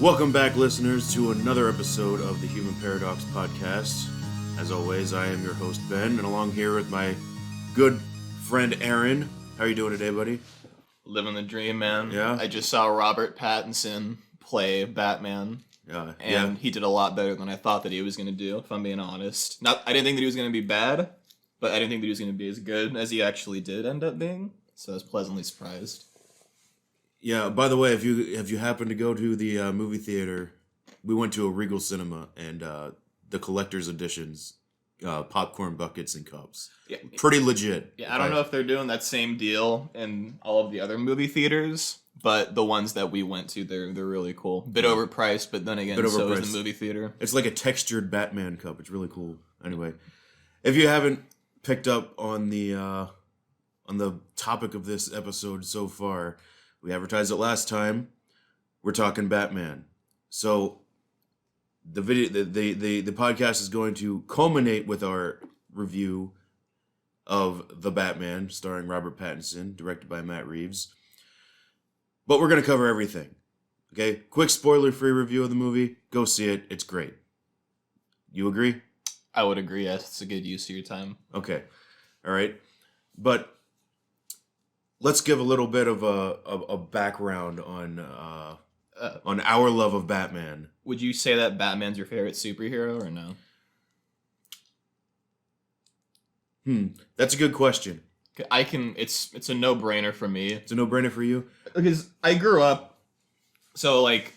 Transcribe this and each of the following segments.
Welcome back, listeners, to another episode of the Human Paradox Podcast. As always, I am your host, Ben, and along here with my good friend, Aaron. How are you doing today, buddy? Living the dream, man. Yeah? I just saw Robert Pattinson play Batman, and he did a lot better than I thought that he was going to do, if I'm being honest. I didn't think that he was going to be bad, but I didn't think that he was going to be as good as he actually did end up being, so I was pleasantly surprised. Yeah, by the way, if you happen to go to the movie theater, we went to a Regal Cinema, and the collector's editions, popcorn buckets and cups. Yeah, pretty legit. Yeah, I don't know if they're doing that same deal in all of the other movie theaters, but the ones that we went to, they're really cool. Bit overpriced, but then again, so is the movie theater. It's like a textured Batman cup. It's really cool. Anyway, if you haven't picked up on the topic of this episode so far, we advertised it last time. We're talking Batman. So the podcast is going to culminate with our review of The Batman, starring Robert Pattinson, directed by Matt Reeves. But we're going to cover everything. Okay? Quick spoiler-free review of the movie. Go see it. It's great. You agree? I would agree, yes. It's a good use of your time. Okay. All right. But let's give a little bit of a background on our love of Batman. Would you say that Batman's your favorite superhero or no? That's a good question. It's a no-brainer for me. It's a no-brainer for you? Because I grew up, so like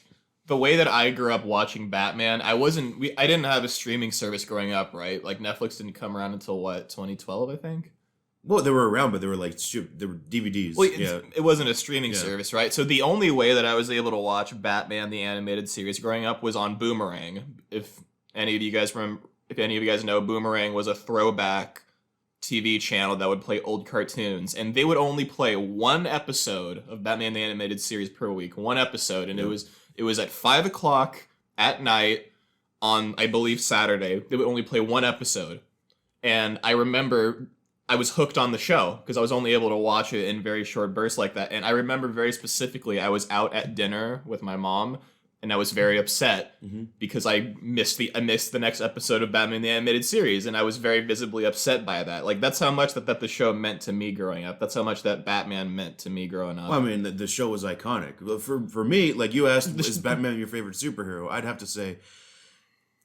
the way that I grew up watching Batman, I didn't have a streaming service growing up, right? Like Netflix didn't come around until 2012, I think. Well, they were around, but they were they were DVDs. Well, it wasn't a streaming service, right? So the only way that I was able to watch Batman the animated series growing up was on Boomerang. If any of you guys know, Boomerang was a throwback TV channel that would play old cartoons, and they would only play one episode of Batman the Animated Series per week, one episode, and it was at 5:00 at night on, I believe, Saturday. They would only play one episode, and I remember I was hooked on the show because I was only able to watch it in very short bursts like that, and I remember very specifically I was out at dinner with my mom, and I was very upset because I missed the next episode of Batman the Animated Series, and I was very visibly upset by that. Like, that's how much that the show meant to me growing up. That's how much that Batman meant to me growing up. Well, I mean, the show was iconic. For me, like you asked, is Batman your favorite superhero? I'd have to say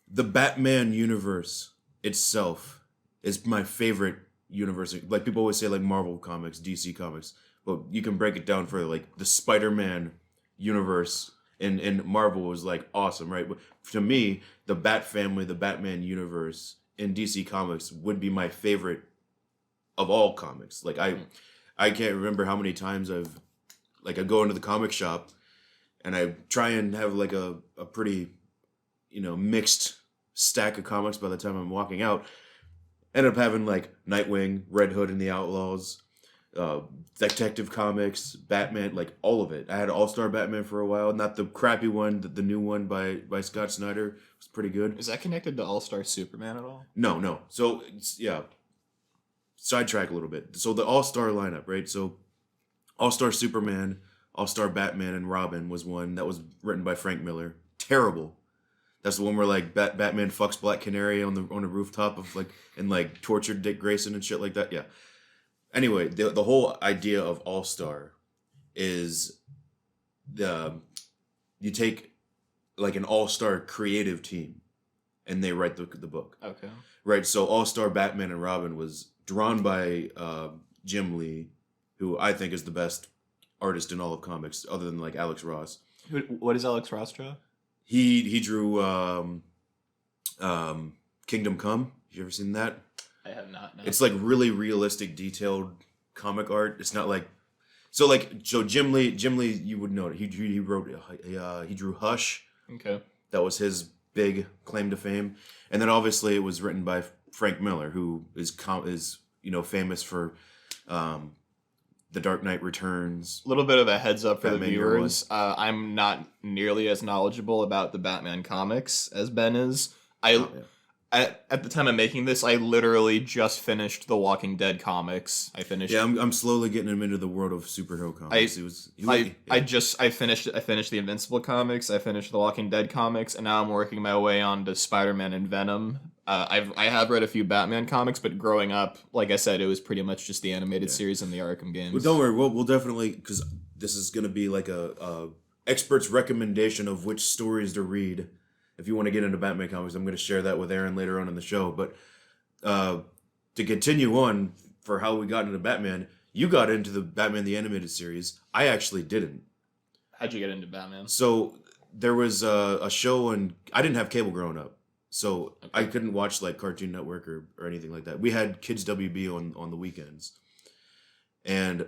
the Batman universe itself is my favorite universe. Like, people always say, like, Marvel comics, DC comics. Well, you can break it down further. Like, the Spider-Man universe in Marvel was like awesome, right? But to me, the Bat family, the Batman universe in DC Comics would be my favorite of all comics. Like I can't remember how many times I go into the comic shop and I try and have like a pretty, mixed stack of comics by the time I'm walking out. End up having like Nightwing, Red Hood and the Outlaws, Detective Comics, Batman, like all of it. I had All-Star Batman for a while, not the crappy one, the new one by Scott Snyder. It was pretty good. Is that connected to All-Star Superman at all? No. So, sidetrack a little bit. So the All-Star lineup, right? So All-Star Superman, All-Star Batman, and Robin was one that was written by Frank Miller. Terrible. That's the one where like Batman fucks Black Canary on the rooftop of and tortured Dick Grayson and shit like that. Yeah. Anyway, the whole idea of All-Star is you take like an all-star creative team and they write the book. Okay. Right, so All-Star Batman and Robin was drawn by Jim Lee, who I think is the best artist in all of comics, other than like Alex Ross. What is Alex Ross draw? He drew Kingdom Come. You ever seen that? I have not. No. It's like really realistic, detailed comic art. It's not like so Jim Lee. You would know it. He drew Hush. Okay. That was his big claim to fame, and then obviously it was written by Frank Miller, who is famous for The Dark Knight Returns. A little bit of a heads up for Batman the viewers. I'm not nearly as knowledgeable about the Batman comics as Ben is. at the time of making this, I literally just finished the Walking Dead comics. I finished. Yeah, I'm slowly getting him into the world of superhero comics. I finished the Invincible comics. I finished the Walking Dead comics, and now I'm working my way on to Spider-Man and Venom. I have read a few Batman comics, but growing up, like I said, it was pretty much just the animated series and the Arkham games. Well, don't worry, we'll definitely, because this is going to be like a expert's recommendation of which stories to read. If you want to get into Batman comics, I'm going to share that with Aaron later on in the show. But to continue on for how we got into Batman, you got into the Batman the Animated Series. I actually didn't. How'd you get into Batman? So there was a show, and I didn't have cable growing up. So I couldn't watch like Cartoon Network or anything like that. We had Kids WB on the weekends. And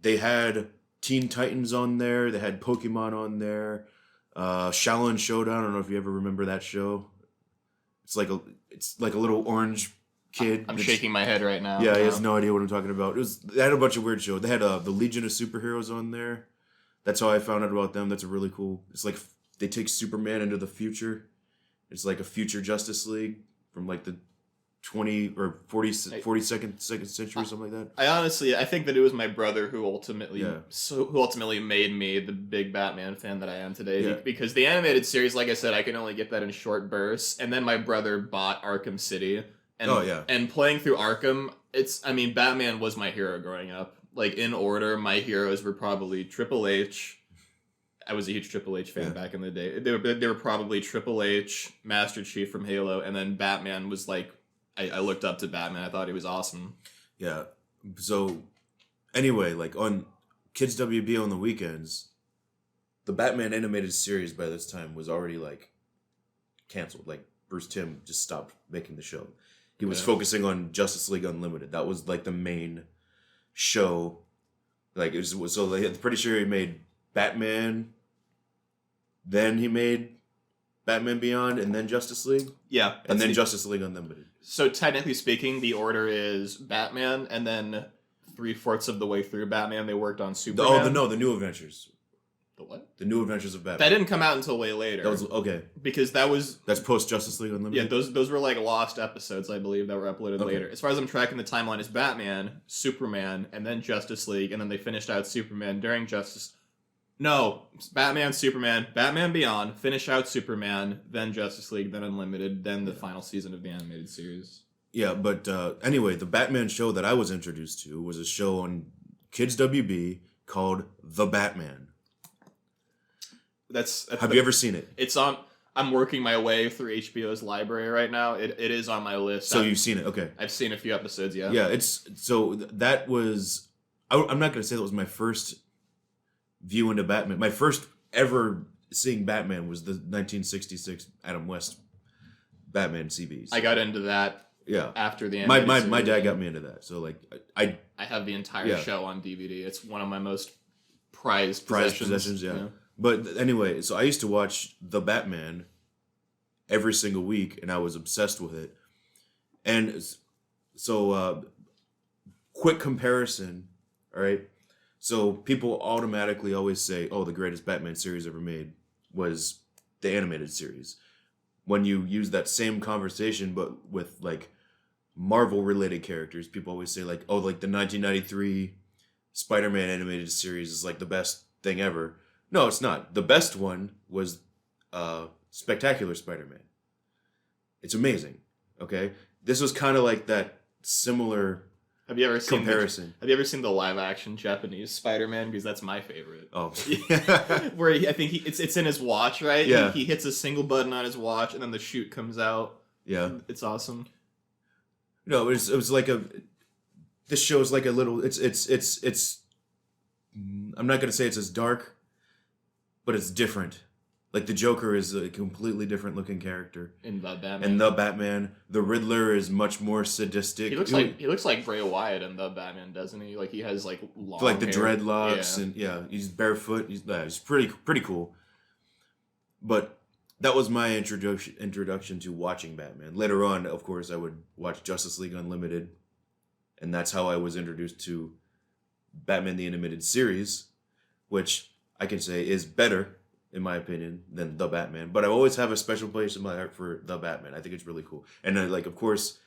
they had Teen Titans on there. They had Pokemon on there. Shaolin Showdown. I don't know if you ever remember that show. It's like a little orange kid. I'm shaking my head right now. Yeah, he has no idea what I'm talking about. They had a bunch of weird shows. They had the Legion of Superheroes on there. That's how I found out about them. That's a really cool. It's like they take Superman into the future. It's like a future Justice League from like the 20 or 42nd century or something like that. I think that it was my brother who ultimately made me the big Batman fan that I am today. Yeah. Because the animated series, like I said, I can only get that in short bursts. And then my brother bought Arkham City. And, and playing through Arkham, Batman was my hero growing up. Like, in order, my heroes were probably Triple H. I was a huge Triple H fan back in the day. They were probably Triple H, Master Chief from Halo, and then Batman was like, I looked up to Batman. I thought he was awesome. Yeah. So, anyway, like on Kids WB on the weekends, the Batman animated series by this time was already like canceled. Like Bruce Timm just stopped making the show. He was focusing on Justice League Unlimited. That was like the main show. Like it was so I'm pretty sure he made Batman. Then he made Batman Beyond, and then Justice League. Yeah, and then Justice League Unlimited. So technically speaking, the order is Batman, and then 3/4 of the way through Batman, they worked on Superman. The New Adventures. The what? The New Adventures of Batman. That didn't come out until way later. That was okay. Because that's post Justice League Unlimited. Yeah, those were like lost episodes, I believe, that were uploaded later. As far as I'm tracking the timeline, is Batman, Superman, and then Justice League, and then they finished out Superman during Justice. No, Batman, Superman, Batman Beyond, finish out Superman, then Justice League, then Unlimited, then the final season of the animated series. Yeah, but anyway, the Batman show that I was introduced to was a show on Kids WB called The Batman. Have you ever seen it? It's on. I'm working my way through HBO's library right now. It is on my list. So you've seen it, okay? I've seen a few episodes. Yeah. Yeah, that was. I'm not going to say that was my first view into Batman. My first ever seeing Batman was the 1966 Adam West Batman CBs. I got into that. Yeah. After the my dad got me into that. So like I have the entire show on DVD. It's one of my most prized possessions. Yeah. But anyway, so I used to watch The Batman every single week, and I was obsessed with it. And so, quick comparison, all right? So people automatically always say, oh, the greatest Batman series ever made was the animated series. When you use that same conversation, but with, like, Marvel-related characters, people always say, like, oh, like, the 1993 Spider-Man animated series is, like, the best thing ever. No, it's not. The best one was Spectacular Spider-Man. It's amazing. Okay? This was kind of like that similar comparison. Have you ever seen the live-action Japanese Spider-Man? Because that's my favorite. Oh. Where I think it's in his watch, right? Yeah. He hits a single button on his watch, and then the chute comes out. Yeah. It's awesome. No, it was like this show's like a little... It's I'm not going to say it's as dark, but it's different. Like, the Joker is a completely different looking character. In The Batman. The Riddler is much more sadistic. He looks like Bray Wyatt in The Batman, doesn't he? Like, he has, like, long like the hair. dreadlocks, and he's barefoot. He's pretty cool. But that was my introduction to watching Batman. Later on, of course, I would watch Justice League Unlimited, and that's how I was introduced to Batman the Animated Series, which I can say is better in my opinion, than The Batman. But I always have a special place in my heart for The Batman. I think it's really cool. And like, of course,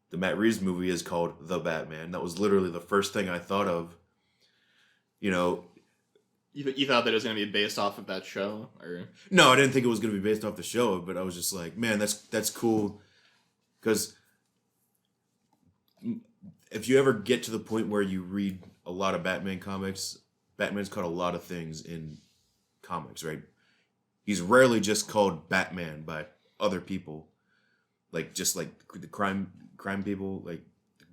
the Matt Reeves movie is called The Batman. That was literally the first thing I thought of. You know, you thought that it was going to be based off of that show, or no, I didn't think it was going to be based off the show. But I was just like, man, that's cool, because if you ever get to the point where you read a lot of Batman comics, Batman's called a lot of things in comics, right? He's rarely just called Batman by other people, like just like the crime people, like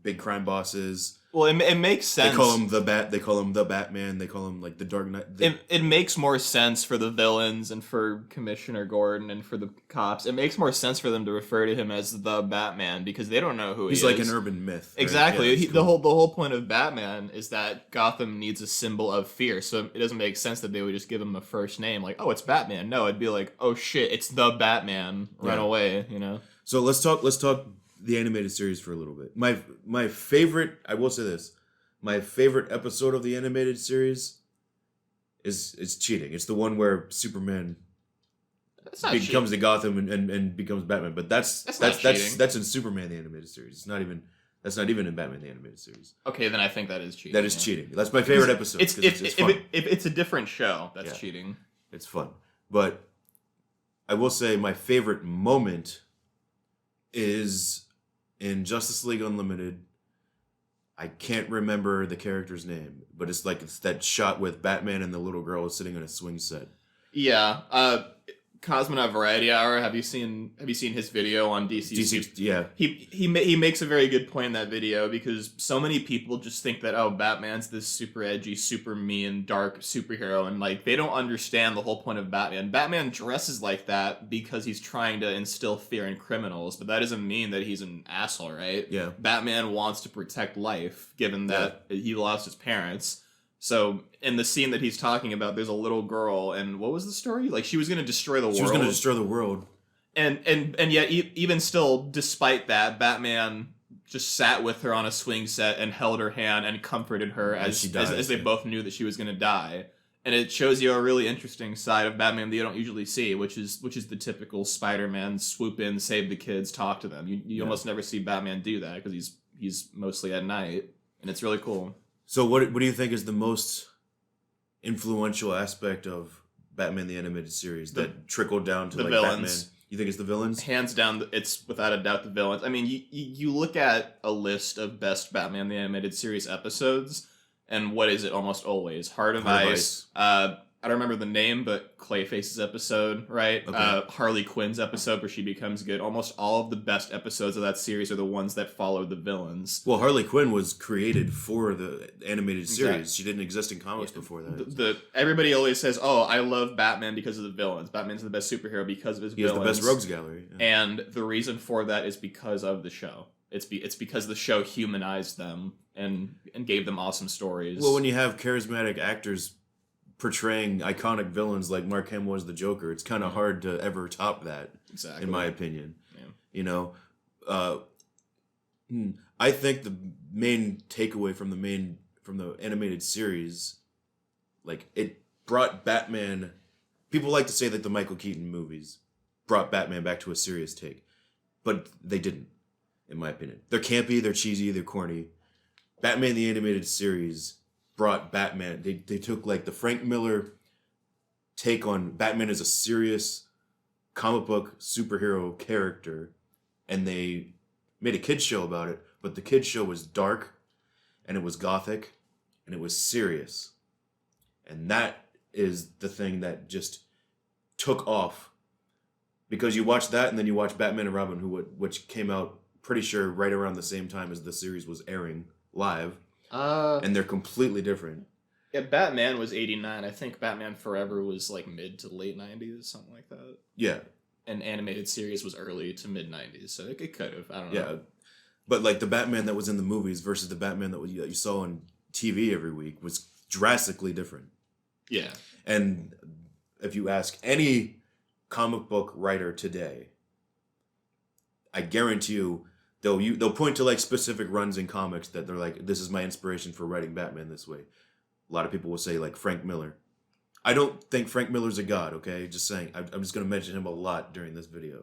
big crime bosses. Well, it makes sense. They call him They call him the Batman. They call him like the Dark Knight. It makes more sense for the villains and for Commissioner Gordon and for the cops. It makes more sense for them to refer to him as the Batman because they don't know who he is. He's like an urban myth. Right? Exactly. Yeah, cool. The whole point of Batman is that Gotham needs a symbol of fear. So it doesn't make sense that they would just give him a first name like, oh, it's Batman. No, it'd be like, oh shit, it's the Batman. Run away. You know. So let's talk the animated series for a little bit. My favorite, I will say this, my favorite episode of the animated series is cheating. It's the one where Superman becomes the Gotham and becomes Batman. But that's in Superman the animated series. That's not even in Batman the animated series. Okay, then I think that is cheating. That is cheating. That's my favorite episode. It's fun. If it's a different show, that's cheating. It's fun. But I will say my favorite moment is in Justice League Unlimited. I can't remember the character's name, but it's that shot with Batman and the little girl sitting on a swing set. Yeah. Cosmonaut Variety Hour. Have you seen his video on DC? Yeah. He makes a very good point in that video because so many people just think that Batman's this super edgy, super mean, dark superhero, and like they don't understand the whole point of Batman. Batman dresses like that because he's trying to instill fear in criminals, but that doesn't mean that he's an asshole, right? Yeah. Batman wants to protect life, given that he lost his parents. So in the scene that he's talking about, there's a little girl, and what was the story? Like she was going to destroy the world. She was going to destroy the world. And yet, even still, despite that, Batman just sat with her on a swing set and held her hand and comforted her as they both knew that she was going to die. And it shows you a really interesting side of Batman that you don't usually see, which is the typical Spider-Man swoop in, save the kids, talk to them. You almost never see Batman do that because he's mostly at night, and it's really cool. So what do you think is the most influential aspect of Batman the Animated Series that trickled down to the villains? Batman? You think it's the villains? Hands down, it's without a doubt the villains. I mean, you look at a list of best Batman the Animated Series episodes, and what is it almost always? Heart of Ice. I don't remember the name, but Clayface's episode, right? Okay. Harley Quinn's episode where she becomes good. Almost all of the best episodes of that series are the ones that follow the villains. Well, Harley Quinn was created for the animated series. Exactly. She didn't exist in comics before that. Everybody always says, oh, I love Batman because of the villains. Batman's the best superhero because of his villains. He has the best rogues gallery. Yeah. And the reason for that is because of the show. It's because the show humanized them and gave them awesome stories. Well, when you have charismatic actors portraying iconic villains like Mark Hamill as the Joker, it's kind of hard to ever top that. Exactly, in my opinion. Yeah. You know, I think the main takeaway from the animated series, like it brought Batman. People like to say that the Michael Keaton movies brought Batman back to a serious take, but they didn't. In my opinion, they're campy, they're cheesy, they're corny. Batman the Animated Series brought Batman. They took like the Frank Miller take on Batman as a serious comic book superhero character, and they made a kids show about it. But the kids show was dark, and it was gothic, and it was serious, and that is the thing that just took off. Because you watch that, and then you watch Batman and Robin, which came out pretty sure right around the same time as the series was airing live. And they're completely different. Yeah, Batman was 89. I think Batman Forever was like mid to late 90s, something like that. Yeah. And animated series was early to mid 90s, so it could have. I don't know. Yeah. But like the Batman that was in the movies versus the Batman that you saw on TV every week was drastically different. Yeah. And if you ask any comic book writer today, I guarantee you they'll point to like specific runs in comics that they're like, this is my inspiration for writing Batman this way. A lot of people will say like Frank Miller. I don't think Frank Miller's a god. Okay, just saying. I'm just going to mention him a lot during this video.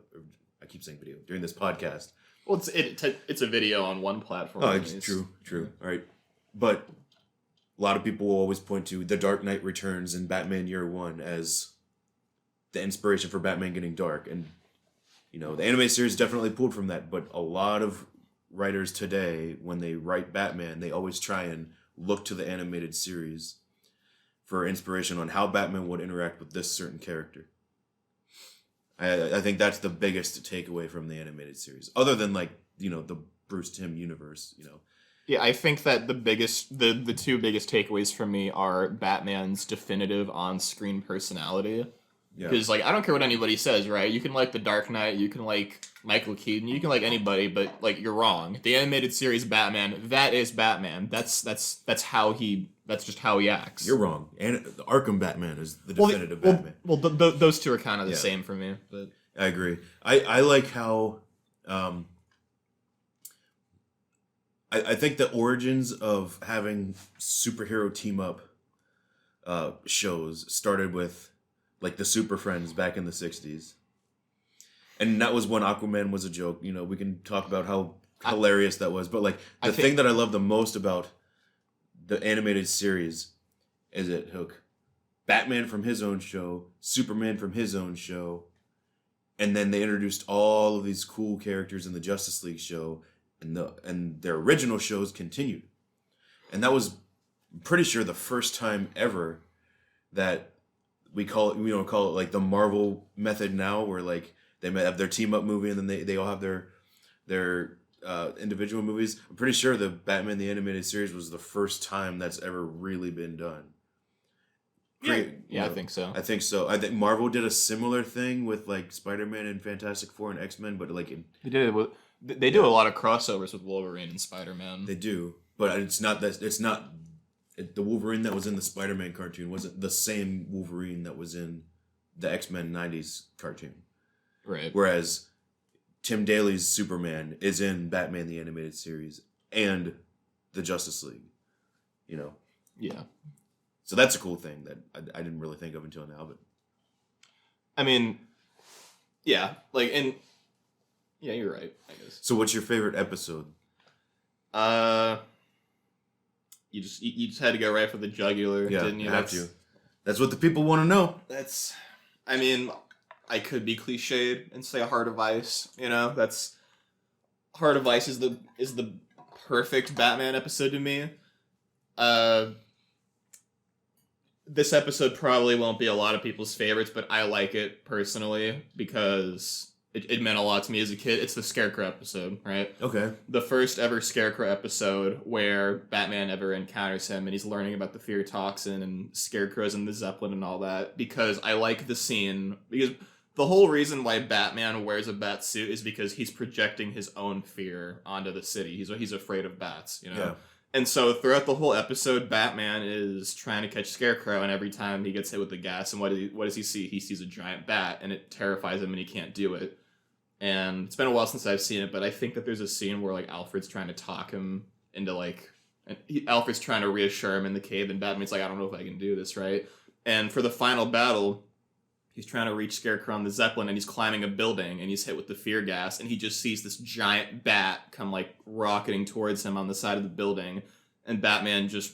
I keep saying video during this podcast. Well, it's a video on one platform. Oh, it's true. All right, but a lot of people will always point to The Dark Knight Returns and Batman Year One as the inspiration for Batman getting dark, and the anime series definitely pulled from that. But a lot of writers today, when they write Batman, they always try and look to the animated series for inspiration on how Batman would interact with this certain character. I think that's the biggest takeaway from the animated series, other than the Bruce Timm universe. Yeah, I think that the two biggest takeaways for me are Batman's definitive on-screen personality. Because I don't care what anybody says, right? You can like The Dark Knight, you can like Michael Keaton, you can like anybody, but you're wrong. The animated series Batman, that is Batman. That's just how he acts. You're wrong. And the Arkham Batman is the definitive Batman. Well, those two are kind of the same for me. But I agree. I like how I think the origins of having superhero team up shows started with the Super Friends back in the 60s. And that was when Aquaman was a joke. We can talk about how hilarious that was. But the thing that I love the most about the animated series is it took Batman from his own show, Superman from his own show, and then they introduced all of these cool characters in the Justice League show, and their original shows continued. And that was, I'm pretty sure, the first time ever that we don't call it the Marvel method now, where they might have their team up movie and then they all have their individual movies. I'm pretty sure the Batman the Animated Series was the first time that's ever really been done. I think so. I think so. I think Marvel did a similar thing with Spider-Man and Fantastic Four and X-Men, but they do a lot of crossovers with Wolverine and Spider-Man. They do, but it's not the Wolverine that was in the Spider-Man cartoon wasn't the same Wolverine that was in the X-Men 90s cartoon. Right. Whereas Tim Daly's Superman is in Batman the Animated Series and the Justice League. Yeah. So that's a cool thing that I didn't really think of until now. But I mean, yeah, yeah, you're right, I guess. So what's your favorite episode? You just had to go right for the jugular, didn't you? You have to. That's what the people want to know. I mean, I could be cliched and say Heart of Ice. That's Heart of Ice is the perfect Batman episode to me. This episode probably won't be a lot of people's favorites, but I like it personally because it meant a lot to me as a kid. It's the Scarecrow episode, right? Okay. The first ever Scarecrow episode where Batman ever encounters him and he's learning about the fear toxin and Scarecrow's in the Zeppelin and all that, because I like the scene, because the whole reason why Batman wears a bat suit is because he's projecting his own fear onto the city. He's afraid of bats, Yeah. And so throughout the whole episode, Batman is trying to catch Scarecrow, and every time he gets hit with the gas, and what does he see? He sees a giant bat, and it terrifies him, and he can't do it. And it's been a while since I've seen it, but I think that there's a scene where Alfred's trying to talk him into Alfred's trying to reassure him in the cave, and Batman's I don't know if I can do this, right? And for the final battle, he's trying to reach Scarecrow on the Zeppelin, and he's climbing a building, and he's hit with the fear gas, and he just sees this giant bat come rocketing towards him on the side of the building, and Batman just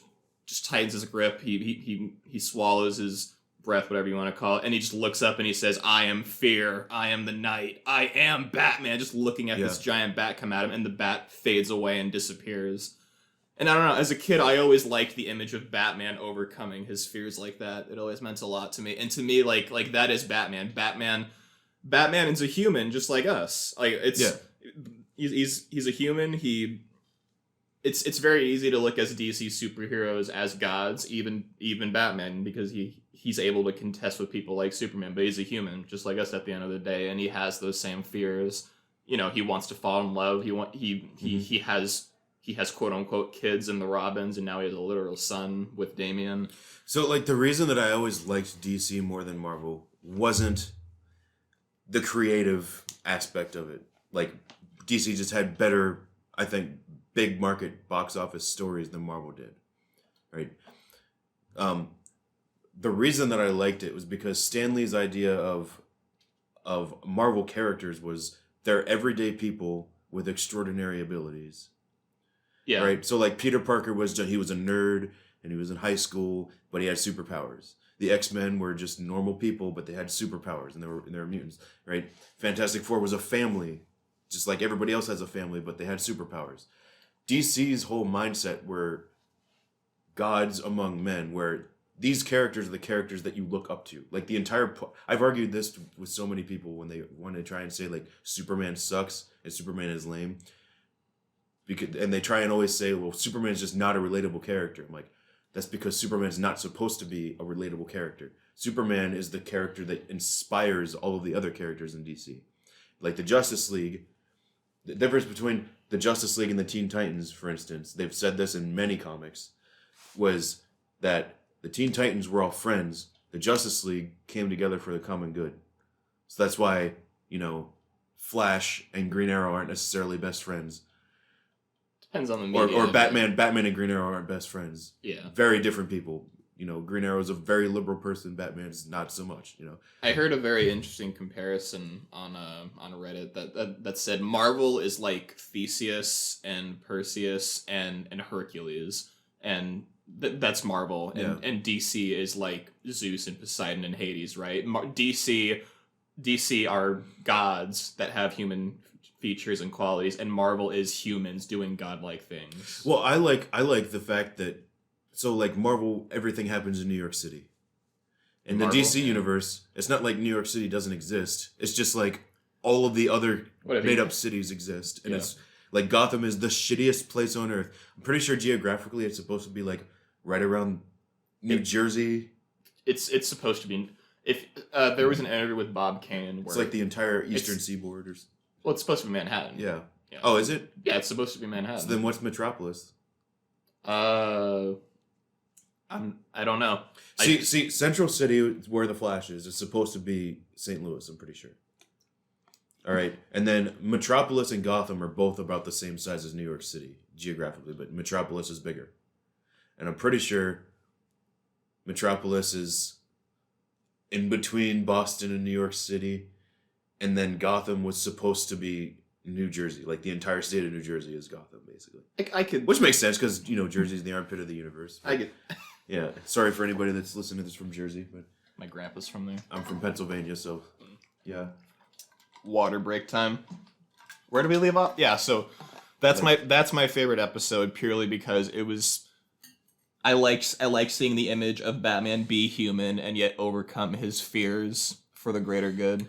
tightens his grip. He swallows his breath, whatever you want to call it, and he just looks up and he says, "I am fear, I am the night, I am Batman," just looking at this giant bat come at him, and the bat fades away and disappears. And I don't know, as a kid, I always liked the image of Batman overcoming his fears like that. It always meant a lot to me. And to me, that is Batman. Batman is a human just like us. He's a human. It's very easy to look as DC superheroes as gods, even Batman, because he's able to contest with people like Superman, but he's a human just like us at the end of the day, and he has those same fears. He wants to fall in love. He has quote unquote kids in the Robins, and now he has a literal son with Damian. So the reason that I always liked DC more than Marvel wasn't the creative aspect of it. DC just had better, I think, big market box office stories than Marvel did. Right? the reason that I liked it was because Stan Lee's idea of Marvel characters was they're everyday people with extraordinary abilities. Yeah. Right? So like Peter Parker he was a nerd and he was in high school, but he had superpowers. The X-Men were just normal people, but they had superpowers and they were mutants, right? Fantastic Four was a family, just like everybody else has a family, but they had superpowers. DC's whole mindset were gods among men, where these characters are the characters that you look up to. Like the entire... I've argued this with so many people when they try and say like Superman sucks and Superman is lame. And they try and always say, well, Superman is just not a relatable character. I'm like, that's because Superman's not supposed to be a relatable character. Superman is the character that inspires all of the other characters in DC. Like the Justice League, the difference between the Justice League and the Teen Titans, for instance, they've said this in many comics, was that the Teen Titans were all friends. The Justice League came together for the common good. So that's why, Flash and Green Arrow aren't necessarily best friends. Depends on the media. Or Batman and Green Arrow aren't best friends. Yeah. Very different people. Green Arrow's a very liberal person. Batman's not so much. I heard a very interesting comparison on Reddit that said Marvel is like Theseus and Perseus and Hercules, and that's Marvel, and DC is like Zeus and Poseidon and Hades, right? DC are gods that have human features and qualities, and Marvel is humans doing godlike things. Well, I like the fact that, so like Marvel, everything happens in New York City. In the DC universe, it's not like New York City doesn't exist. It's just like all of the other made-up cities exist. And it's like Gotham is the shittiest place on earth. I'm pretty sure geographically it's supposed to be like right around New Jersey. It's supposed to be. If there was an interview with Bob Kane where it's like the entire Eastern Seaboard. Well, it's supposed to be Manhattan. Yeah. Oh, is it? Yeah, it's supposed to be Manhattan. So then what's Metropolis? I don't know. See, Central City, where the Flash is supposed to be St. Louis, I'm pretty sure. All right. And then Metropolis and Gotham are both about the same size as New York City, geographically, but Metropolis is bigger. And I'm pretty sure Metropolis is in between Boston and New York City, and then Gotham was supposed to be New Jersey. Like the entire state of New Jersey is Gotham, basically. Which makes sense because Jersey's the armpit of the universe. Yeah. Sorry for anybody that's listening to this from Jersey, but my grandpa's from there. I'm from Pennsylvania, so yeah. Water break time. Where do we leave off? Yeah, so that's my favorite episode purely because it was. I liked seeing the image of Batman be human and yet overcome his fears for the greater good.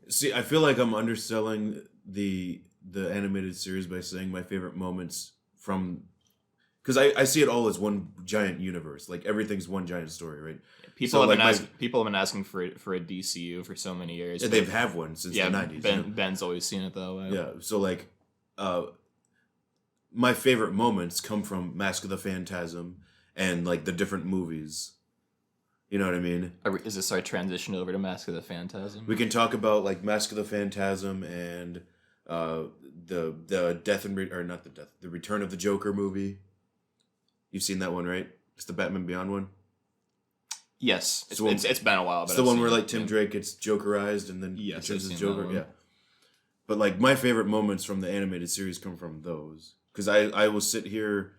See, I feel like I'm underselling the animated series by saying my favorite moments from, because I see it all as one giant universe. Like everything's one giant story, right? People have been asking for a DCU for so many years. Yeah, they've had one since the 90s. Ben's always seen it that way. Yeah, so like, my favorite moments come from Mask of the Phantasm and like the different movies. You know what I mean? Is this our transition over to Mask of the Phantasm? We can talk about like Mask of the Phantasm and the death and the Return of the Joker movie. You've seen that one, right? It's the Batman Beyond one. Yes, it's been a while. But it's the one where like Tim Drake gets Jokerized and then turns his Joker. Yeah. But like my favorite moments from the animated series come from those, because I will sit here,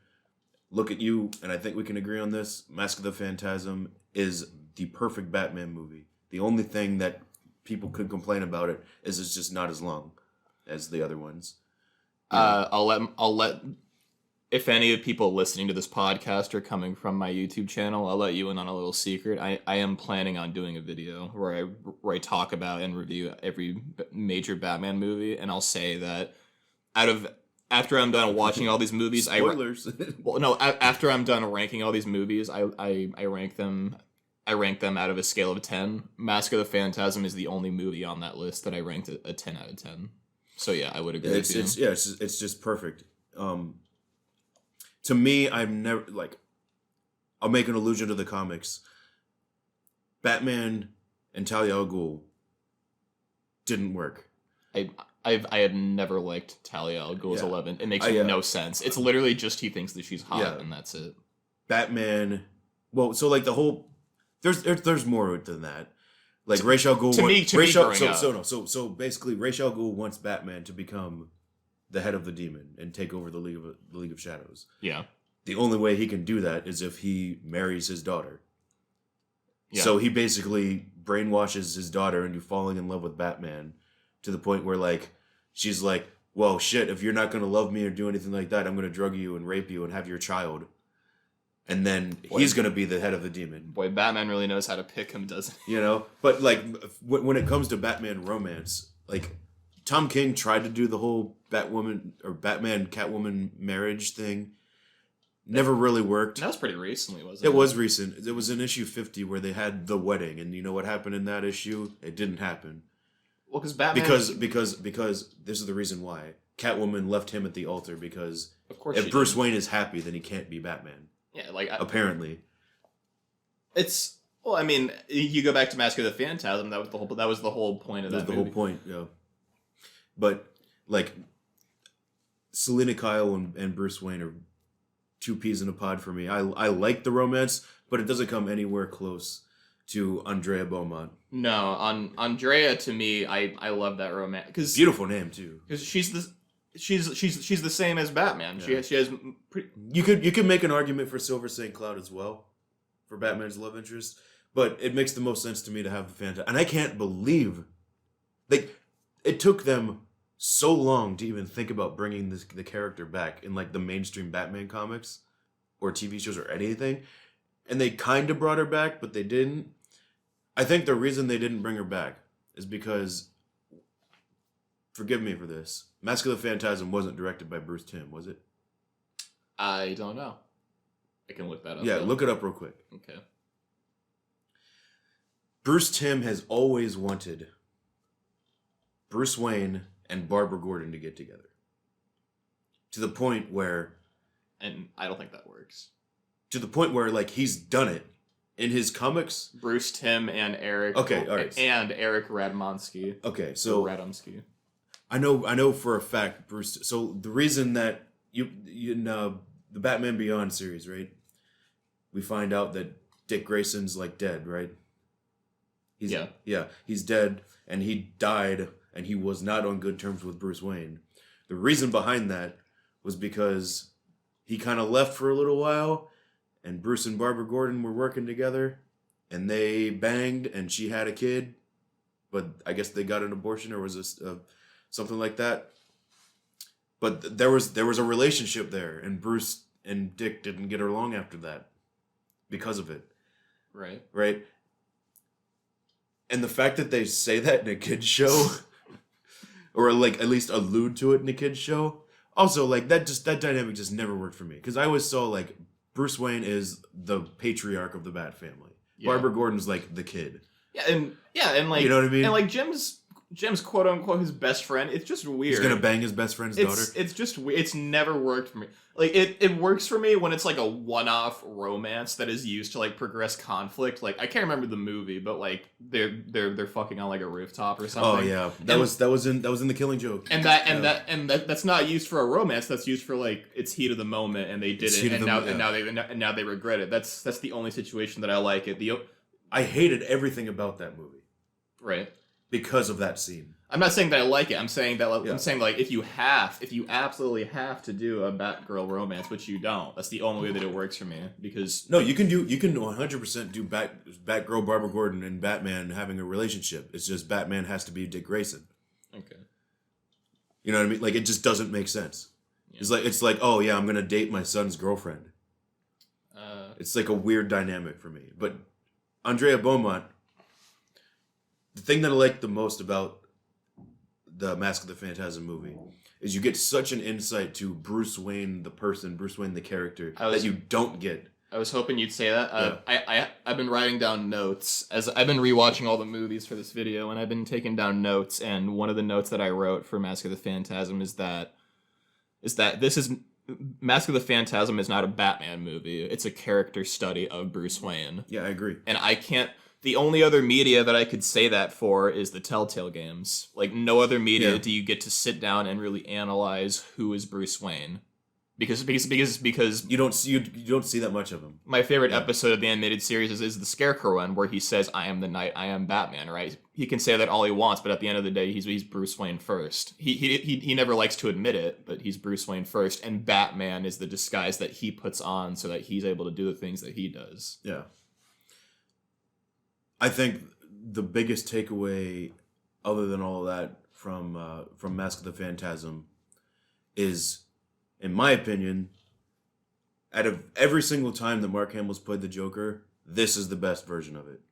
look at you, and I think we can agree on this. Mask of the Phantasm is the perfect Batman movie. The only thing that people could complain about it is it's just not as long as the other ones. I'll let if any of people listening to this podcast are coming from my YouTube channel, I'll let you in on a little secret. I am planning on doing a video where I talk about and review every major Batman movie, and I'll say that after I'm done watching all these movies, spoilers. After I'm done ranking all these movies, I rank them. I rank them out of a scale of 10. Mask of the Phantasm is the only movie on that list that I ranked a 10 out of 10. So yeah, I would agree with you. It's just perfect. To me, I'm never like. I'll make an allusion to the comics. Batman and Talia al Ghul didn't work. I have never liked Talia al Ghul's 11. It makes no sense. It's literally just he thinks that she's hot and that's it. Batman. Well, so like the whole there's more than that. Like Ra's al Ghul. So basically, Ra's al Ghul wants Batman to become the head of the Demon and take over the League of Shadows. Yeah. The only way he can do that is if he marries his daughter. Yeah. So he basically brainwashes his daughter into falling in love with Batman to the point where, like, she's like, well, shit, if you're not going to love me or do anything like that, I'm going to drug you and rape you and have your child. And then he's going to be the head of the Demon. Boy, Batman really knows how to pick him, doesn't he? You know? But, like, when it comes to Batman romance, like, Tom King tried to do the whole Batman Catwoman marriage thing. Never really worked. That was pretty recently, wasn't it? It was recent. It was in issue 50 where they had the wedding, and you know what happened in that issue? It didn't happen. Well, because Batman... Because this is the reason why. Catwoman left him at the altar because of course if Bruce Wayne is happy, then he can't be Batman. Yeah, like... apparently. It's... Well, I mean, you go back to Mask of the Phantasm, that was the whole point of that movie. That was the whole point, yeah. But, like, Selina Kyle and Bruce Wayne are two peas in a pod for me. I like the romance, but it doesn't come anywhere close to Andrea Beaumont. No, on Andrea, to me, I love that romance. Beautiful name too. Because she's the same as Batman. Yeah. She has. You could make an argument for Silver St. Cloud as well, for Batman's love interest, but it makes the most sense to me to have the Phantom. And I can't believe, like, it took them so long to even think about bringing the character back in, like, the mainstream Batman comics or TV shows or anything. And they kind of brought her back, but they didn't. I think the reason they didn't bring her back is because, forgive me for this, Mask of the Phantasm wasn't directed by Bruce Timm, was it? I don't know. I can look that up. Yeah, look it up real quick. Okay. Bruce Timm has always wanted Bruce Wayne and Barbara Gordon to get together. To the point where... And I don't think that works. To the point where, like, he's done it. In his comics... Bruce Timm and Eric... Okay, all right. And Eric Radmonsky. Okay, so... Radomski. I know for a fact, Bruce... So, the reason that you in the Batman Beyond series, right? We find out that Dick Grayson's, like, dead, right? Yeah, he's dead, and he died... and he was not on good terms with Bruce Wayne. The reason behind that was because he kind of left for a little while, and Bruce and Barbara Gordon were working together, and they banged, and she had a kid, but I guess they got an abortion, or was this something like that? But there was a relationship there, and Bruce and Dick didn't get along after that because of it. Right. Right? And the fact that they say that in a kid's show... or, like, at least allude to it in a kid's show. Also, like, that dynamic just never worked for me. Because I always saw, like, Bruce Wayne is the patriarch of the Bat family. Yeah. Barbara Gordon's, like, the kid. Yeah, and like... You know what I mean? And, like, Jim's quote-unquote his best friend. It's just weird. He's gonna bang his best friend's daughter? It's just weird. It's never worked for me. Like, it works for me when it's, like, a one-off romance that is used to, like, progress conflict. Like, I can't remember the movie, but, like, they're fucking on, like, a rooftop or something. Oh, yeah. That was in The Killing Joke. And that's not used for a romance. That's used for, like, it's heat of the moment, and they did it, and now they regret it. That's the only situation that I like it. I hated everything about that movie. Right. Because of that scene. I'm not saying that I like it. I'm saying that I'm saying, like, if you absolutely have to do a Batgirl romance, which you don't, that's the only way that it works for me. Because no, you can 100% do Batgirl, Barbara Gordon, and Batman having a relationship. It's just Batman has to be Dick Grayson. Okay. You know what I mean? Like, it just doesn't make sense. Yeah. It's like, oh yeah, I'm gonna date my son's girlfriend. It's like a weird dynamic for me. But Andrea Beaumont, the thing that I like the most about the Mask of the Phantasm movie is you get such an insight to Bruce Wayne the person, Bruce Wayne the character, that you don't get. I was hoping you'd say that. I've been writing down notes as I've been rewatching all the movies for this video, and I've been taking down notes. And one of the notes that I wrote for Mask of the Phantasm is that Mask of the Phantasm is not a Batman movie. It's a character study of Bruce Wayne. Yeah, I agree. And I can't... The only other media that I could say that for is the Telltale Games. Like, no other media do you get to sit down and really analyze who is Bruce Wayne. Because You don't see that much of him. my favorite episode of the animated series is the Scarecrow one, where he says, "I am the Knight, I am Batman." Right? He can say that all he wants, but at the end of the day, he's Bruce Wayne first. He never likes to admit it, but he's Bruce Wayne first, and Batman is the disguise that he puts on so that he's able to do the things that he does. Yeah. I think the biggest takeaway, other than all of that, from Mask of the Phantasm, is, in my opinion, out of every single time that Mark Hamill's played the Joker, this is the best version of it.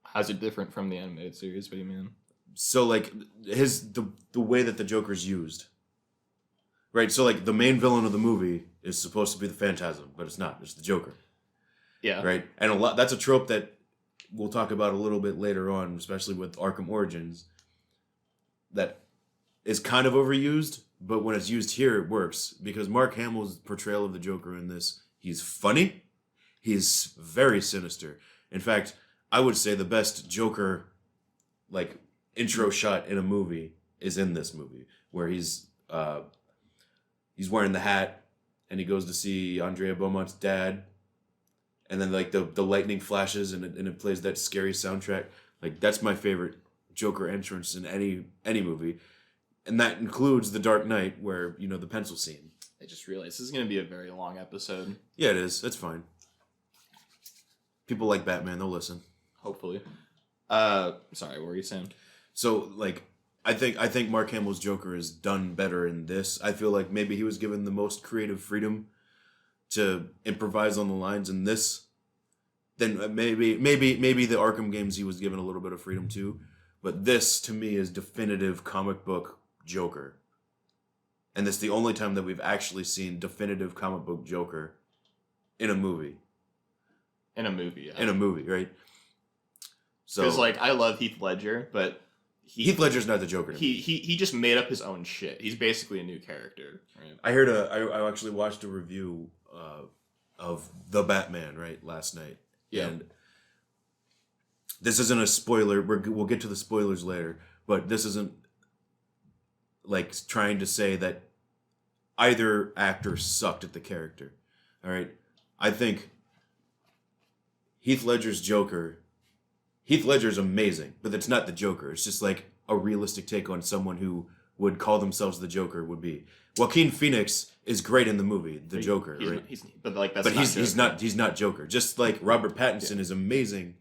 How's it different from the animated series? What do you mean? So, like, the way that the Joker's used. Right? So, like, the main villain of the movie is supposed to be the Phantasm, but it's not. It's the Joker. Yeah. Right? And that's a trope that we'll talk about a little bit later on, especially with Arkham Origins, that is kind of overused, but when it's used here, it works. Because Mark Hamill's portrayal of the Joker in this, he's funny, he's very sinister. In fact, I would say the best Joker, like, intro shot in a movie is in this movie, where he's wearing the hat, and he goes to see Andrea Beaumont's dad, and then, like, the lightning flashes, and it plays that scary soundtrack. Like, that's my favorite Joker entrance in any movie. And that includes The Dark Knight, where, the pencil scene. I just realized this is going to be a very long episode. Yeah, it is. That's fine. People like Batman. They'll listen. Hopefully. Sorry, what were you saying? So, like, I think Mark Hamill's Joker is done better in this. I feel like maybe he was given the most creative freedom to improvise on the lines in this. Then maybe the Arkham games he was given a little bit of freedom too. But this, to me, is definitive comic book Joker. And this is the only time that we've actually seen definitive comic book Joker in a movie. In a movie, yeah. In a movie, right? So, because, like, I love Heath Ledger, but Heath Ledger's not the Joker. He just made up his own shit. He's basically a new character. Right? I actually watched a review of The Batman, right, last night. Yeah. And this isn't a spoiler. We'll get to the spoilers later, but this isn't, like, trying to say that either actor sucked at the character. All right? I think Heath Ledger's Joker, Heath Ledger's amazing, but it's not the Joker. It's just like a realistic take on someone who would call themselves the Joker would be. Joaquin Phoenix is great in the movie, the Joker, right? He's not Joker. Just like Robert Pattinson is amazing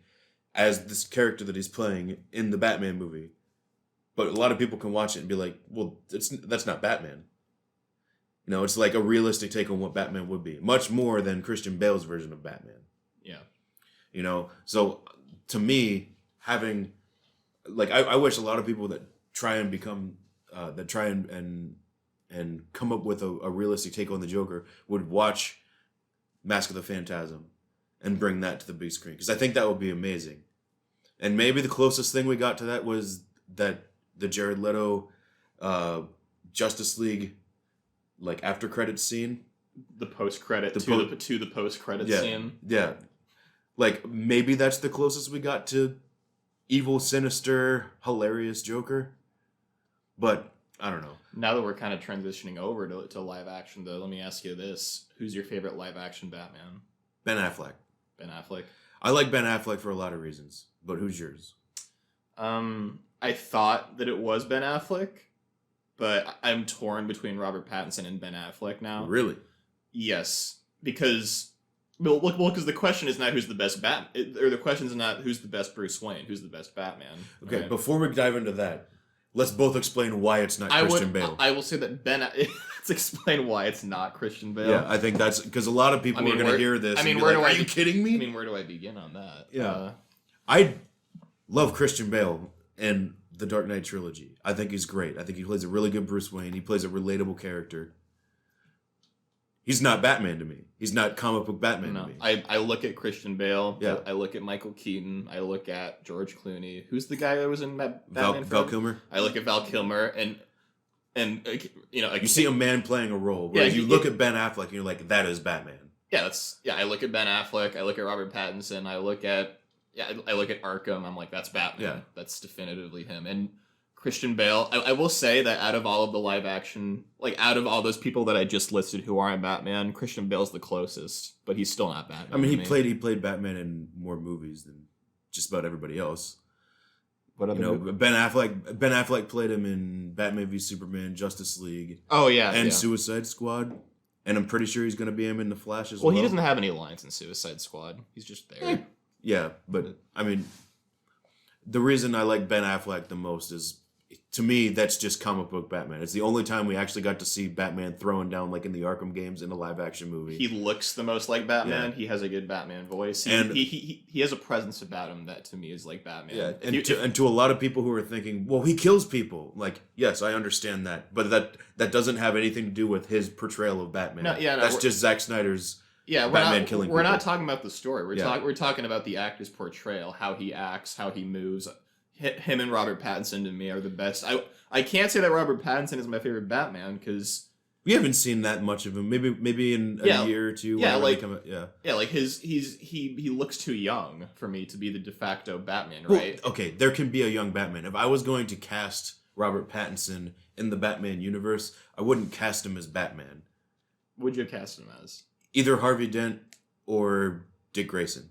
as this character that he's playing in the Batman movie. But a lot of people can watch it and be like, well, that's not Batman. It's like a realistic take on what Batman would be. Much more than Christian Bale's version of Batman. Yeah. So to me, having, like, I wish a lot of people that try and become, and come up with a realistic take on the Joker would watch Mask of the Phantasm and bring that to the big screen. Because I think that would be amazing. And maybe the closest thing we got to that was that the Jared Leto Justice League, like, after credits scene. The post-credit to the post-credit scene. Yeah. Like, maybe that's the closest we got to evil, sinister, hilarious Joker. But I don't know. Now that we're kind of transitioning over to live action, though, let me ask you this. Who's your favorite live action Batman? Ben Affleck. Ben Affleck? I like Ben Affleck for a lot of reasons. But who's yours? I thought that it was Ben Affleck, but I'm torn between Robert Pattinson and Ben Affleck now. Really? Yes. Because the question is not who's the best or the question is not who's the best Bruce Wayne, who's the best Batman. Okay, right? Before we dive into that, let's both explain why it's not Christian Bale. I will say that let's explain why it's not Christian Bale. Yeah, I think that's because a lot of people are going to hear this. I mean, are you kidding me? I mean, where do I begin on that? Yeah, I love Christian Bale in the Dark Knight trilogy. I think he's great. I think he plays a really good Bruce Wayne. He plays a relatable character. He's not Batman to me. He's not comic book Batman to me. I look at Christian Bale. Yeah. I look at Michael Keaton. I look at George Clooney. Who's the guy that was in Batman? Val Kilmer. I look at Val Kilmer and you see a man playing a role. Whereas you look at Ben Affleck and you're like, that is Batman. Yeah, I look at Ben Affleck. I look at Robert Pattinson. I look at Arkham. I'm like, that's Batman. Yeah. That's definitively him. And Christian Bale. I will say that out of all of the live action, like out of all those people that I just listed who aren't Batman, Christian Bale's the closest, but he's still not Batman. I mean, he played Batman in more movies than just about everybody else. What other movie? Ben Affleck played him in Batman v Superman, Justice League. Oh yeah, and Suicide Squad. And I'm pretty sure he's going to be him in The Flash as well. Well, he doesn't have any lines in Suicide Squad. He's just there. Yeah, but I mean, the reason I like Ben Affleck the most is, to me, that's just comic book Batman. It's the only time we actually got to see Batman throwing down, like in the Arkham games, in a live action movie. He looks the most like Batman. Yeah. He has a good Batman voice. And he has a presence about him that to me is like Batman. Yeah, and to a lot of people who are thinking, well, he kills people. Like, yes, I understand that, but that doesn't have anything to do with his portrayal of Batman. No, that's just Zack Snyder's Batman killing people. We're not talking about the story. We're talking about the actor's portrayal, how he acts, how he moves. Him and Robert Pattinson to me are the best. I can't say that Robert Pattinson is my favorite Batman because we haven't seen that much of him. Maybe in a year or two. Yeah, like he looks too young for me to be the de facto Batman, right? Well, okay, there can be a young Batman. If I was going to cast Robert Pattinson in the Batman universe, I wouldn't cast him as Batman. Would you cast him as? Either Harvey Dent or Dick Grayson.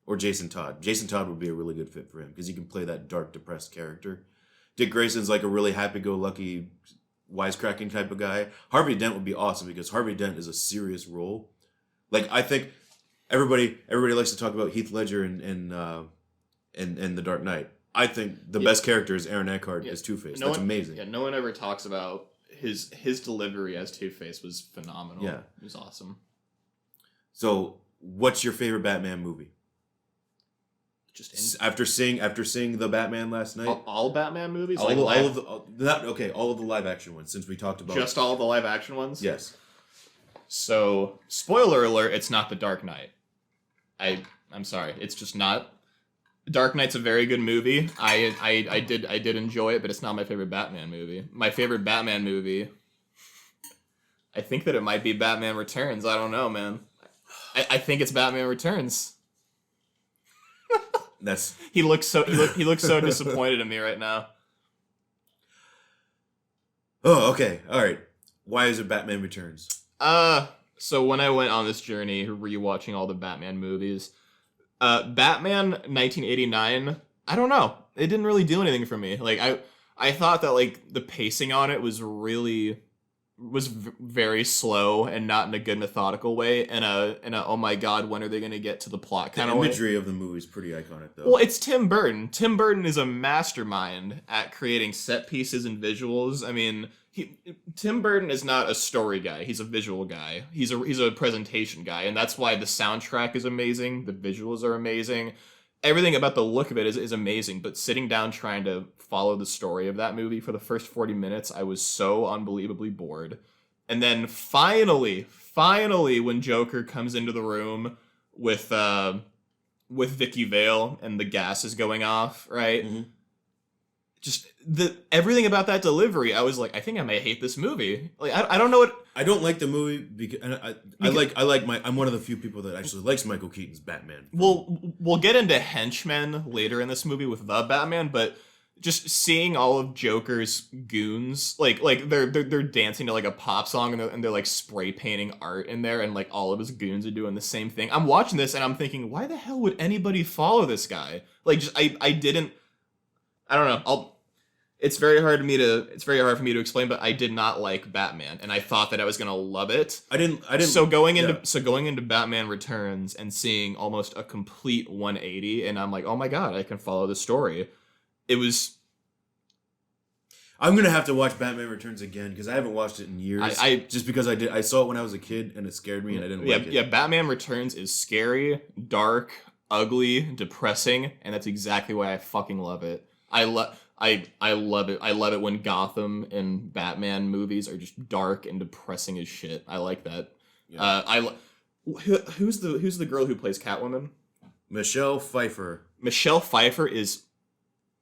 Or Jason Todd. Jason Todd would be a really good fit for him because he can play that dark, depressed character. Dick Grayson's like a really happy-go-lucky, wisecracking type of guy. Harvey Dent would be awesome because Harvey Dent is a serious role. Like, I think everybody likes to talk about Heath Ledger in The Dark Knight. I think the best character is Aaron Eckhart as Two-Face. That's amazing. Yeah, no one ever talks about his delivery as Two-Face was phenomenal. Yeah. It was awesome. So, what's your favorite Batman movie? After seeing the Batman last night, all Batman movies, all of the live action ones. Since we talked about just all the live action ones, yes. So, spoiler alert: it's not The Dark Knight. I'm sorry, it's just not. Dark Knight's a very good movie. I did enjoy it, but it's not my favorite Batman movie. My favorite Batman movie, I think that it might be Batman Returns. I don't know, man. I think it's Batman Returns. He looks so disappointed in me right now. Oh, okay. All right. Why is it Batman Returns? So when I went on this journey rewatching all the Batman movies, Batman 1989, I don't know. It didn't really do anything for me. Like I thought that like the pacing on it was very slow and not in a good methodical way, and a oh my god, when are they going to get to the plot kind of way. The imagery of the movie is pretty iconic though. Well, it's Tim Burton. Tim Burton is a mastermind at creating set pieces and visuals. I mean, Tim Burton is not a story guy. He's a visual guy. He's a presentation guy, and that's why the soundtrack is amazing. The visuals are amazing. Everything about the look of it is amazing, but sitting down trying to follow the story of that movie for the first 40 minutes, I was so unbelievably bored. And then finally, when Joker comes into the room with Vicky Vale and the gas is going off, right? Mm-hmm. Just everything about that delivery, I was like, I think I may hate this movie. Like, I don't know what. I don't like the movie because I'm one of the few people that actually likes Michael Keaton's Batman. We'll get into henchmen later in this movie with the Batman, but just seeing all of Joker's goons, like they're dancing to like a pop song and they're like spray painting art in there, and like all of his goons are doing the same thing. I'm watching this and I'm thinking, why the hell would anybody follow this guy? Like, just I don't know. It's very hard for me to explain, but I did not like Batman, and I thought that I was gonna love it. I didn't. So going into Batman Returns and seeing almost a complete 180, and I'm like, oh my god, I can follow the story. It was. I'm gonna have to watch Batman Returns again because I haven't watched it in years. Just because I saw it when I was a kid and it scared me and I didn't like it. Yeah, Batman Returns is scary, dark, ugly, depressing, and that's exactly why I fucking love it. I love it. I love it when Gotham and Batman movies are just dark and depressing as shit. I like that. Yeah. Who's the girl who plays Catwoman? Michelle Pfeiffer. Michelle Pfeiffer is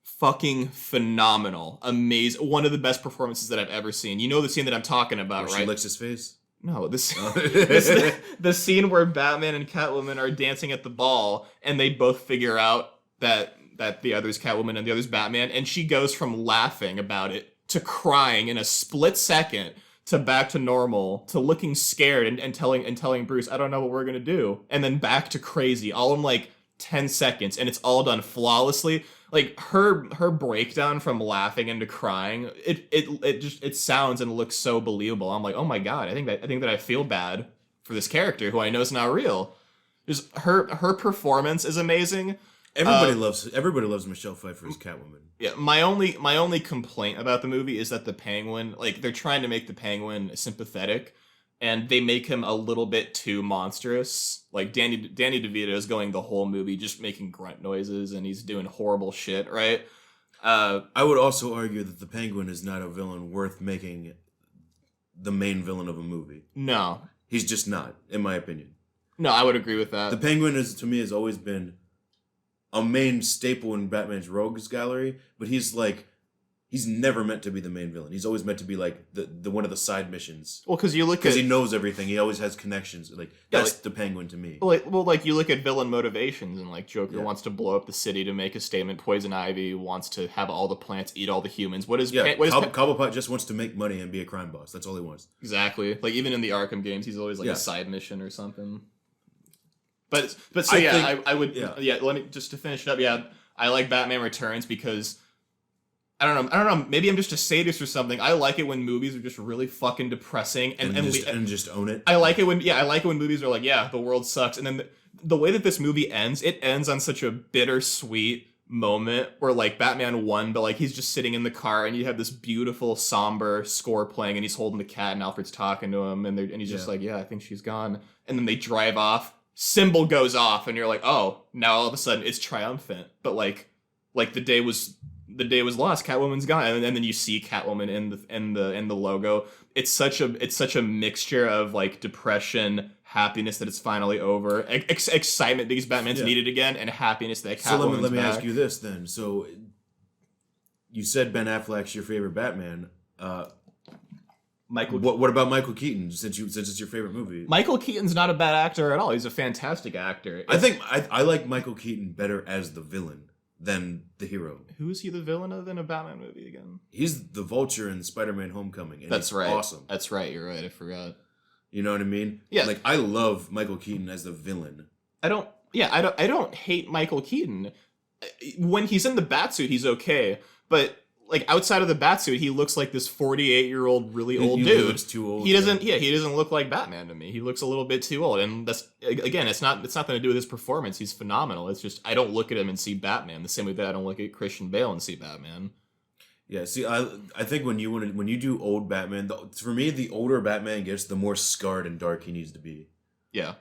fucking phenomenal. Amazing. One of the best performances that I've ever seen. You know the scene that I'm talking about, right? She licks his face? No, the scene where Batman and Catwoman are dancing at the ball and they both figure out that that the other's Catwoman and the other's Batman, and she goes from laughing about it to crying in a split second to back to normal to looking scared and telling Bruce, I don't know what we're gonna do, and then back to crazy, all in like 10 seconds, and it's all done flawlessly. Like her breakdown from laughing into crying, it sounds and looks so believable. I'm like, oh my god, I think that I feel bad for this character who I know is not real. Just her performance is amazing. Everybody loves Michelle Pfeiffer as Catwoman. Yeah, my only complaint about the movie is that the Penguin, like, they're trying to make the Penguin sympathetic, and they make him a little bit too monstrous. Like, Danny DeVito is going the whole movie just making grunt noises, and he's doing horrible shit, right? I would also argue that the Penguin is not a villain worth making the main villain of a movie. No. He's just not, in my opinion. No, I would agree with that. The Penguin, to me, has always been a main staple in Batman's rogues gallery, but he's never meant to be the main villain. He's always meant to be like the one of the side missions. Well, because he knows everything. He always has connections. Like, that's the Penguin to me. Like you look at villain motivations, and like Joker wants to blow up the city to make a statement. Poison Ivy wants to have all the plants eat all the humans. Cobblepot just wants to make money and be a crime boss. That's all he wants. Exactly. Like, even in the Arkham games, he's always like a side mission or something. But I would let me just to finish it up. Yeah, I like Batman Returns because I don't know. Maybe I'm just a sadist or something. I like it when movies are just really fucking depressing and just own it. I like it when movies are like, yeah, the world sucks, and then the way that this movie ends, it ends on such a bittersweet moment where like Batman won, but like he's just sitting in the car and you have this beautiful somber score playing and he's holding the cat and Alfred's talking to him and he's just like, yeah, I think she's gone, and then they drive off. Symbol goes off and you're like, oh, now all of a sudden it's triumphant, but like the day was lost. Catwoman's gone, and then you see Catwoman in the logo. It's such a mixture of like depression, happiness that it's finally over, excitement because Batman's needed again, and happiness that Catwoman's back. So let me ask you this then. So you said Ben Affleck's your favorite Batman. What about Michael Keaton? Since it's your favorite movie, Michael Keaton's not a bad actor at all. He's a fantastic actor. I think I like Michael Keaton better as the villain than the hero. Who is he the villain of in a Batman movie again? He's the Vulture in Spider-Man: Homecoming. And That's right. Awesome. That's right. You're right. I forgot. You know what I mean? Yeah. Like, I love Michael Keaton as the villain. I don't hate Michael Keaton. When he's in the Batsuit, he's okay, but like outside of the Batsuit, he looks like this 48-year-old really old dude. He looks too old. He doesn't look like Batman to me. He looks a little bit too old, and that's, again, it's nothing to do with his performance. He's phenomenal. It's just I don't look at him and see Batman the same way that I don't look at Christian Bale and see Batman. Yeah, see, I think when you do old Batman, for me, the older Batman gets, the more scarred and dark he needs to be. Yeah,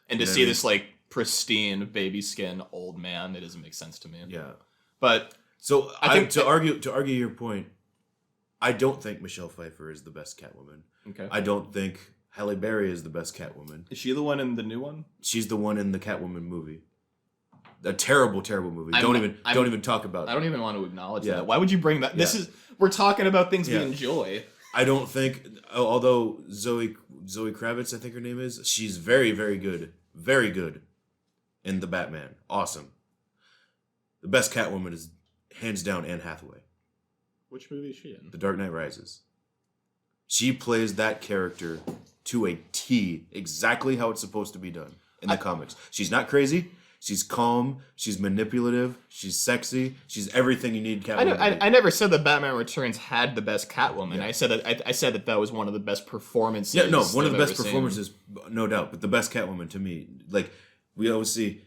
and to see this like pristine baby skin old man, it doesn't make sense to me. Yeah, but. So I think to argue your point, I don't think Michelle Pfeiffer is the best Catwoman. Okay. I don't think Halle Berry is the best Catwoman. Is she the one in the new one? She's the one in the Catwoman movie. A terrible, terrible movie. Don't even talk about it. I don't even want to acknowledge that. Why would you bring that? We're talking about things we enjoy. I don't think, although Zoe Kravitz, I think her name is, she's very, very good in the Batman. Awesome. The best Catwoman is hands down Anne Hathaway. Which movie is she in? The Dark Knight Rises. She plays that character to a T, exactly how it's supposed to be done in the comics. She's not crazy. She's calm. She's manipulative. She's sexy. She's everything you need Catwoman to be. I never said that Batman Returns had the best Catwoman. Yeah. I said that was one of the best performances. Yeah, no, one of the best performances, no doubt. But the best Catwoman to me, like we always see.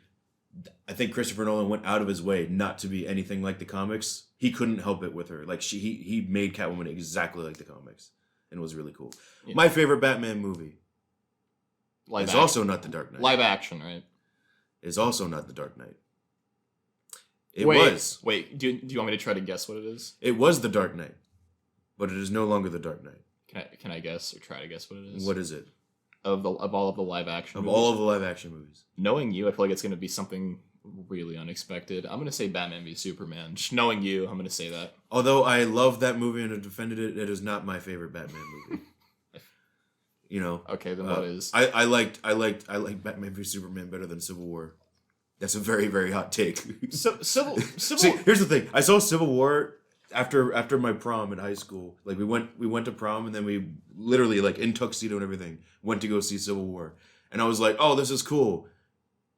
I think Christopher Nolan went out of his way not to be anything like the comics. He couldn't help it with her. Like he made Catwoman exactly like the comics, and it was really cool. Yeah. My favorite Batman movie is also not The Dark Knight. Live action, right? Is also not The Dark Knight. Wait, do you want me to try to guess what it is? It was The Dark Knight, but it is no longer The Dark Knight. Can I guess or try to guess what it is? What is it? Of all of the live action movies? All of the live action movies. Knowing you, I feel like it's going to be something really unexpected. I'm going to say Batman v Superman. Just knowing you, I'm going to say that. Although I love that movie and have defended it, it is not my favorite Batman movie. You know. Okay, then what is? I liked Batman v Superman better than Civil War. That's a very, very hot take. So, See, here's the thing. I saw Civil War after my prom in high school. Like we went to prom and then we literally like in tuxedo and everything went to go see Civil War. And I was like, "Oh, this is cool."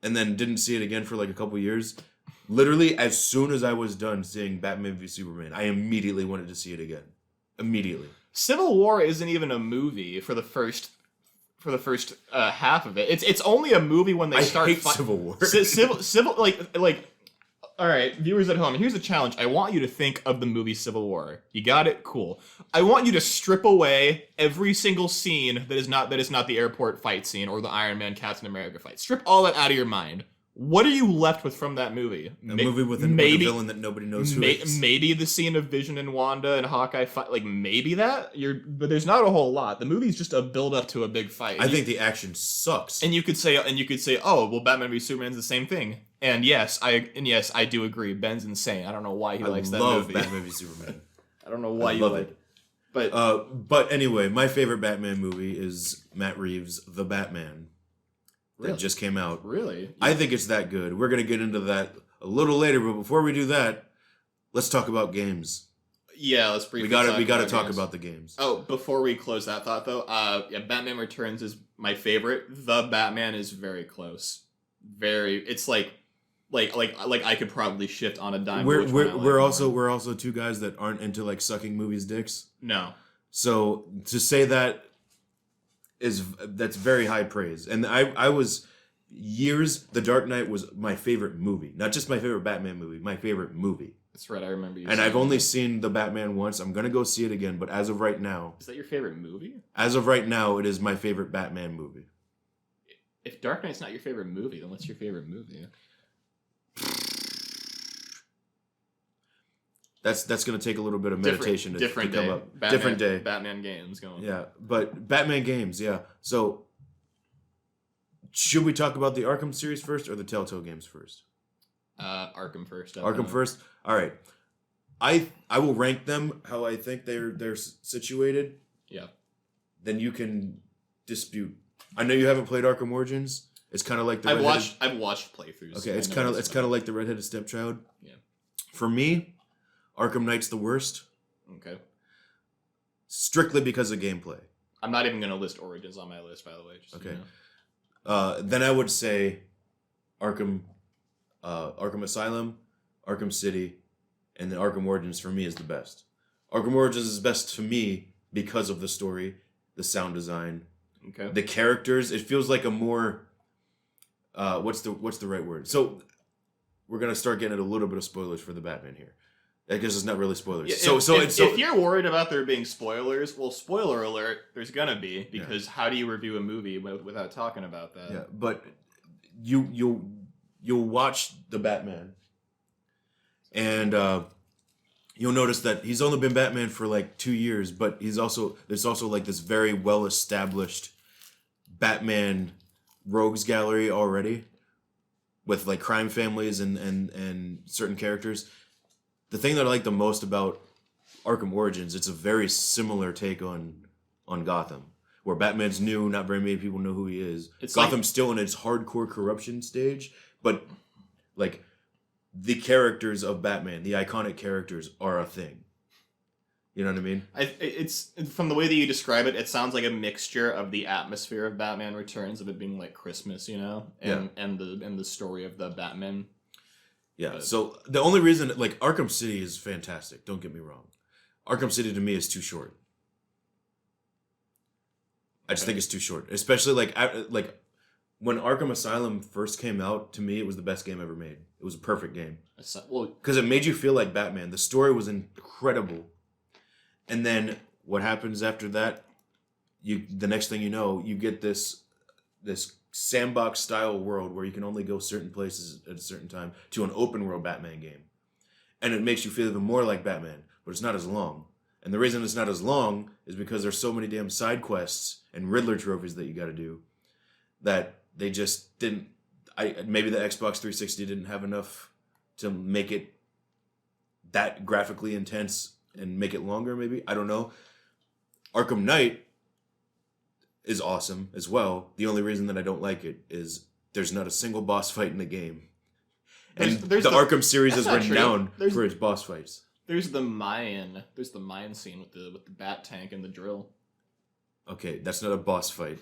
And then didn't see it again for like a couple years. Literally as soon as I was done seeing Batman v Superman, I immediately wanted to see it again. Immediately. Civil War isn't even a movie for the first half of it. It's only a movie when they start. I hate Civil War. Civil like. All right, viewers at home. Here's a challenge. I want you to think of the movie Civil War. You got it? Cool. I want you to strip away every single scene that is not the airport fight scene or the Iron Man Captain America fight. Strip all that out of your mind. What are you left with from that movie? A movie with a villain that nobody knows who is. Maybe the scene of Vision and Wanda and Hawkeye fight, like maybe that. But there's not a whole lot. The movie's just a build up to a big fight. I think the action sucks. And you could say, oh, well, Batman v Superman's the same thing. And yes, I do agree. Ben's insane. I don't know why he likes that movie. I love Batman v Superman. I don't know why you like it. But anyway, my favorite Batman movie is Matt Reeves' The Batman. That just came out. Really? I think it's that good. We're going to get into that a little later, but before we do that, let's talk about games. Yeah, let's briefly we got to talk about the games. Oh, before we close that thought though, Batman Returns is my favorite. The Batman is very close. It's like I could probably shift on a dime. We're also two guys that aren't into like sucking movies' dicks. No. So to say that's very high praise. And I was years. The Dark Knight was my favorite movie, not just my favorite Batman movie, my favorite movie. That's right. I remember you. And I've only seen The Batman once. I'm gonna go see it again. But as of right now, is that your favorite movie? As of right now, it is my favorite Batman movie. If Dark Knight's not your favorite movie, then what's your favorite movie? That's going to take a little bit of meditation to come up. Different day. Batman games going. Yeah, but Batman games, yeah. So, should we talk about the Arkham series first or the Telltale games first? Arkham first. Arkham first? All right. I will rank them how I think they're situated. Yeah. Then you can dispute. I know you haven't played Arkham Origins. It's kind of like I've watched playthroughs. Okay, it's kind of like the redheaded stepchild. Yeah. For me, Arkham Knight's the worst. Okay. Strictly because of gameplay. I'm not even going to list Origins on my list, by the way. Just, okay. You know. Then I would say Arkham Asylum, Arkham City, and then Arkham Origins for me is the best. Arkham Origins is best to me because of the story, the sound design, the characters. It feels like a more what's the right word? So we're gonna start getting into a little bit of spoilers for the Batman here. I guess it's not really spoilers. Yeah, if you're worried about there being spoilers, well, spoiler alert, there's gonna be, because how do you review a movie without talking about that? Yeah, but you'll watch the Batman, and you'll notice that he's only been Batman for like 2 years, but there's also like this very well established Batman rogues gallery already, with like crime families and certain characters. The thing that I like the most about Arkham Origins, it's a very similar take on Gotham, where Batman's new, not very many people know who he is. Gotham's still in its hardcore corruption stage, but like the characters of Batman, the iconic characters, are a thing. You know what I mean? It's from the way that you describe it, it sounds like a mixture of the atmosphere of Batman Returns, of it being like Christmas, you know, and the story of the Batman. Yeah. So the only reason, like, Arkham City is fantastic. Don't get me wrong. Arkham City to me is too short. I just think it's too short, especially like when Arkham Asylum first came out. To me, it was the best game ever made. It was a perfect game. Well, because it made you feel like Batman. The story was incredible. And then what happens after that? The next thing you know, you get this sandbox style world where you can only go certain places at a certain time, to an open world Batman game, and it makes you feel even more like Batman. But it's not as long. And the reason it's not as long is because there's so many damn side quests and Riddler trophies that you got to do that they just didn't. Maybe the Xbox 360 didn't have enough to make it that graphically intense and make it longer, maybe. I don't know. Arkham Knight is awesome as well. The only reason that I don't like it is there's not a single boss fight in the game. And the Arkham series is renowned for its boss fights. There's the Mayan scene with the bat tank and the drill. Okay, that's not a boss fight.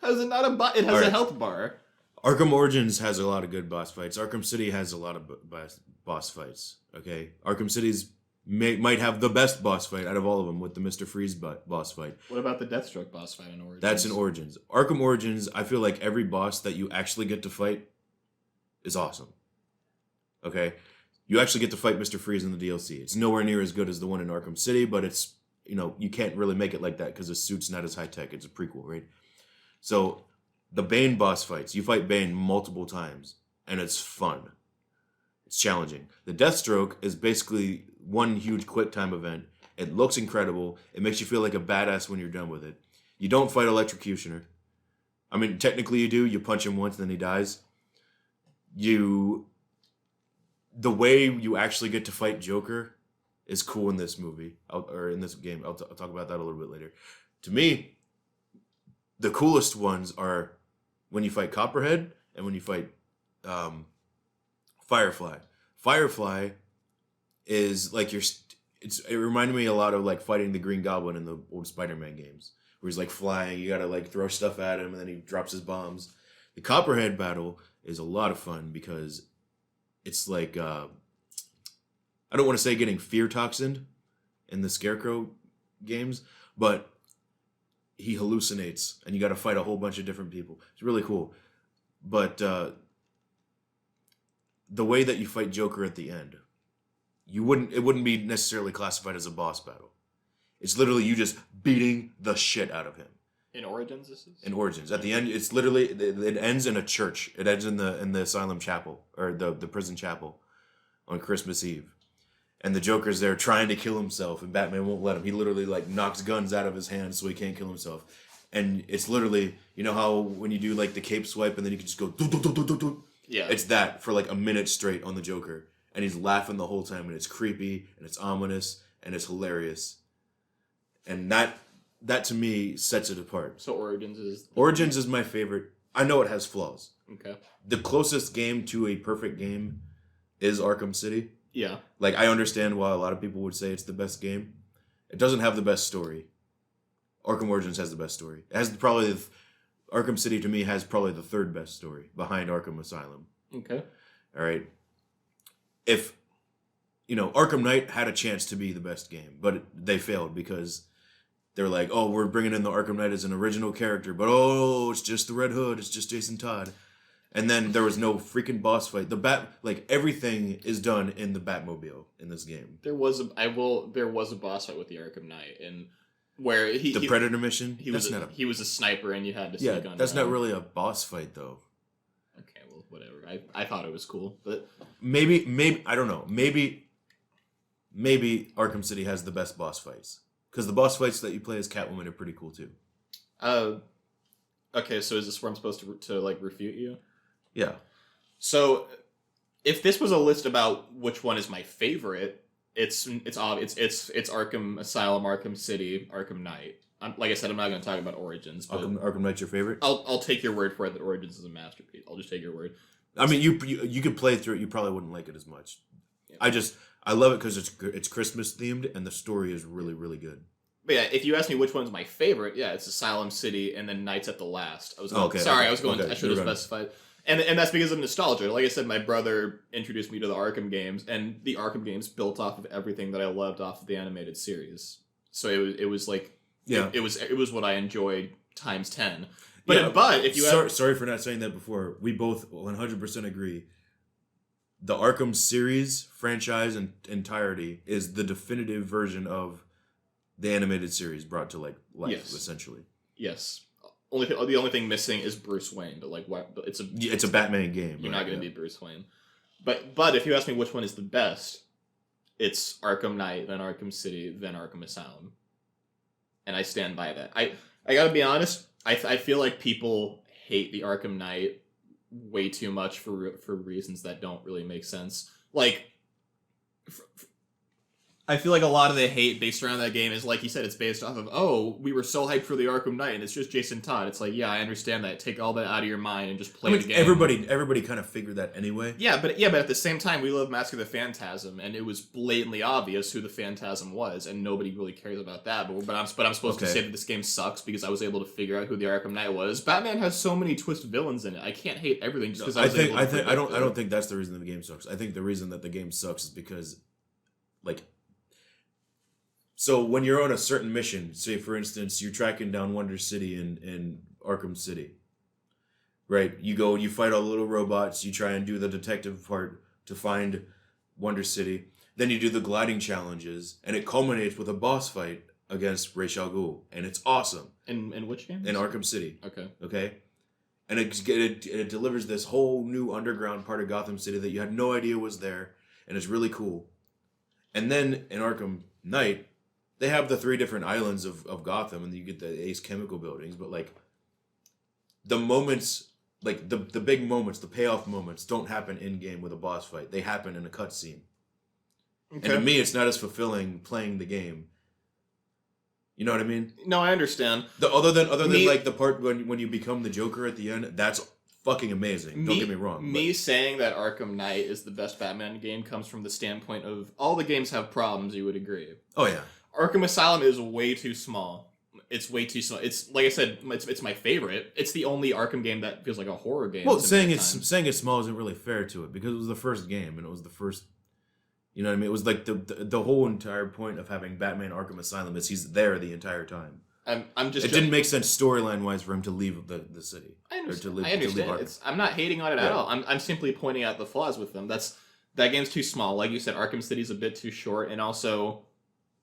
How's it not a It has a health bar. Arkham Origins has a lot of good boss fights. Arkham City has a lot of boss fights. Okay, Arkham City's might have the best boss fight out of all of them with the Mr. Freeze boss fight. What about the Deathstroke boss fight in Origins? That's in Origins. Arkham Origins, I feel like every boss that you actually get to fight is awesome. Okay, you actually get to fight Mr. Freeze in the DLC. It's nowhere near as good as the one in Arkham City, but it's, you can't really make it like that because the suit's not as high tech. It's a prequel, right? So the Bane boss fights, you fight Bane multiple times, and it's fun. It's challenging. The Deathstroke is basically one huge quick time event. It looks incredible. It makes you feel like a badass when you're done with it. You don't fight Electrocutioner. I mean, technically you do. You punch him once, then he dies. The way you actually get to fight Joker is cool in this movie, or in this game. I'll talk about that a little bit later. To me, the coolest ones are when you fight Copperhead and when you fight Firefly. Firefly is like it reminded me a lot of like fighting the Green Goblin in the old Spider-Man games, where he's like flying, you gotta like throw stuff at him and then he drops his bombs. The Copperhead battle is a lot of fun because it's like I don't want to say getting fear toxined in the Scarecrow games, but he hallucinates and you got to fight a whole bunch of different people. It's really cool. But the way that you fight Joker at the end, it wouldn't be necessarily classified as a boss battle. It's literally you just beating the shit out of him. In Origins, this is? In Origins. At the end, it's literally, it ends in a church. It ends in the asylum chapel, or the prison chapel on Christmas Eve. And the Joker's there trying to kill himself, and Batman won't let him. He literally like knocks guns out of his hands so he can't kill himself. And it's literally, you know how when you do like the cape swipe and then you can just go do do do do do do. Yeah. It's that for like a minute straight on the Joker, and he's laughing the whole time, and it's creepy and it's ominous and it's hilarious. And that to me sets it apart. So Origins is my favorite. I know it has flaws. Okay. The closest game to a perfect game is Arkham City. Yeah. Like, I understand why a lot of people would say it's the best game. It doesn't have the best story. Arkham Origins has the best story. It has Arkham City, to me, has probably the third best story behind Arkham Asylum. Okay. All right. If, Arkham Knight had a chance to be the best game, but they failed because they're like, oh, we're bringing in the Arkham Knight as an original character, but it's just the Red Hood. It's just Jason Todd. And then there was no freaking boss fight. Everything is done in the Batmobile in this game. There was a boss fight with the Arkham Knight, and where the Predator mission. He was a sniper, and you had to sneak on. That's not really a boss fight though. Okay, well, whatever. I thought it was cool, but maybe I don't know. Maybe Arkham City has the best boss fights because the boss fights that you play as Catwoman are pretty cool too. Okay, so is this where I'm supposed to like refute you? Yeah. So, if this was a list about which one is my favorite, it's Arkham Asylum, Arkham City, Arkham Knight. Like I said, I'm not going to talk about Origins. But Arkham Knight's your favorite? I'll take your word for it that Origins is a masterpiece. I'll just take your word. I mean, you could play through it. You probably wouldn't like it as much. Yeah. I love it because it's Christmas themed and the story is really, really good. But yeah, if you ask me which one's my favorite, it's Asylum City and then Knights at the Last. I should have specified. And that's because of nostalgia. Like I said, my brother introduced me to the Arkham games, and the Arkham games built off of everything that I loved off of the animated series. So it was like it was what I enjoyed times 10. But if you sorry for not saying that before. We both 100% agree. The Arkham series franchise in entirety is the definitive version of the animated series brought to like life, essentially. Yes. The only thing missing is Bruce Wayne, but like what? It's a Batman game. You're not going to be Bruce Wayne. But if you ask me which one is the best, it's Arkham Knight, then Arkham City, then Arkham Asylum, and I stand by that. I gotta be honest. I feel like people hate the Arkham Knight way too much for reasons that don't really make sense. Like, I feel like a lot of the hate based around that game is, like you said, it's based off of, oh, we were so hyped for the Arkham Knight, and it's just Jason Todd. It's like, yeah, I understand that. Take all that out of your mind and just play the game. Everybody kind of figured that anyway. Yeah, but at the same time, we love Mask of the Phantasm, and it was blatantly obvious who the Phantasm was, and nobody really cares about that. But I'm supposed to say that this game sucks because I was able to figure out who the Arkham Knight was. Batman has so many twist villains in it. I can't hate everything just because I don't think that's the reason the game sucks. I think the reason that the game sucks is because, like. So when you're on a certain mission, say for instance, you're tracking down Wonder City in Arkham City, right? You fight all the little robots, you try and do the detective part to find Wonder City, then you do the gliding challenges, and it culminates with a boss fight against Ra's al Ghul, and it's awesome. In which game? In Arkham City. Okay. And it delivers this whole new underground part of Gotham City that you had no idea was there, and it's really cool. And then in Arkham Knight, they have the 3 different islands of Gotham, and you get the Ace Chemical buildings, but like the moments, like the big moments, the payoff moments don't happen in game with a boss fight. They happen in a cutscene. Okay. And to me, it's not as fulfilling playing the game. You know what I mean? No, I understand. Other than like the part when you become the Joker at the end, that's fucking amazing. Don't get me wrong. Saying that Arkham Knight is the best Batman game comes from the standpoint of all the games have problems. You would agree? Oh yeah. Arkham Asylum is way too small. It's way too small. It's like I said, it's my favorite. It's the only Arkham game that feels like a horror game. Well, saying it's small isn't really fair to it because it was the first game and it was the first. You know what I mean? It was like the whole entire point of having Batman Arkham Asylum is he's there the entire time. It didn't make sense storyline wise for him to leave the city. I understand. I'm not hating on it at all. I'm simply pointing out the flaws with them. That game's too small. Like you said, Arkham City's a bit too short, and also.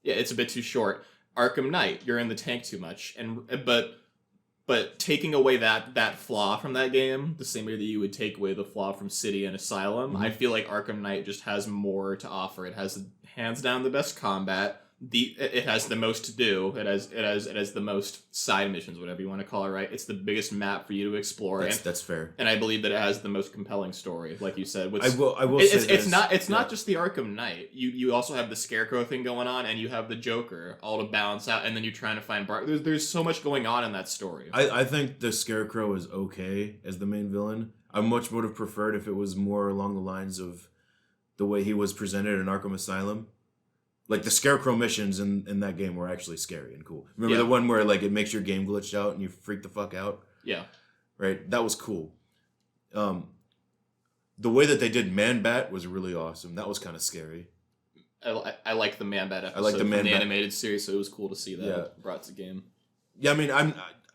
Yeah, it's a bit too short. Arkham Knight, you're in the tank too much, but taking away that flaw from that game, the same way that you would take away the flaw from City and Asylum, I feel like Arkham Knight just has more to offer. It has hands down the best combat. It has the most to do. It has the most side missions, whatever you want to call it. Right? It's the biggest map for you to explore. That's fair. And I believe that it has the most compelling story, like you said. I will say it's not just the Arkham Knight. You also have the Scarecrow thing going on, and you have the Joker all to balance out, and then you're trying to find Bart. There's so much going on in that story. I think the Scarecrow is okay as the main villain. I much would have preferred if it was more along the lines of the way he was presented in Arkham Asylum. Like, the Scarecrow missions in that game were actually scary and cool. Remember the one where, like, it makes your game glitch out and you freak the fuck out? Yeah. Right? That was cool. The way that they did Man-Bat was really awesome. That was kind of scary. I like the Man-Bat episode from the animated series, so it was cool to see that brought to the game. Yeah, I mean,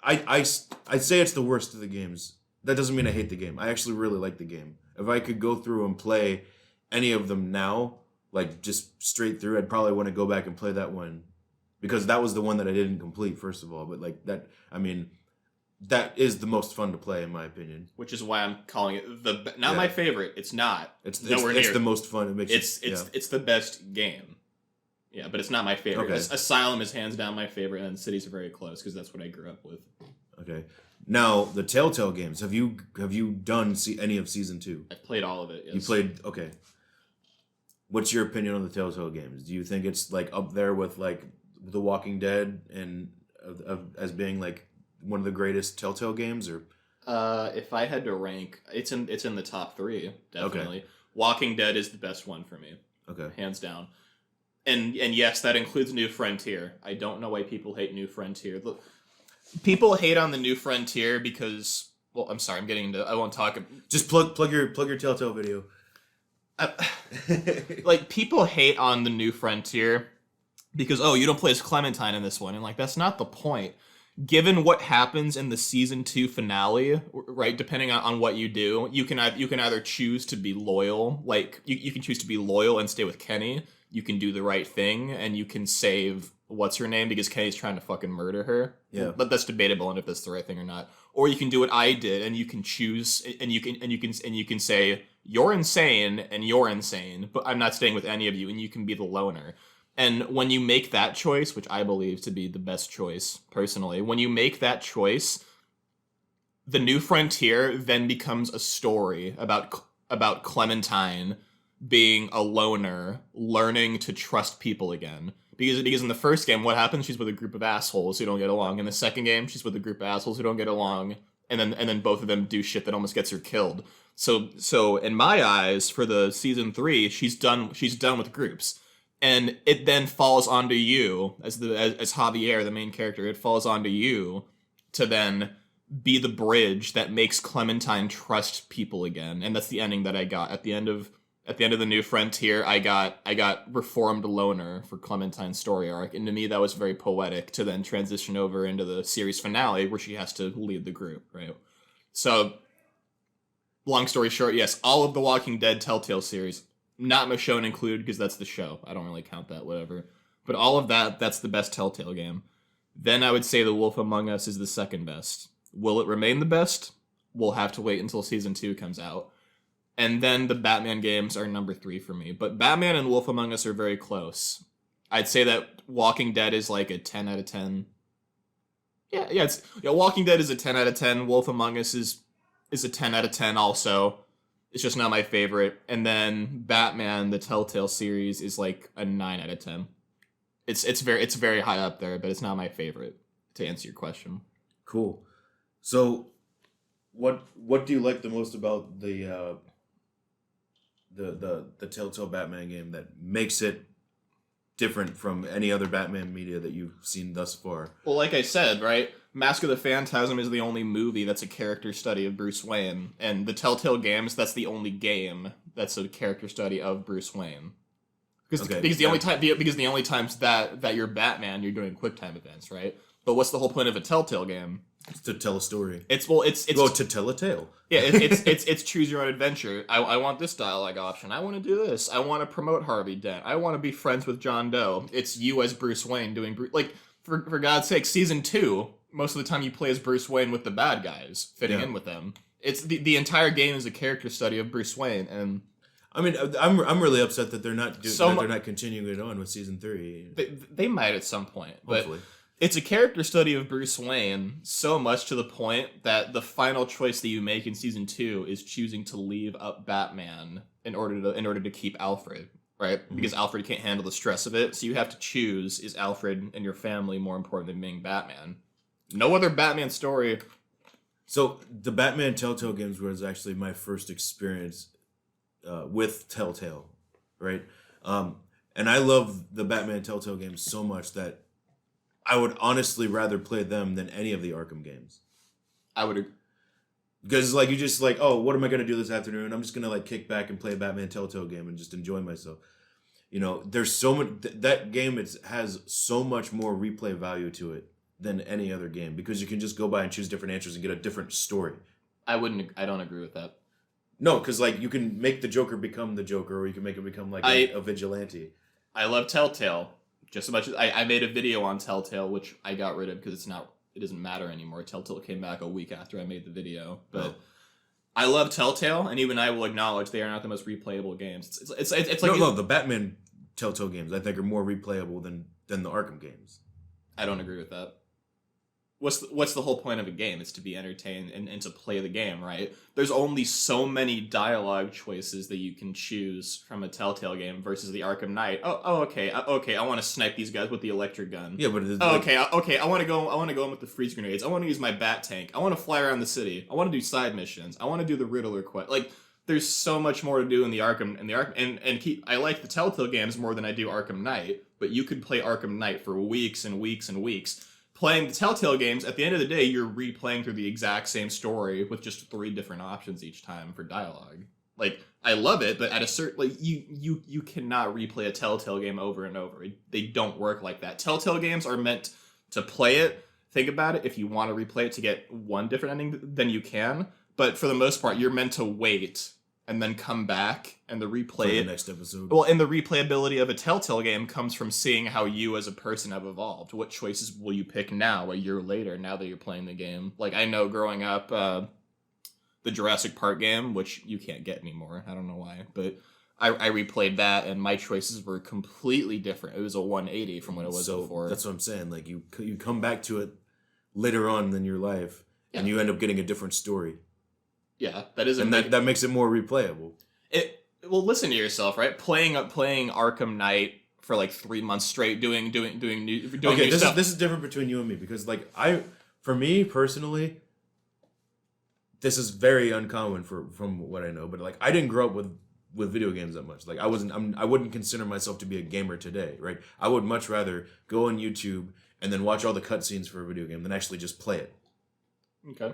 I'd say it's the worst of the games. That doesn't mean I hate the game. I actually really like the game. If I could go through and play any of them now, like, just straight through, I'd probably want to go back and play that one. Because that was the one that I didn't complete, first of all. But, like, that is the most fun to play, in my opinion. Which is why I'm calling it my favorite. It's not. It's the most fun. It's the best game. Yeah, but it's not my favorite. Okay. Asylum is hands down my favorite, and Cities are very close, because that's what I grew up with. Okay. Now, the Telltale Games. Have you done any of Season 2? I've played all of it, yes. You played... Okay. What's your opinion on the Telltale Games? Do you think it's, like, up there with, like, The Walking Dead and as being, like, one of the greatest Telltale games, or? If I had to rank, it's in the top 3, definitely. Okay. Walking Dead is the best one for me. Okay. Hands down. And yes, that includes New Frontier. I don't know why people hate New Frontier. Look, people hate on the New Frontier because... Well, I'm sorry, I won't talk... Just plug your Telltale video. Like, people hate on the New Frontier because, you don't play as Clementine in this one, and, like, that's not the point. Given what happens in the season 2 finale, right, depending on what you do, you can either choose to be loyal, like, you can choose to be loyal and stay with Kenny, you can do the right thing, and you can save what's her name because Kenny's trying to fucking murder her. Yeah. But that's debatable on if that's the right thing or not. Or you can do what I did, and you can choose, and you can say, you're insane, but I'm not staying with any of you, and you can be the loner. And when you make that choice, which I believe to be the best choice, personally, when you make that choice, the New Frontier then becomes a story about Clementine being a loner, learning to trust people again. Because in the first game, what happens? She's with a group of assholes who don't get along. In the second game, she's with a group of assholes who don't get along, and then both of them do shit that almost gets her killed. So in my eyes, for the season 3, she's done with groups, and it then falls onto you as Javier, the main character. It falls onto you to then be the bridge that makes Clementine trust people again, and that's the ending that I got at the end of the New Frontier. I got reformed loner for Clementine's story arc, and to me that was very poetic to then transition over into the series finale where she has to lead the group, right? So, long story short, yes, all of the Walking Dead Telltale series, not Michonne included because that's the show. I don't really count that, whatever. But all of that's the best Telltale game. Then I would say The Wolf Among Us is the second best. Will it remain the best? We'll have to wait until season 2 comes out. And then the Batman games are number 3 for me. But Batman and Wolf Among Us are very close. I'd say that Walking Dead is like a 10 out of 10. Yeah, Walking Dead is a 10 out of 10. Wolf Among Us is a 10 out of 10 also. It's just not my favorite. And then Batman, the Telltale series, is like a 9 out of 10. It's very high up there, but it's not my favorite, to answer your question. Cool. So, what do you like the most about the Telltale Batman game that makes it different from any other Batman media that you've seen thus far? Well, like I said, right, Mask of the Phantasm is the only movie that's a character study of Bruce Wayne, and the Telltale Games, that's the only game that's a character study of Bruce Wayne. Because the only times that you're Batman, you're doing QuickTime events, right? But what's the whole point of a Telltale game? It's to tell a story. It's to tell a tale. Yeah, it's choose your own adventure. I want this dialogue option. I want to do this. I want to promote Harvey Dent. I want to be friends with John Doe. It's you as Bruce Wayne doing for God's sake. Season 2, most of the time you play as Bruce Wayne with the bad guys, fitting in with them. It's the entire game is a character study of Bruce Wayne, and I mean, I'm really upset that they're not they're not continuing it on with season 3. They might at some point, hopefully. But it's a character study of Bruce Wayne so much to the point that the final choice that you make in season 2 is choosing to leave up Batman in order to keep Alfred, right? Mm-hmm. Because Alfred can't handle the stress of it, so you have to choose: is Alfred and your family more important than being Batman? No other Batman story. So the Batman Telltale Games was actually my first experience with Telltale, right? And I love the Batman Telltale Games so much that I would honestly rather play them than any of the Arkham games. I would agree. Because you just oh, what am I going to do this afternoon? I'm just going to kick back and play a Batman Telltale game and just enjoy myself. There's so much, that game has so much more replay value to it than any other game because you can just go by and choose different answers and get a different story. I don't agree with that. No, because you can make the Joker become the Joker, or you can make him become a vigilante. I love Telltale just as much as I made a video on Telltale, which I got rid of because it doesn't matter anymore. Telltale came back a week after I made the video, but I love Telltale, and even I will acknowledge they are not the most replayable games. It's the Batman Telltale games I think are more replayable than the Arkham games. I don't agree with that. What's the whole point of a game? It's to be entertained and to play the game, right? There's only so many dialogue choices that you can choose from a Telltale game versus the Arkham Knight. Okay. I want to snipe these guys with the electric gun. Yeah, but okay. I want to go in with the freeze grenades. I want to use my bat tank. I want to fly around the city. I want to do side missions. I want to do the Riddler quest. There's so much more to do in the Arkham I like the Telltale games more than I do Arkham Knight. But you could play Arkham Knight for weeks and weeks and weeks. Playing the Telltale games, at the end of the day, you're replaying through the exact same story with just 3 different options each time for dialogue. I love it, but at a certain you cannot replay a Telltale game over and over. They don't work like that. Telltale games are meant to play it. Think about it. If you want to replay it to get one different ending, then you can. But for the most part, you're meant to wait and then come back and the replay the next episode. Well, and the replayability of a Telltale game comes from seeing how you as a person have evolved. What choices will you pick now, a year later, now that you're playing the game? I know growing up, the Jurassic Park game, which you can't get anymore. I don't know why, but I replayed that, and my choices were completely different. It was a 180 from what it was before. That's what I'm saying. You come back to it later on in your life, and you end up getting a different story. Yeah, that is, and that makes it more replayable. Well, listen to yourself, right? Playing Arkham Knight for like 3 months straight, doing new stuff. This is different between you and me because like for me personally, this is very uncommon from what I know. But like I didn't grow up with video games that much. Like I wouldn't consider myself to be a gamer today, right? I would much rather go on YouTube and then watch all the cutscenes for a video game than actually just play it. Okay.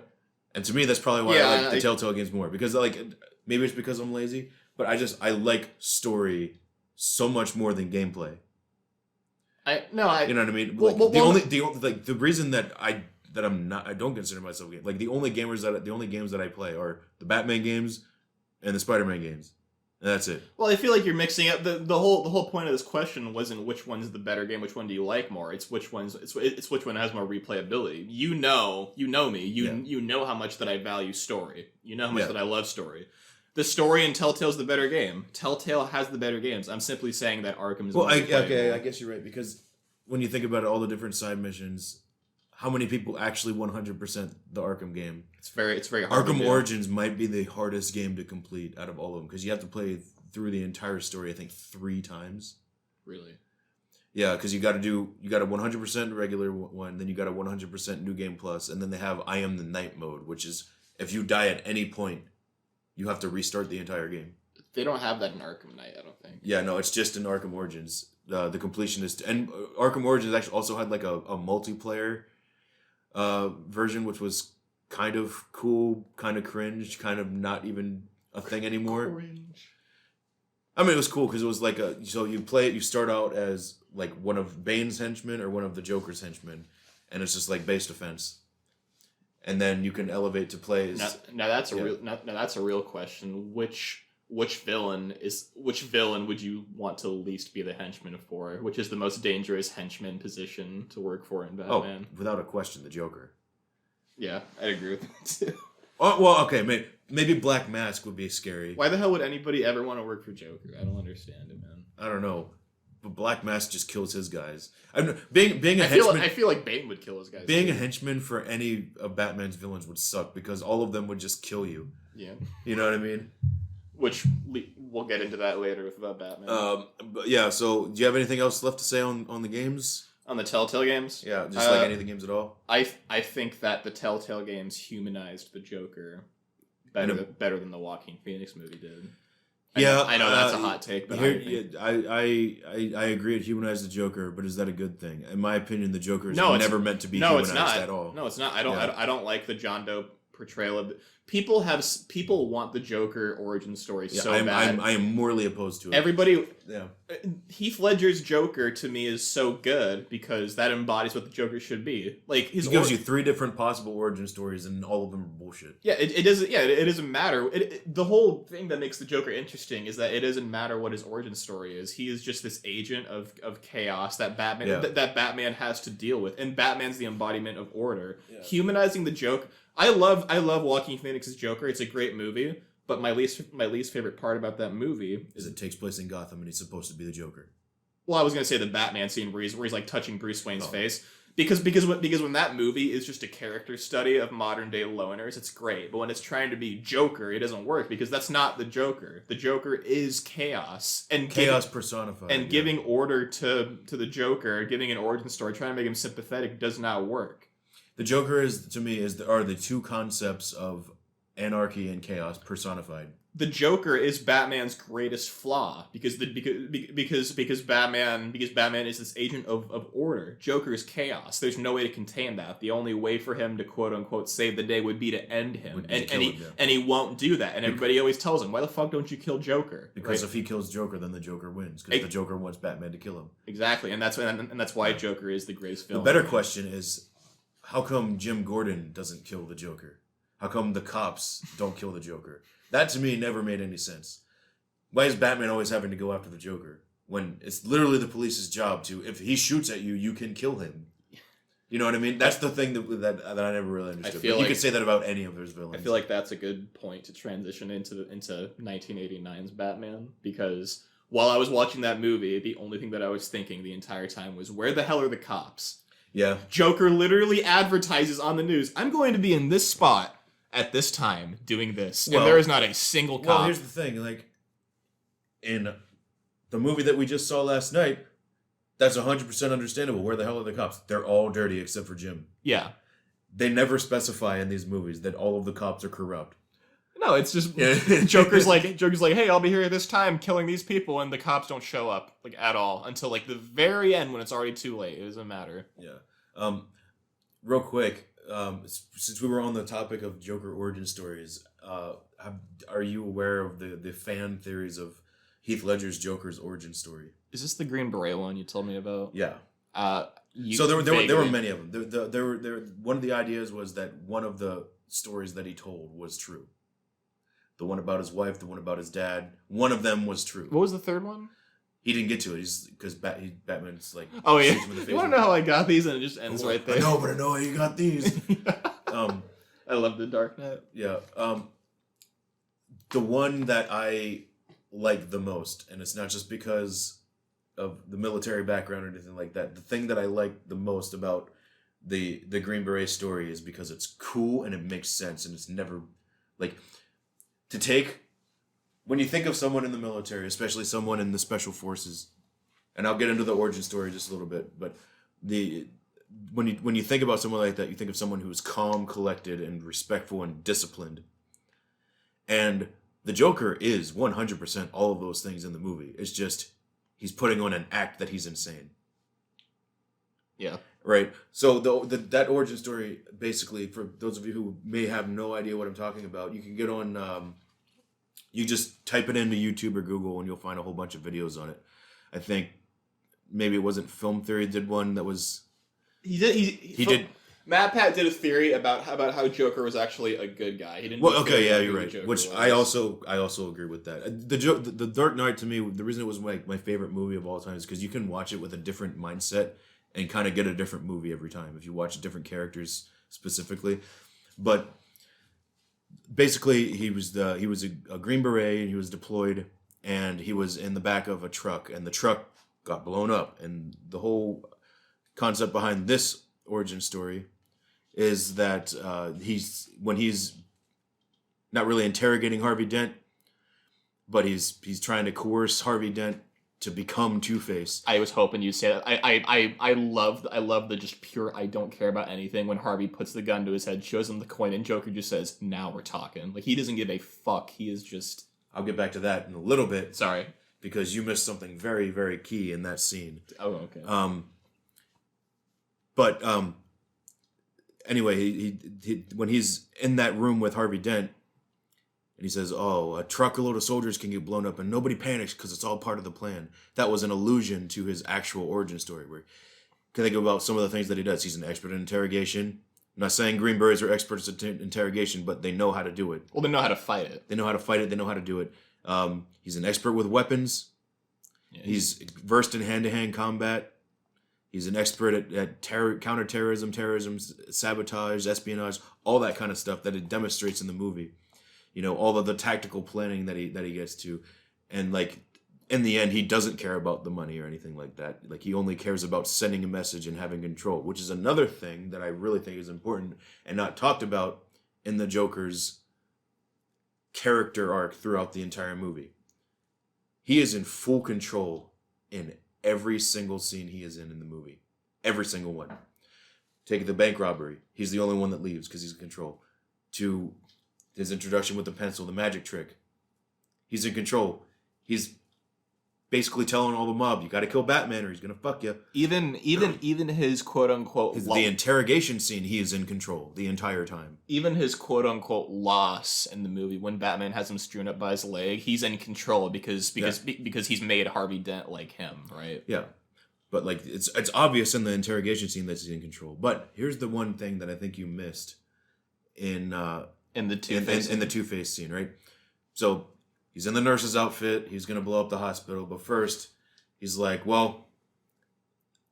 And to me, that's probably why I like the Telltale games more because like maybe it's because I'm lazy, but I like story so much more than gameplay. You know what I mean? Like, the reason that I don't consider myself a gamer. Like the only games that I play are the Batman games and the Spider-Man games. And that's it. Well, I feel like you're mixing up the whole point of this question wasn't which one's the better game, which one do you like more. It's which one has more replayability. You know me. You know how much that I value story. You know how much that I love story. The story in Telltale's the better game. Telltale has the better games. I'm simply saying that Arkham is I guess you're right because when you think about all the different side missions, how many people actually 100% the Arkham game? It's very hard. Arkham Origins might be the hardest game to complete out of all of them because you have to play through the entire story I think 3 times. Really? Yeah, because you got a 100% regular one, then you got a 100% New Game Plus, and then they have I Am the Night mode, which is if you die at any point, you have to restart the entire game. They don't have that in Arkham Knight, I don't think. Yeah, no, it's just in Arkham Origins. The completionist and Arkham Origins actually also had like a multiplayer version, which was kind of cool, kind of cringe, kind of not even a thing anymore. Cringe. I mean, it was cool because it was like so you play it, you start out as like one of Bane's henchmen or one of the Joker's henchmen, and it's just like base defense, and then you can elevate to play as. Now that's a real question. Which villain would you want to least be the henchman for? Which is the most dangerous henchman position to work for in Batman? Oh, without a question, the Joker. Yeah, I'd agree with that too. Oh, well, okay, maybe Black Mask would be scary. Why the hell would anybody ever want to work for Joker? I don't understand it, man. I don't know. But Black Mask just kills his guys. Being a henchman... I feel like Bane would kill his guys. Being a henchman for any of Batman's villains would suck because all of them would just kill you. Yeah. You know what I mean? Which we'll get into that later with Batman. But yeah, so do you have anything else left to say on the games? On the Telltale games? Yeah, just like any of the games at all? I think that the Telltale games humanized the Joker better than the Joaquin Phoenix movie did. I know that's a hot take, but I agree it humanized the Joker, but is that a good thing? In my opinion, the Joker is never meant to be humanized at all. No, it's not. I don't like the John Doe portrayal of people want the Joker origin story bad. I am morally opposed to it. Everybody, Heath Ledger's Joker to me is so good because that embodies what the Joker should be. Like he gives you 3 different possible origin stories, and all of them are bullshit. Yeah, it doesn't. Yeah, it doesn't matter. The whole thing that makes the Joker interesting is that it doesn't matter what his origin story is. He is just this agent of chaos that Batman that Batman has to deal with, and Batman's the embodiment of order. Yeah. Humanizing the Joker. I love Joaquin Phoenix's Joker. It's a great movie, but my least favorite part about that movie is it takes place in Gotham and he's supposed to be the Joker. Well, I was gonna say the Batman scene where he's like touching Bruce Wayne's face because when that movie is just a character study of modern day loners, it's great. But when it's trying to be Joker, it doesn't work because that's not the Joker. The Joker is chaos and chaos personified. And giving order to the Joker, giving an origin story, trying to make him sympathetic does not work. The Joker are the 2 concepts of anarchy and chaos personified. The Joker is Batman's greatest flaw because Batman is this agent of order. Joker is chaos. There's no way to contain that. The only way for him to quote unquote save the day would be to end him, and he won't do that. And everybody always tells him, "Why the fuck don't you kill Joker?" Because if he kills Joker, then the Joker wins. Because the Joker wants Batman to kill him. Exactly, and that's why Joker is the greatest villain. The better question is, how come Jim Gordon doesn't kill the Joker? How come the cops don't kill the Joker? That to me never made any sense. Why is Batman always having to go after the Joker when it's literally the police's job to, if he shoots at you, you can kill him? You know what I mean? That's the thing that I never really understood. You could say that about any of his villains. I feel like that's a good point to transition into 1989's Batman, because while I was watching that movie, the only thing that I was thinking the entire time was, where the hell are the cops? Yeah. Joker literally advertises on the news, I'm going to be in this spot at this time doing this. And there is not a single cop. Well, here's the thing. Like, in the movie that we just saw last night, that's 100% understandable. Where the hell are the cops? They're all dirty except for Jim. Yeah. They never specify in these movies that all of the cops are corrupt. No, it's just Joker's like, hey, I'll be here this time killing these people, and the cops don't show up like at all until like the very end when it's already too late. It doesn't matter. Yeah. Real quick, since we were on the topic of Joker origin stories, are you aware of the fan theories of Heath Ledger's Joker's origin story? Is this the Green Beret one you told me about? Yeah. So there were many of them. There one of the ideas was that one of the stories that he told was true. The one about his wife, the one about his dad, one of them was true. What was the third one? He didn't get to it. Because Batman's like... Oh, yeah. You want to know how I got these? And it just ends right there. I know, but I know how you got these. I love the Dark Knight. Yeah. The one that I like the most, and it's not just because of the military background or anything like that. The thing that I like the most about the Green Beret story is because it's cool and it makes sense, and it's never... like... to take, when you think of someone in the military, especially someone in the special forces, and I'll get into the origin story just a little bit, but when you think about someone like that, you think of someone who is calm, collected, and respectful and disciplined. And the Joker is 100% all of those things in the movie. It's just he's putting on an act that he's insane. Yeah. Right. So that origin story, basically, for those of you who may have no idea what I'm talking about, you can get on. You just type it into YouTube or Google, and you'll find a whole bunch of videos on it. I think maybe it wasn't Film Theory did one that was. He did. Matt Pat did a theory about how Joker was actually a good guy. He didn't. Well, okay, yeah, you're right. Which I also agree with that. The Dark Knight, to me, the reason it was my favorite movie of all time is because you can watch it with a different mindset and kind of get a different movie every time if you watch different characters specifically. But basically, he was a Green Beret, and he was deployed, and he was in the back of a truck, and the truck got blown up. And the whole concept behind this origin story is that he's not really interrogating Harvey Dent, but he's trying to coerce Harvey Dent to become Two-Face. I was hoping you'd say that. I love the just pure I don't care about anything when Harvey puts the gun to his head, shows him the coin, and Joker just says, "Now we're talking." Like, he doesn't give a fuck. He is just... I'll get back to that in a little bit. Sorry. Because you missed something very, very key in that scene. Oh, okay. But anyway, he when he's in that room with Harvey Dent, and he says, "Oh, a truckload of soldiers can get blown up, and nobody panics because it's all part of the plan." That was an allusion to his actual origin story. Where can think about some of the things that he does? He's an expert in interrogation. I'm not saying Green Berets are experts at interrogation, but they know how to do it. Well, they know how to fight it. They know how to fight it. They know how to do it. He's an expert with weapons. Yeah, he's versed in hand-to-hand combat. He's an expert at counterterrorism, terrorism, sabotage, espionage, all that kind of stuff that it demonstrates in the movie. You know, all of the tactical planning that he gets to. And, like, in the end, he doesn't care about the money or anything like that. Like, he only cares about sending a message and having control, which is another thing that I really think is important and not talked about in the Joker's character arc throughout the entire movie. He is in full control in every single scene he is in the movie. Every single one. Take the bank robbery. He's the only one that leaves because he's in control. To his introduction with the pencil, the magic trick. He's in control. He's basically telling all the mob, "You got to kill Batman or he's gonna fuck you." Even his quote unquote the interrogation scene, he is in control the entire time. Even his quote unquote loss in the movie when Batman has him strewn up by his leg, he's in control because he's made Harvey Dent like him, right? Yeah, but like it's obvious in the interrogation scene that he's in control. But here's the one thing that I think you missed in the Two-Face scene, right? So he's in the nurse's outfit. He's going to blow up the hospital. But first, he's like, well,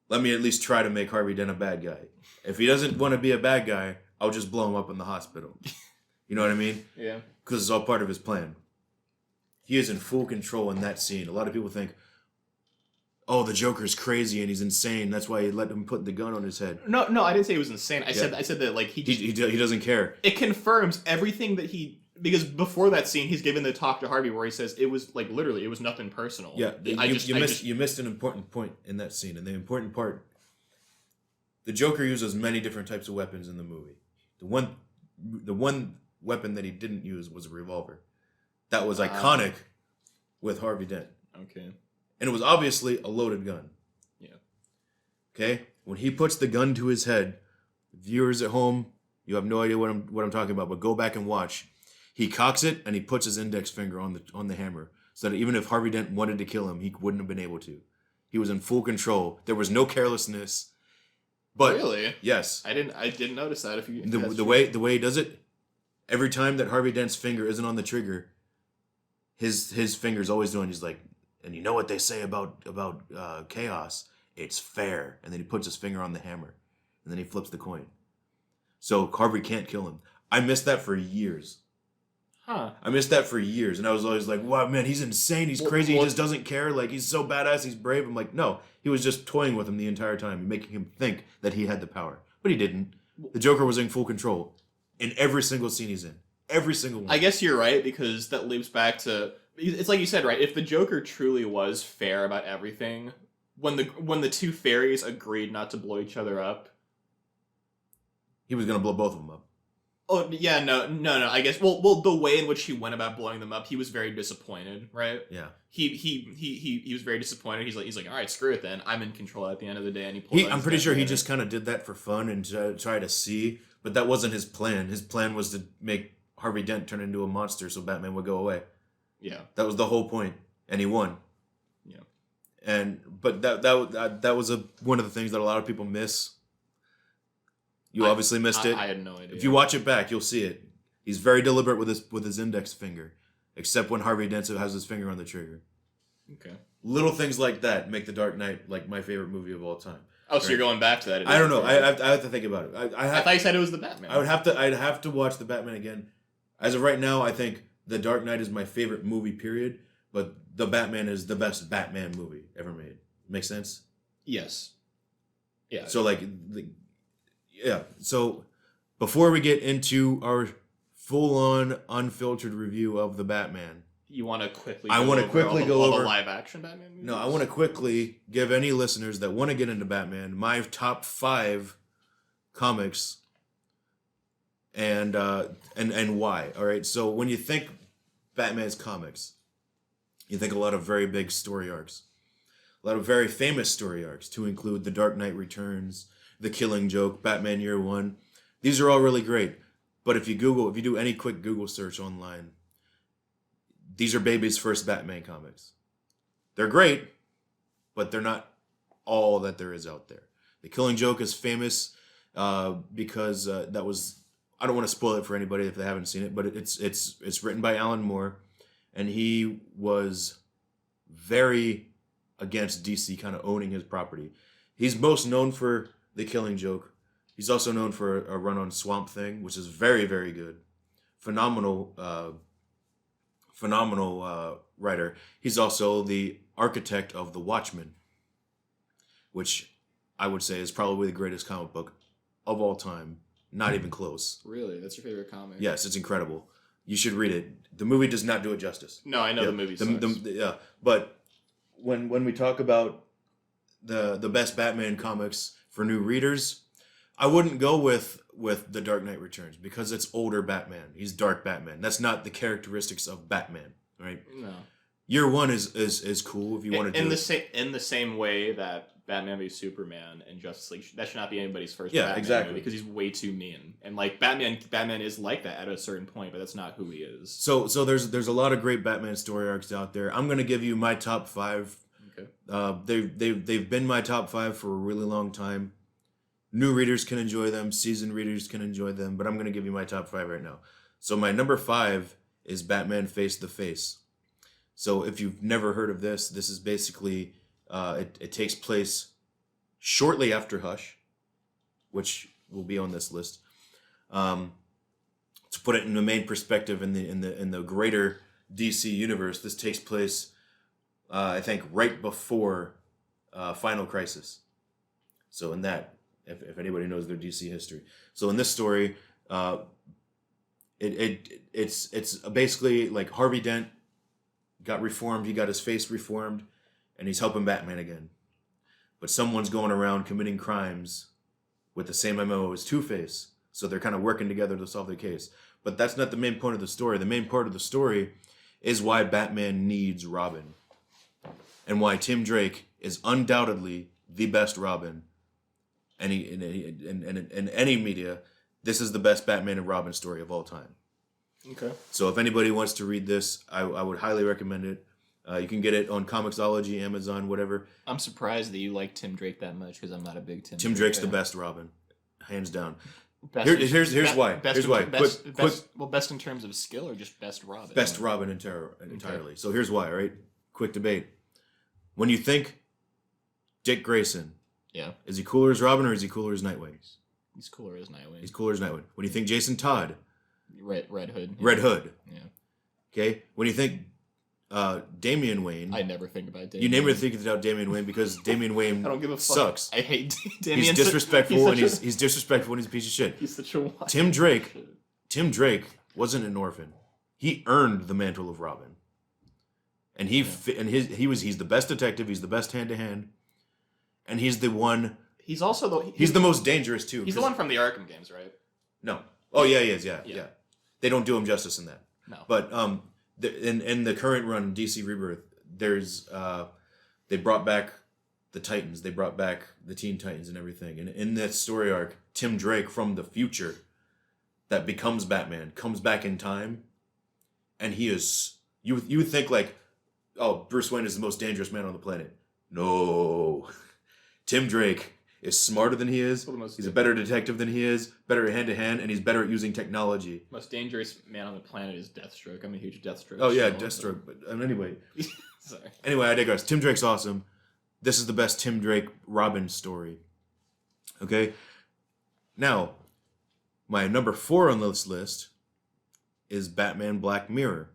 let me at least try to make Harvey Dent a bad guy. If he doesn't want to be a bad guy, I'll just blow him up in the hospital. You know what I mean? Yeah. Because it's all part of his plan. He is in full control in that scene. A lot of people think, oh, the Joker's crazy and he's insane. That's why he let him put the gun on his head. No, I didn't say he was insane. I said that like he doesn't care. It confirms everything that he because before that scene, he's given the talk to Harvey where he says it was like literally it was nothing personal. Yeah, you missed an important point in that scene, and the important part. The Joker uses many different types of weapons in the movie. The one weapon that he didn't use was a revolver. That was iconic with Harvey Dent. Okay. And it was obviously a loaded gun. Yeah. Okay? When he puts the gun to his head, viewers at home, you have no idea what I'm talking about, but go back and watch. He cocks it and he puts his index finger on the hammer, so that even if Harvey Dent wanted to kill him, he wouldn't have been able to. He was in full control. There was no carelessness. But really? Yes. I didn't notice that. The way he does it, every time that Harvey Dent's finger isn't on the trigger, his finger's always doing. He's like, and you know what they say about chaos? It's fair. And then he puts his finger on the hammer, and then he flips the coin. So Harvey can't kill him. I missed that for years. Huh. I missed that for years, and I was always like, wow, man, he's insane. He's crazy. He just doesn't care. Like, he's so badass. He's brave. I'm like, no. He was just toying with him the entire time, making him think that he had the power. But he didn't. The Joker was in full control in every single scene he's in. Every single one. I guess you're right, because that loops back to... It's like you said, right? If the Joker truly was fair about everything, when the two fairies agreed not to blow each other up... He was going to blow both of them up. Oh, yeah, no. I guess, well, the way in which he went about blowing them up, he was very disappointed, right? Yeah. He was very disappointed. He's like, all right, screw it then. I'm in control at the end of the day, and he pulled out I'm his pretty sure he detonator. just kind of did that for fun and to try to see, but that wasn't his plan. His plan was to make Harvey Dent turn into a monster so Batman would go away. Yeah. That was the whole point, and he won. Yeah. But that was one of the things that a lot of people miss. You obviously missed it. I had no idea. If you watch it back, you'll see it. He's very deliberate with his index finger, except when Harvey Dent has his finger on the trigger. Okay. Little things like that make The Dark Knight like my favorite movie of all time. Oh, so you're going back to that? I don't know. I have to think about it. I thought you said it was the Batman. I'd have to watch the Batman again. As of right now, I think The Dark Knight is my favorite movie. Period. But the Batman is the best Batman movie ever made. Make sense? Yes. Yeah. So yeah. So before we get into our full-on, unfiltered review of the Batman, you want to quickly? I want to quickly go over the live-action Batman movies? No, I want to quickly give any listeners that want to get into Batman my top 5 comics and why. All right. So when you think Batman's comics, you think a lot of very big story arcs, a lot of very famous story arcs, to include The Dark Knight Returns, The Killing Joke, Batman Year One. These are all really great. But if you do any quick Google search online, these are baby's first Batman comics. They're great, but they're not all that there is out there. The Killing Joke is famous because that was... I don't want to spoil it for anybody if they haven't seen it, but it's written by Alan Moore, and he was very against DC kind of owning his property. He's most known for The Killing Joke. He's also known for a run on Swamp Thing, which is very, very good. Phenomenal writer. He's also the architect of The Watchmen, which I would say is probably the greatest comic book of all time. Not even close. Really? That's your favorite comic? Yes, it's incredible. You should read it. The movie does not do it justice. No, I know the movie sucks. Yeah, but when we talk about the best Batman comics for new readers, I wouldn't go with The Dark Knight Returns because it's older Batman. He's dark Batman. That's not the characteristics of Batman, right? No. Year One is cool if you want to do it. In the same way that Batman v Superman and Justice League, that should not be anybody's first Yeah, Batman exactly. movie because he's way too mean. And like Batman is like that at a certain point, but that's not who he is. So there's a lot of great Batman story arcs out there. I'm gonna give you my top 5. Okay. They've been my top 5 for a really long time. New readers can enjoy them, seasoned readers can enjoy them, but I'm gonna give you my top 5 right now. So my number 5 is Batman Face to Face. So if you've never heard of this is basically it takes place shortly after Hush, which will be on this list. To put it in the main perspective in the greater DC universe, this takes place I think right before Final Crisis. So in that, if anybody knows their DC history, so in this story, It's basically like Harvey Dent got reformed. He got his face reformed, and he's helping Batman again. But someone's going around committing crimes with the same MO as Two-Face, so they're kind of working together to solve the case. But that's not the main point of the story. The main part of the story is why Batman needs Robin, and why Tim Drake is undoubtedly the best Robin. In any media, this is the best Batman and Robin story of all time. Okay. So if anybody wants to read this, I would highly recommend it. You can get it on Comixology, Amazon, whatever. I'm surprised that you like Tim Drake that much because I'm not a big Tim Tim Drake Drake's fan. the best Robin, hands down. Here's why. Here's why. Best in terms of skill or just best Robin? Best Robin entirely. Okay. So here's why, right? Quick debate. When you think Dick Grayson, is he cooler as Robin or is he cooler as Nightwing? He's cooler as Nightwing. He's cooler as Nightwing. When you think Jason Todd, Red Hood. Red Hood. Yeah. Okay. When you think Damian Wayne, I never think about Damian. You never think about Damian Wayne because Damian Wayne I don't give a fuck. Sucks. I hate Damian. He's disrespectful and he's disrespectful and he's a piece of shit. He's such a white Tim Drake wasn't an orphan. He earned the mantle of Robin. And he's the best detective, he's the best hand to hand. And he's the one He's also he's the most dangerous too. He's the one from the Arkham games, right? No. Oh yeah, he is, yeah. They don't do him justice in that. No. But in the current run, DC Rebirth, there's they brought back the Titans, they brought back the Teen Titans and everything. And in that story arc, Tim Drake from the future that becomes Batman comes back in time, and he is you would think like, oh, Bruce Wayne is the most dangerous man on the planet. No. Tim Drake is smarter than he is. He's a better detective than he is, better at hand-to-hand, and he's better at using technology. Most dangerous man on the planet is Deathstroke. I'm a huge Deathstroke. Oh, yeah, Deathstroke. But anyway. Sorry. Anyway, I digress. Tim Drake's awesome. This is the best Tim Drake Robin story. Okay? Now, my number 4 on this list is Batman Black Mirror.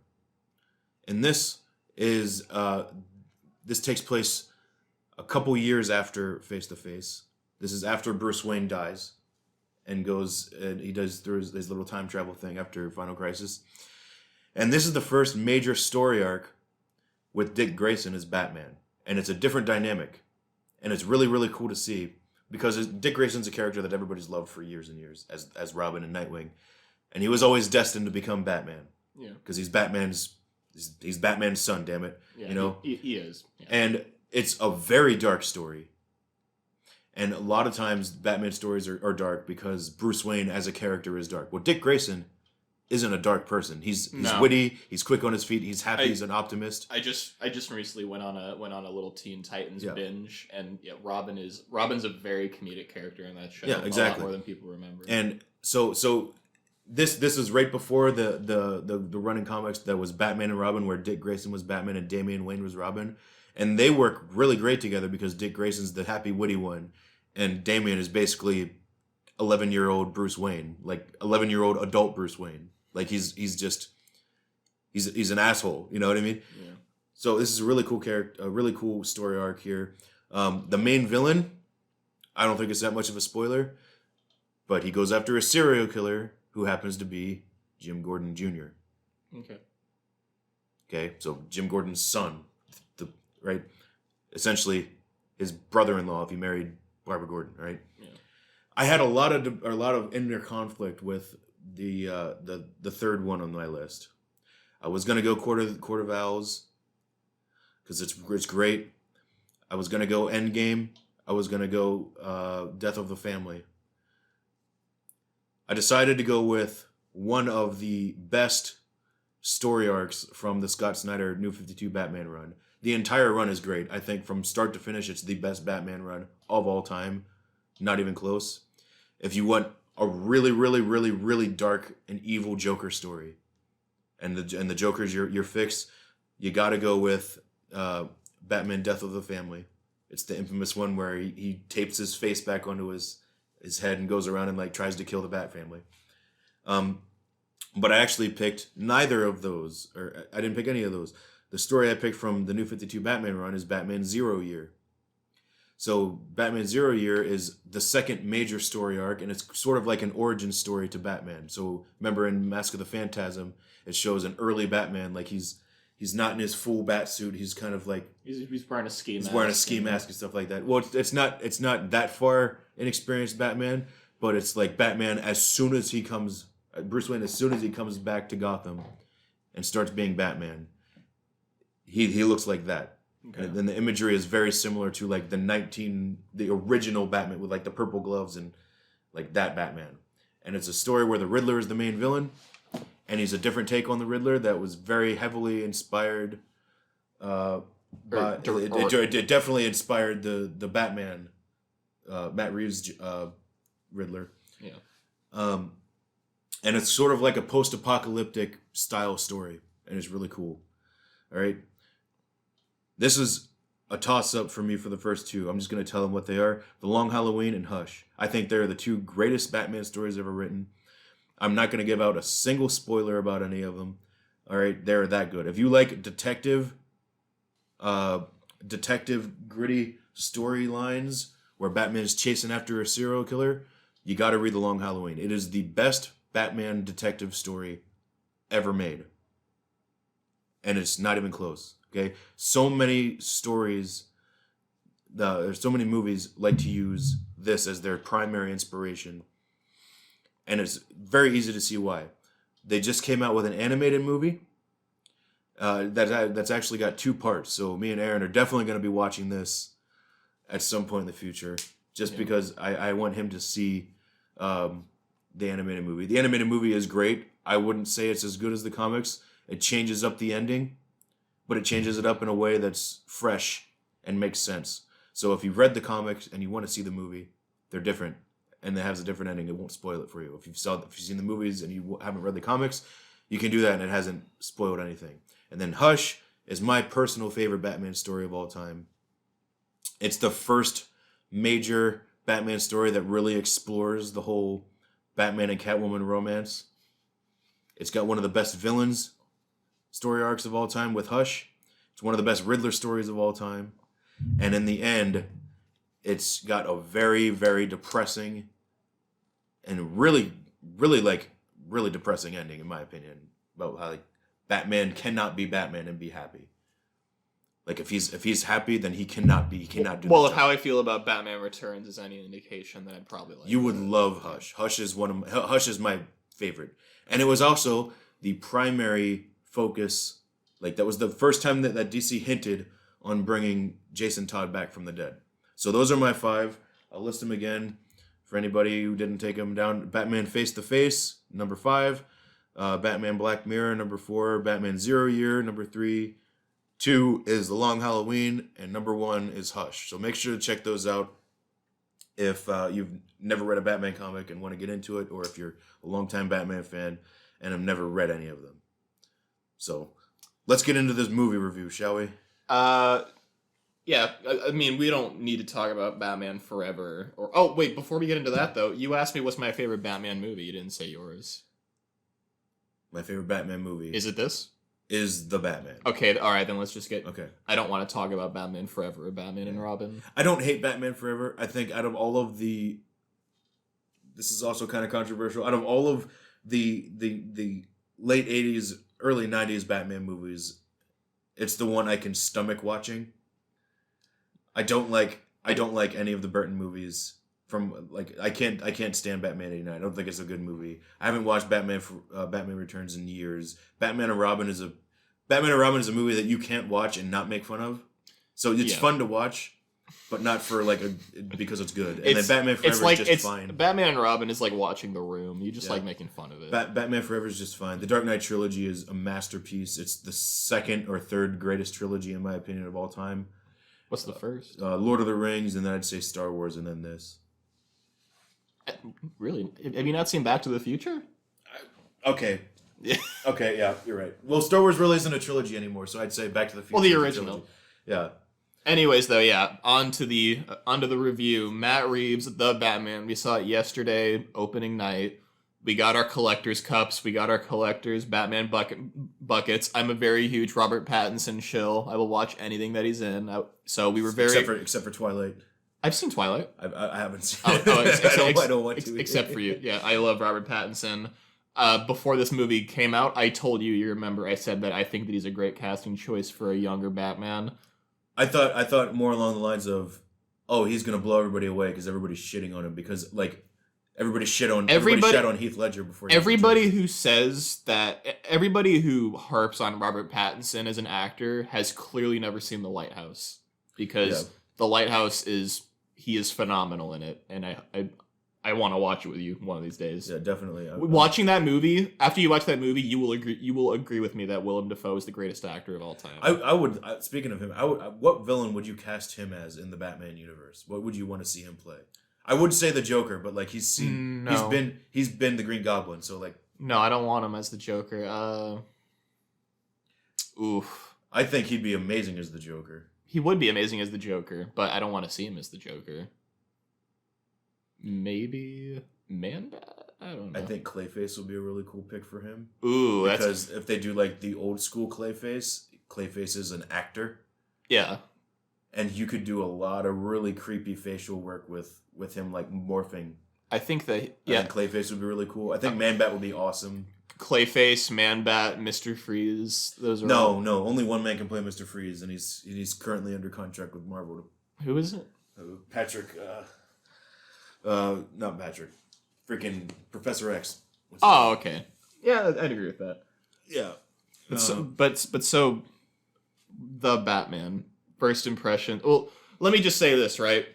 And this takes place a couple years after Face to Face. This is after Bruce Wayne dies and goes and he does through his little time travel thing after Final Crisis. And this is the first major story arc with Dick Grayson as Batman. And it's a different dynamic. And it's really, really cool to see because Dick Grayson's a character that everybody's loved for years and years as Robin and Nightwing. And he was always destined to become Batman. Yeah. Because he's Batman's son, damn it. Yeah, you know? He is. Yeah. And it's a very dark story. And a lot of times Batman stories are dark because Bruce Wayne as a character is dark. Well, Dick Grayson isn't a dark person. He's witty, he's quick on his feet, he's happy, he's an optimist. I just recently went on a little Teen Titans binge, and Robin's a very comedic character in that show. Yeah, exactly. A lot more than people remember. And so this is right before the run in comics that was Batman and Robin, where Dick Grayson was Batman and Damian Wayne was Robin. And they work really great together because Dick Grayson's the happy, witty one. And Damian is basically 11-year-old Bruce Wayne. Like, 11-year-old adult Bruce Wayne. Like, he's an asshole. You know what I mean? Yeah. So this is a really cool character, a really cool story arc here. The main villain, I don't think it's that much of a spoiler. But he goes after a serial killer who happens to be Jim Gordon Jr. Okay, so Jim Gordon's son. Right, essentially, his brother-in-law if he married Barbara Gordon. Right. Yeah. I had a lot of inner conflict with the third one on my list. I was gonna go Court of Owls because it's great. I was gonna go Endgame. I was gonna go Death of the Family. I decided to go with one of the best story arcs from the Scott Snyder New 52 Batman run. The entire run is great. I think from start to finish, it's the best Batman run of all time. Not even close. If you want a really, really, really, really dark and evil Joker story, and the Joker's your fix, you got to go with Batman Death of the Family. It's the infamous one where he tapes his face back onto his head and goes around and like tries to kill the Bat Family. But I actually picked neither of those, or I didn't pick any of those. The story I picked from the New 52 Batman run is Batman Zero Year. So Batman Zero Year is the second major story arc, and it's sort of like an origin story to Batman. So remember in Mask of the Phantasm, it shows an early Batman, like he's not in his full bat suit. He's kind of like he's wearing a ski mask. He's wearing a ski mask and stuff like that. Well, it's not that far inexperienced Batman, but it's like Batman as soon as he comes, Bruce Wayne as soon as he comes back to Gotham and starts being Batman, he looks like that. Okay. And then the imagery is very similar to like the original Batman with like the purple gloves and like that Batman. And it's a story where the Riddler is the main villain, and he's a different take on the Riddler that was very heavily inspired. It definitely inspired the Batman, Matt Reeves' Riddler. Yeah. And it's sort of like a post-apocalyptic style story, and it's really cool. All right. This is a toss-up for me for the first two. I'm just going to tell them what they are. The Long Halloween and Hush. I think they're the two greatest Batman stories ever written. I'm not going to give out a single spoiler about any of them. All right, they're that good. If you like detective gritty storylines where Batman is chasing after a serial killer, you got to read The Long Halloween. It is the best Batman detective story ever made. And it's not even close. Okay, so many stories, there's so many movies like to use this as their primary inspiration, and it's very easy to see why. They just came out with an animated movie that's actually got 2 parts. So me and Aaron are definitely going to be watching this at some point in the future, just because I want him to see the animated movie. The animated movie is great. I wouldn't say it's as good as the comics. It changes up the ending, but it changes it up in a way that's fresh and makes sense. So if you've read the comics and you want to see the movie, they're different, and it has a different ending. It won't spoil it for you. If you've seen the movies and you haven't read the comics, you can do that, and it hasn't spoiled anything. And then Hush is my personal favorite Batman story of all time. It's the first major Batman story that really explores the whole Batman and Catwoman romance. It's got one of the best villains story arcs of all time with Hush. It's one of the best Riddler stories of all time. And in the end, it's got a very, very depressing and really depressing ending, in my opinion, about how like Batman cannot be Batman and be happy. Like if he's happy, then he cannot do. Well, if how I feel about Batman Returns is any indication, then I'd probably like. You would love Hush. Hush is my favorite, and it was also the primary focus. Like that was the first time that DC hinted on bringing Jason Todd back from the dead. So those are my 5. I'll list them again for anybody who didn't take them down. Batman Face to Face, number 5. Batman Black Mirror, number 4. Batman Zero Year, number 3. 2 is The Long Halloween, and number 1 is Hush. So make sure to check those out if you've never read a Batman comic and want to get into it, or if you're a longtime Batman fan and have never read any of them. So let's get into this movie review, shall we? Yeah. I mean, we don't need to talk about Batman Forever. Oh, wait, before we get into that, though, you asked me what's my favorite Batman movie. You didn't say yours. My favorite Batman movie. Is it this? Is The Batman. Okay, all right, then let's just get... Okay. I don't want to talk about Batman Forever or Batman and Robin. I don't hate Batman Forever. I think out of all of the... This is also kind of controversial. Out of all of the late 80s, early 90s Batman movies, it's the one I can stomach watching. I don't like any of the Burton movies from like I can't stand Batman 89. I don't think it's a good movie. I haven't watched Batman Returns in years. Batman and Robin is a movie that you can't watch and not make fun of. So it's fun to watch, but not for because it's good. And then Batman Forever is just fine. Batman and Robin is like watching The Room. You just like making fun of it. Batman Forever is just fine. The Dark Knight trilogy is a masterpiece. It's the second or third greatest trilogy in my opinion of all time. What's the first? Lord of the Rings, and then I'd say Star Wars, and then this. Really? Have you not seen Back to the Future? Okay. Okay, yeah, you're right. Well, Star Wars really isn't a trilogy anymore, so I'd say Back to the Future. Well, the original. Yeah. Anyways, though, yeah, on to the review. Matt Reeves, The Batman. We saw it yesterday, opening night. We got our collector's cups. We got our collector's Batman buckets. I'm a very huge Robert Pattinson shill. I will watch anything that he's in. So we were very... Except for Twilight. I've seen Twilight. I haven't seen Oh, it. I don't want to. Except for you. Yeah, I love Robert Pattinson. Before this movie came out, I told you, you remember, I said that I think that he's a great casting choice for a younger Batman. I thought more along the lines of, oh, he's gonna blow everybody away because everybody's shitting on him because like everybody shat on Heath Ledger before. Everybody who says that, everybody who harps on Robert Pattinson as an actor has clearly never seen The Lighthouse, because The Lighthouse he is phenomenal in it, and I want to watch it with you one of these days. Yeah, definitely. Watching that movie, after you watch that movie, you will agree with me that Willem Dafoe is the greatest actor of all time. I would. Speaking of him, what villain would you cast him as in the Batman universe? What would you want to see him play? I would say the Joker, but like he's been the Green Goblin, so like no, I don't want him as the Joker. Oof. I think he'd be amazing as the Joker. He would be amazing as the Joker, but I don't want to see him as the Joker. Maybe Man-Bat? I don't know. I think Clayface would be a really cool pick for him. Ooh, because if they do like the old school Clayface is an actor. Yeah. And you could do a lot of really creepy facial work with him like morphing. I think that I think Clayface would be really cool. I think Man-Bat would be awesome. Clayface, Man-Bat, Mr. Freeze. Those are no. Only one man can play Mr. Freeze, and he's currently under contract with Marvel. Who is it? Patrick. Not Patrick. Freaking Professor X. Oh, okay. Yeah, I'd agree with that. Yeah. But so the Batman first impression. Well, let me just say this, right?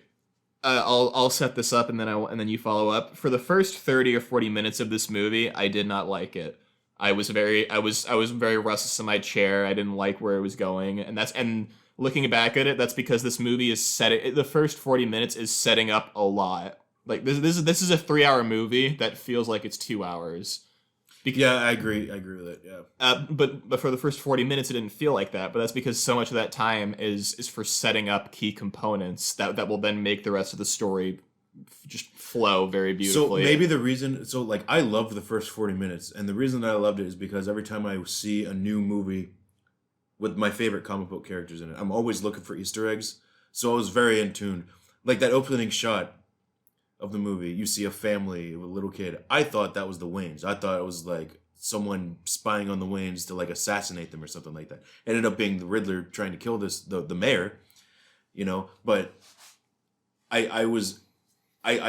I'll set this up and then you follow up. For the first 30 or 40 minutes of this movie, I did not like it. I was very restless in my chair. I didn't like where it was going, and looking back at it, that's because this movie is the first 40 minutes is setting up a lot. Like this is a 3-hour movie that feels like it's 2 hours. Yeah, I agree with it. Yeah. But for the first 40 minutes, it didn't feel like that. But that's because so much of that time is for setting up key components that will then make the rest of the story just flow very beautifully. So maybe the reason, I loved the first 40 minutes, and the reason that I loved it is because every time I see a new movie with my favorite comic book characters in it, I'm always looking for Easter eggs. So I was very in tune. Like that opening shot of the movie, you see a family with a little kid. I thought that was the Waynes. I thought it was like someone spying on the Waynes to like assassinate them or something like that. It ended up being the Riddler trying to kill the mayor, But I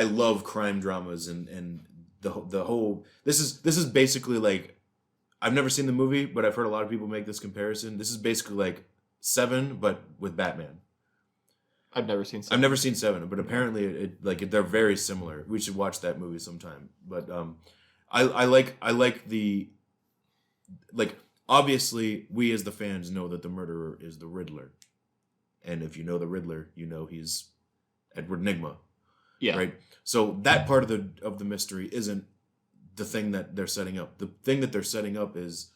love crime dramas and the whole. This is basically like, I've never seen the movie, but I've heard a lot of people make this comparison. This is basically like Seven, but with Batman. I've never seen Seven. I've never seen Seven, but apparently they're very similar. We should watch that movie sometime. But I like the, like, obviously we as the fans know that the murderer is the Riddler, and if you know the Riddler, you know he's Edward Nygma. Yeah. Right. So that part of the mystery isn't the thing that they're setting up. The thing that they're setting up is,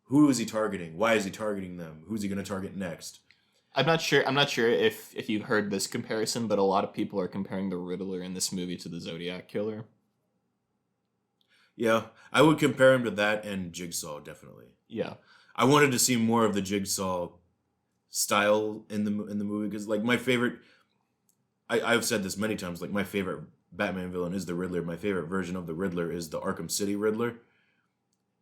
who is he targeting? Why is he targeting them? Who's he going to target next? I'm not sure if you've heard this comparison, but a lot of people are comparing the Riddler in this movie to the Zodiac Killer. Yeah, I would compare him to that and Jigsaw, definitely. Yeah. I wanted to see more of the Jigsaw style in the movie, because like my favorite, I've said this many times, like my favorite Batman villain is the Riddler. My favorite version of the Riddler is the Arkham City Riddler.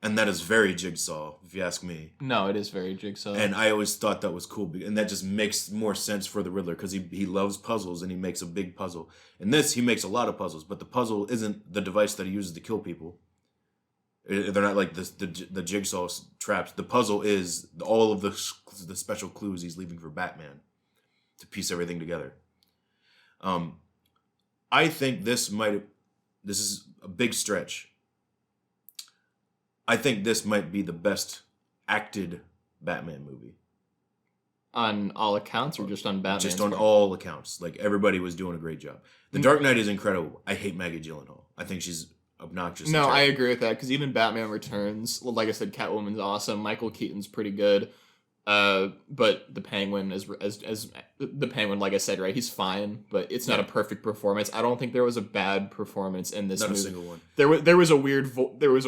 And that is very Jigsaw, if you ask me. No, it is very Jigsaw. And I always thought that was cool. And that just makes more sense for the Riddler, because he loves puzzles and he makes a big puzzle. In this, he makes a lot of puzzles, but the puzzle isn't the device that he uses to kill people. They're not like the Jigsaw traps. The puzzle is all of the special clues he's leaving for Batman to piece everything together. I think this is a big stretch. I think this might be the best acted Batman movie. On all accounts, or just on Batman? Just on all accounts. Like, everybody was doing a great job. The Dark Knight is incredible. I hate Maggie Gyllenhaal. I think she's obnoxious. No, I agree with that, because even Batman Returns, like I said, Catwoman's awesome. Michael Keaton's pretty good. But the Penguin, as the Penguin, like I said, right, he's fine, but it's not a perfect performance. I don't think there was a bad performance in this movie. Not a single one. There was a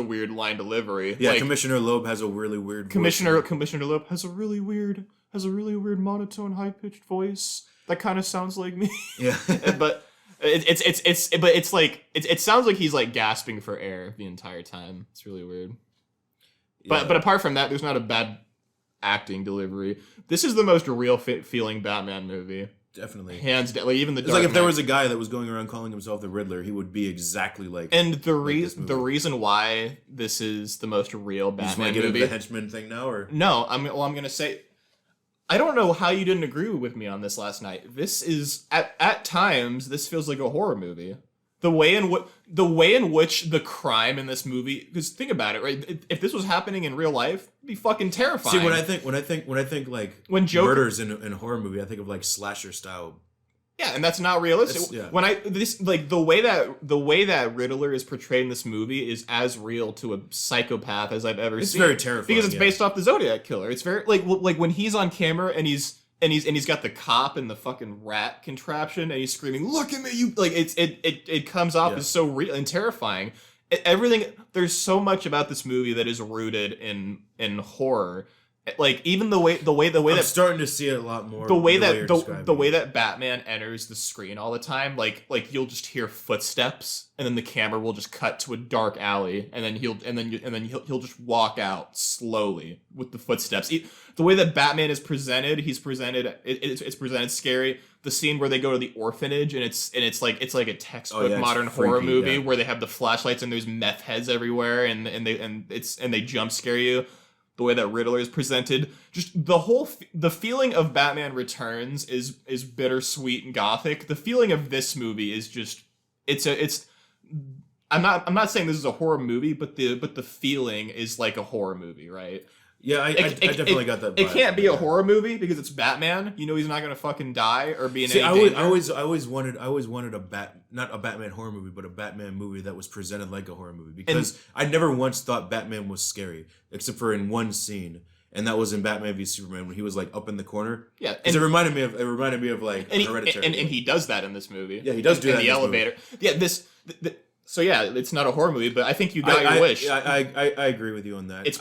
weird line delivery. Yeah, like, Commissioner Loeb has a really weird. Commissioner Loeb has a really weird has a really weird monotone, high-pitched voice that kind of sounds like me. Yeah. But it sounds like he's like gasping for air the entire time. It's really weird. Yeah. But apart from that, there's not a bad acting delivery. This is the most real feeling Batman movie. Definitely. Hands down. Like even the It's like if there was a guy that was going around calling himself the Riddler, he would be exactly like. And the reason why this is the most real Batman movie. You just want to get movie. into the henchman thing now, or No, I'm gonna say, I don't know how you didn't agree with me on this last night. This is at times this feels like a horror movie. The way in which the crime in this movie, because think about it, right? If this was happening in real life, it'd be fucking terrifying. See, when I think like when Joker, murders in a horror movie, I think of like slasher style. Yeah, and that's not realistic. Yeah. When the way that Riddler is portrayed in this movie is as real to a psychopath as I've ever seen. It's very terrifying because it's based off the Zodiac Killer. It's very like when he's on camera and he's got the cop and the fucking rat contraption and he's screaming, "Look at me!" You like it comes off as so real and terrifying. Everything, there's so much about this movie that is rooted in horror. Like even the way I'm starting to see it a lot more. The way that Batman enters the screen all the time, like you'll just hear footsteps, and then the camera will just cut to a dark alley, and then he'll just walk out slowly with the footsteps. The way that Batman is presented, it's presented scary. The scene where they go to the orphanage and it's like a textbook modern horror movie where they have the flashlights and there's meth heads everywhere and they jump scare you. The way that Riddler is presented, just the feeling of Batman Returns is bittersweet and gothic. The feeling of this movie is just I'm not saying this is a horror movie, but the feeling is like a horror movie, right? Yeah, I definitely got that vibe. It can't be a horror movie because it's Batman. You know he's not gonna fucking die or be in any danger. I always wanted not a Batman horror movie, but a Batman movie that was presented like a horror movie. Because I never once thought Batman was scary, except for in one scene, and that was in Batman v Superman when he was like up in the corner. Yeah, because it reminded me of like Hereditary. And he does that in this movie. Yeah, he does do that in the elevator. Movie. Yeah, So yeah, it's not a horror movie, but I think you got your wish. I agree with you on that. It's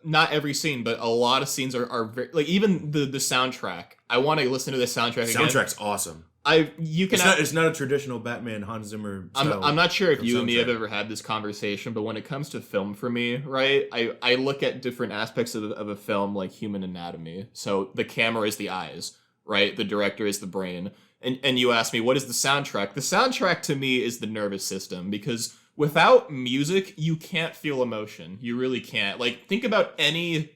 not every scene, but a lot of scenes are very, like even the soundtrack. I want to listen to the soundtrack again. Soundtrack's awesome. It's not a traditional Batman Hans Zimmer style. I'm not sure if you and me have ever had this conversation, but when it comes to film for me, right, I look at different aspects of a film like human anatomy. So the camera is the eyes, right? The director is the brain. And you ask me, what is the soundtrack? The soundtrack to me is the nervous system, because without music, you can't feel emotion. You really can't. Like, think about any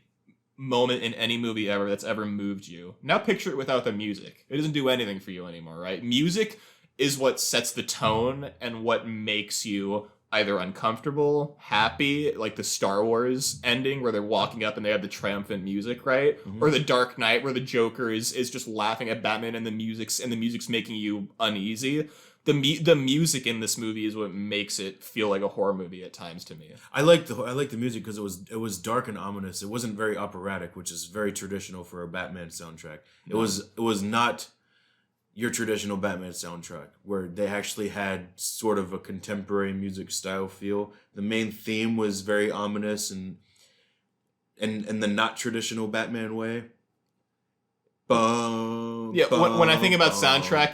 moment in any movie ever that's ever moved you. Now picture it without the music. It doesn't do anything for you anymore, right? Music is what sets the tone and what makes you either uncomfortable, happy, like the Star Wars ending where they're walking up and they have the triumphant music, right? Mm-hmm. Or the Dark Knight where the Joker is just laughing at Batman and the music's making you uneasy. The music in this movie is what makes it feel like a horror movie at times to me. I like the music because it was dark and ominous. It wasn't very operatic, which is very traditional for a Batman soundtrack. It was not your traditional Batman soundtrack, where they actually had sort of a contemporary music style feel. The main theme was very ominous and in the not traditional Batman way. When I think about soundtrack,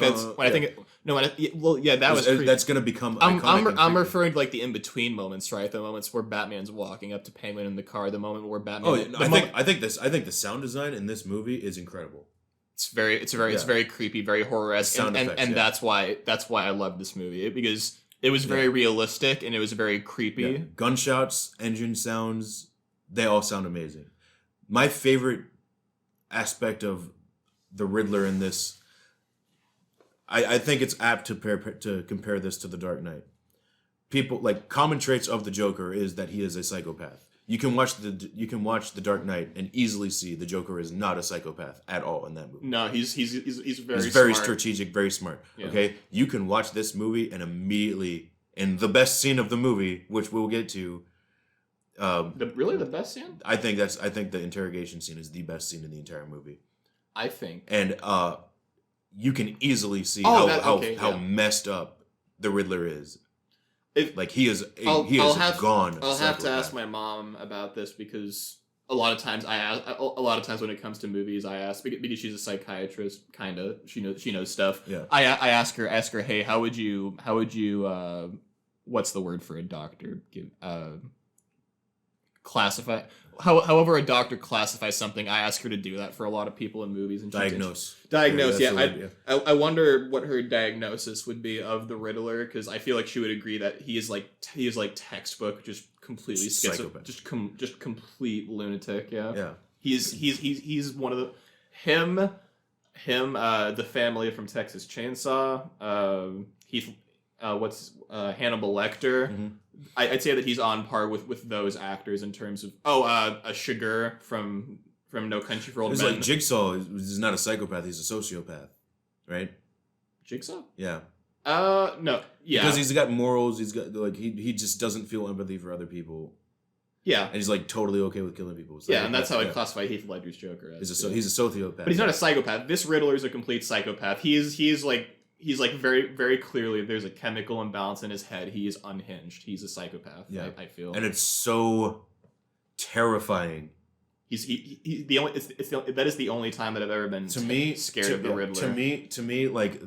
that's gonna become. I'm referring to like the in between moments, right? The moments where Batman's walking up to Penguin in the car. The moment where Batman. I think the sound design in this movie is incredible. It's very creepy, very horror-esque, and that's why I love this movie, because it was very realistic and it was very creepy. Yeah. Gunshots, engine sounds, they all sound amazing. My favorite aspect of the Riddler in this, I think it's apt to compare this to The Dark Knight. People like common traits of the Joker is that he is a psychopath. You can watch The Dark Knight and easily see the Joker is not a psychopath at all in that movie. No, he's very smart. Strategic, very smart. Yeah. Okay, you can watch this movie and immediately in the best scene of the movie, which we'll get to. The best scene? I think the interrogation scene is the best scene in the entire movie. I think. And you can easily see how messed up the Riddler is. He is gone. I'll have to ask my mom about this, because a lot of times when it comes to movies, I ask because she's a psychiatrist, kind of. She knows stuff. Yeah. I ask her, hey, how would you what's the word for a doctor? Classify. However, a doctor classifies something. I ask her to do that for a lot of people in movies. And Diagnose. Yeah. I wonder what her diagnosis would be of the Riddler, because I feel like she would agree that he is like textbook, just completely psychopath, just complete lunatic. Yeah. Yeah. He's one of the the family from Texas Chainsaw. Hannibal Lecter. Mm-hmm. I'd say that he's on par with those actors in terms of a Sugar from No Country for Old Men. Like Jigsaw is not a psychopath; he's a sociopath, right? Jigsaw? Yeah. No. Yeah. Because he's got morals. He's got like he just doesn't feel empathy for other people. Yeah. And he's like totally okay with killing people. Yeah, and that's how I classify Heath Ledger's Joker as. He's a sociopath. But he's not a psychopath. This Riddler is a complete psychopath. He's like very, very clearly there's a chemical imbalance in his head. He is unhinged. He's a psychopath. Yeah. I feel. And it's so terrifying. That is the only time that I've ever been scared of the Riddler. To me, like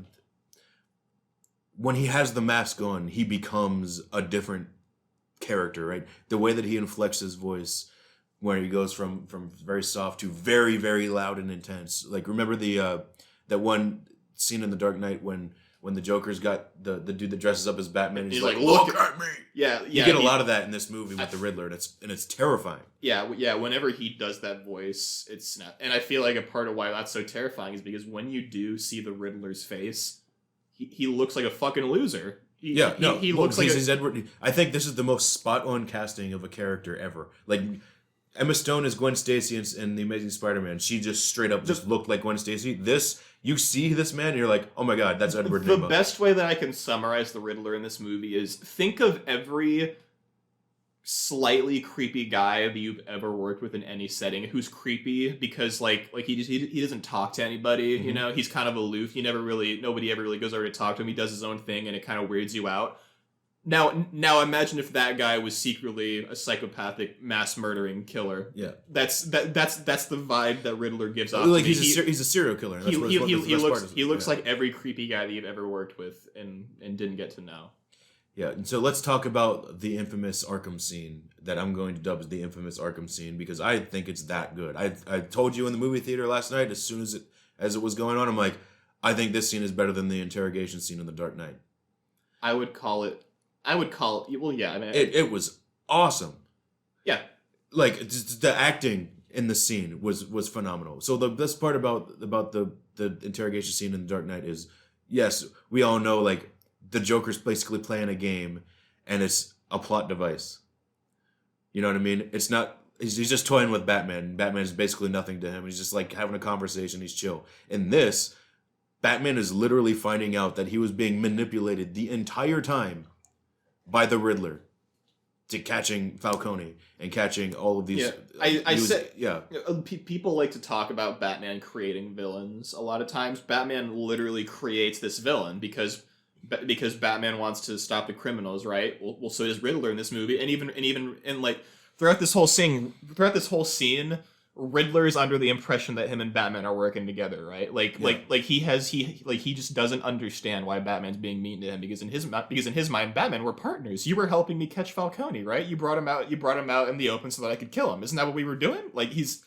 when he has the mask on, he becomes a different character, right? The way that he inflects his voice, where he goes from very soft to very, very loud and intense. Like remember that one scene in The Dark Knight when the Joker's got the dude that dresses up as Batman and he's like, look at me. Yeah. You get a lot of that in this movie with the Riddler, and it's terrifying. Yeah. Whenever he does that voice, it's not. And I feel like a part of why that's so terrifying is because when you do see the Riddler's face, he looks like a fucking loser. He looks like he's Edward. I think this is the most spot on casting of a character ever. Like Emma Stone as Gwen Stacy in The Amazing Spider-Man. She just straight up just looked like Gwen Stacy. You see this man and you're like, oh my god, that's Edward Nimoy. The best way that I can summarize the Riddler in this movie is think of every slightly creepy guy that you've ever worked with in any setting who's creepy because like he doesn't talk to anybody, you know, he's kind of aloof. Nobody ever really goes over to talk to him. He does his own thing and it kind of weirds you out. Now imagine if that guy was secretly a psychopathic mass murdering killer. Yeah. That's the vibe that Riddler gives off. Like he's a serial killer. He looks like every creepy guy that you've ever worked with and didn't get to know. Yeah, and so let's talk about the infamous Arkham scene that I'm going to dub as the infamous Arkham scene because I think it's that good. I told you in the movie theater last night as soon as it was going on, I'm like, I think this scene is better than the interrogation scene in The Dark Knight. I would call it. Well, yeah. I mean, it was awesome. Yeah, like just the acting in the scene was phenomenal. So the best part about the interrogation scene in The Dark Knight is, yes, we all know like the Joker's basically playing a game, and it's a plot device. You know what I mean? It's not. He's just toying with Batman. Batman is basically nothing to him. He's just like having a conversation. He's chill. In this, Batman is literally finding out that he was being manipulated the entire time by the Riddler to catching Falcone and catching all of these. Yeah, people like to talk about Batman creating villains. A lot of times, Batman literally creates this villain because Batman wants to stop the criminals, right? Well, so does Riddler in this movie, and even like throughout this whole scene, Riddler is under the impression that him and Batman are working together, right? He just doesn't understand why Batman's being mean to him because in his mind, Batman, we're partners. You were helping me catch Falcone, right? You brought him out in the open so that I could kill him. Isn't that what we were doing? Like he's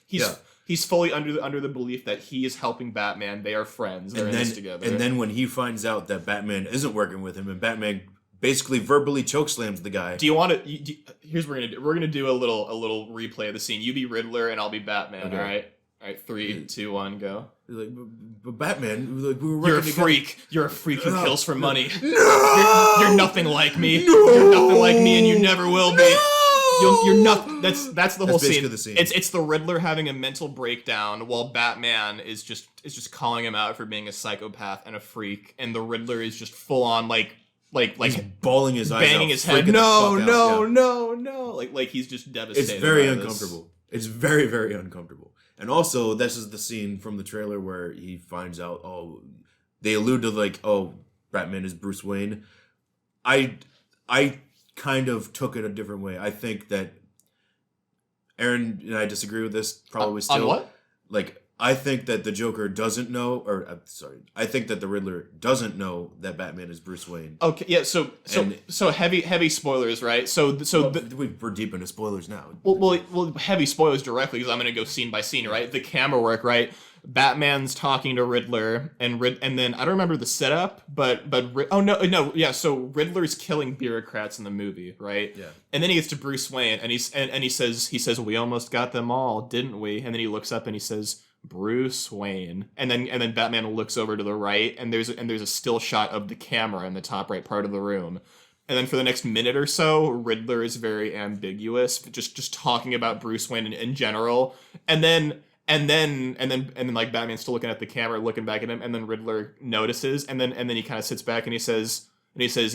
fully under the belief that he is helping Batman. They are friends. They're in this together. And then when he finds out that Batman isn't working with him and Batman basically verbally chokeslams the guy. Do you want to? Here's what we're gonna do. We're gonna do a little replay of the scene. You be Riddler and I'll be Batman. Okay. All right. 3, 2, 1, go. Like, but Batman, like, we were You're a freak. You're a freak who kills for money. No! You're nothing like me. No! You're nothing like me, and you never will be. No! You're not. That's the whole scene. It's the Riddler having a mental breakdown while Batman is just calling him out for being a psychopath and a freak, and the Riddler is just full on like he's bawling his eyes out, banging his head. No. Like he's just devastated. It's very uncomfortable. It's very, very uncomfortable. And also, this is the scene from the trailer where he finds out. Oh, they allude to like, oh, Batman is Bruce Wayne. I kind of took it a different way. I think that Aaron and I disagree with this probably still. On what? Like, I think that the Joker doesn't know, I think that the Riddler doesn't know that Batman is Bruce Wayne. Okay, yeah. So heavy spoilers, right? We're deep into spoilers now. Well, heavy spoilers directly because I'm gonna go scene by scene, right? The camera work, right? Batman's talking to Riddler, and then I don't remember the setup, so Riddler's killing bureaucrats in the movie, right? Yeah. And then he gets to Bruce Wayne, and he says we almost got them all, didn't we? And then he looks up and he says Bruce Wayne, and then Batman looks over to the right, and there's a still shot of the camera in the top right part of the room. And then for the next minute or so, Riddler is very ambiguous, just talking about Bruce Wayne in general, and then like Batman's still looking at the camera, looking back at him, and then Riddler notices, and then he kind of sits back and he says,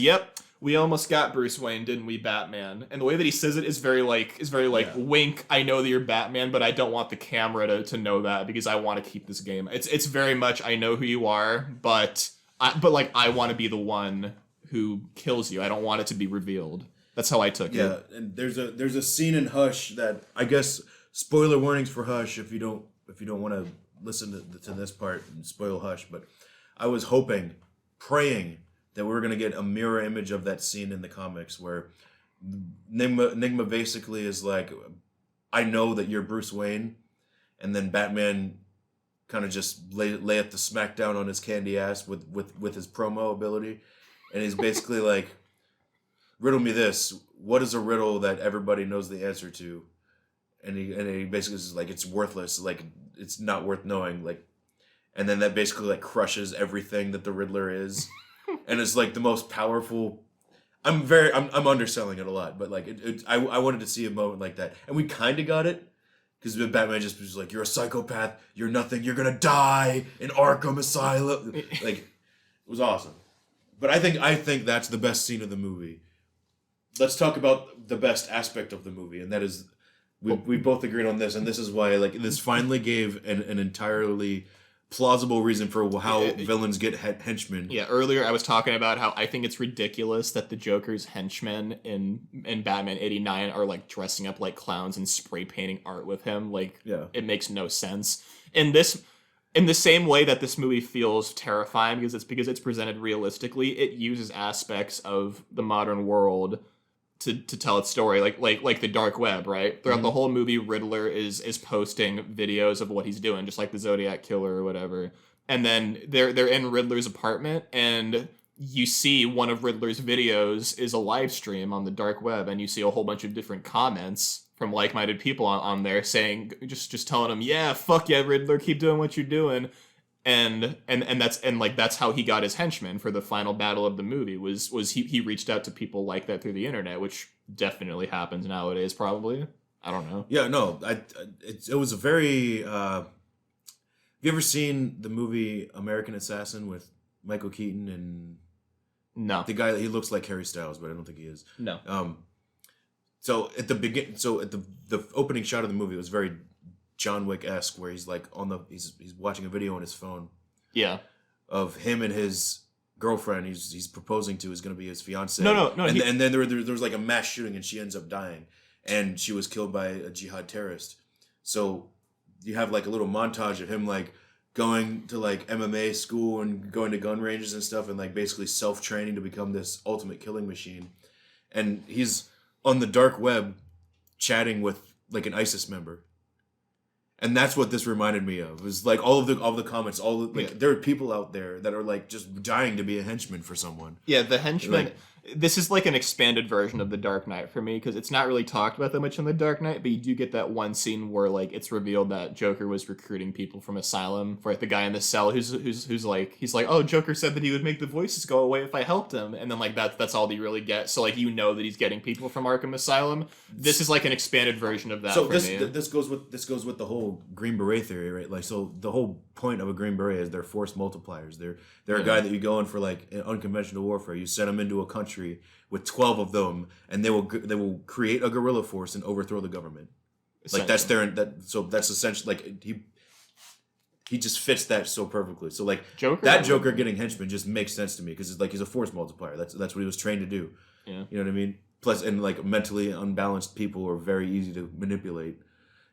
"Yep, we almost got Bruce Wayne, didn't we, Batman?" And the way that he says it is very wink. I know that you're Batman, but I don't want the camera to know that because I want to keep this game. It's very much I know who you are, but I want to be the one who kills you. I don't want it to be revealed. That's how I took it. Yeah, and there's a scene in Hush that I guess. Spoiler warnings for Hush if you don't want to listen to this part and spoil Hush. But I was praying that we were going to get a mirror image of that scene in the comics where Enigma basically is like, I know that you're Bruce Wayne, and then Batman kind of just lay at the smackdown on his candy ass with his promo ability, and he's basically like, riddle me this: what is a riddle that everybody knows the answer to? And he basically is like, it's worthless, like it's not worth knowing, like, and then that basically like crushes everything that the Riddler is, and it's like the most powerful. I'm underselling it a lot, but like I wanted to see a moment like that, and we kind of got it because Batman just was like, you're a psychopath, you're nothing, you're gonna die in Arkham Asylum, like it was awesome. But I think that's the best scene of the movie. Let's talk about the best aspect of the movie, and that is. We both agreed on this, and this is why like this finally gave an entirely plausible reason for how villains get henchmen. Yeah, earlier I was talking about how I think it's ridiculous that the Joker's henchmen in Batman 89 are like dressing up like clowns and spray painting art with him. Like, It makes no sense. In the same way that this movie feels terrifying because it's presented realistically, it uses aspects of the modern world to tell its story, like the dark web, right? Throughout the whole movie, Riddler is posting videos of what he's doing, just like the Zodiac Killer or whatever. And then they're in Riddler's apartment, and you see one of Riddler's videos is a live stream on the dark web, and you see a whole bunch of different comments from like-minded people on there saying, just telling him, yeah, fuck yeah, Riddler, keep doing what you're doing. And that's how he got his henchmen for the final battle of the movie was he reached out to people like that through the internet, which definitely happens nowadays probably. I don't know. Yeah, no, it was a very have you ever seen the movie American Assassin with Michael Keaton and No. The guy, he looks like Harry Styles, but I don't think he is. No. So at the opening shot of the movie, it was very John Wick-esque, where he's like he's watching a video on his phone. Yeah. Of him and his girlfriend he's proposing to is going to be his fiance. No. And then there was like a mass shooting, and she ends up dying, and she was killed by a jihad terrorist. So you have like a little montage of him like going to like MMA school and going to gun ranges and stuff, and like basically self-training to become this ultimate killing machine. And he's on the dark web chatting with like an ISIS member. And that's what this reminded me of. It was like all of the comments, there are people out there that are like just dying to be a henchman for someone. Yeah, the henchman. This is like an expanded version of The Dark Knight for me, because it's not really talked about that much in The Dark Knight, but you do get that one scene where like it's revealed that Joker was recruiting people from Asylum for like the guy in the cell who's like, he's like, oh, Joker said that he would make the voices go away if I helped him, and then like that's all that you really get. So like that he's getting people from Arkham Asylum. This is like an expanded version of that. So this goes with the whole Green Beret theory, right? Like, so the whole point of a Green Beret is they're force multipliers. They're a guy that you go in for like unconventional warfare. You send them into a country with 12 of them, and they will create a guerrilla force and overthrow the government. Like that's that's essentially like he just fits that so perfectly. So like Joker getting henchmen just makes sense to me, because it's like he's a force multiplier. That's what he was trained to do. Yeah, you know what I mean. Plus, and like mentally unbalanced people are very easy to manipulate.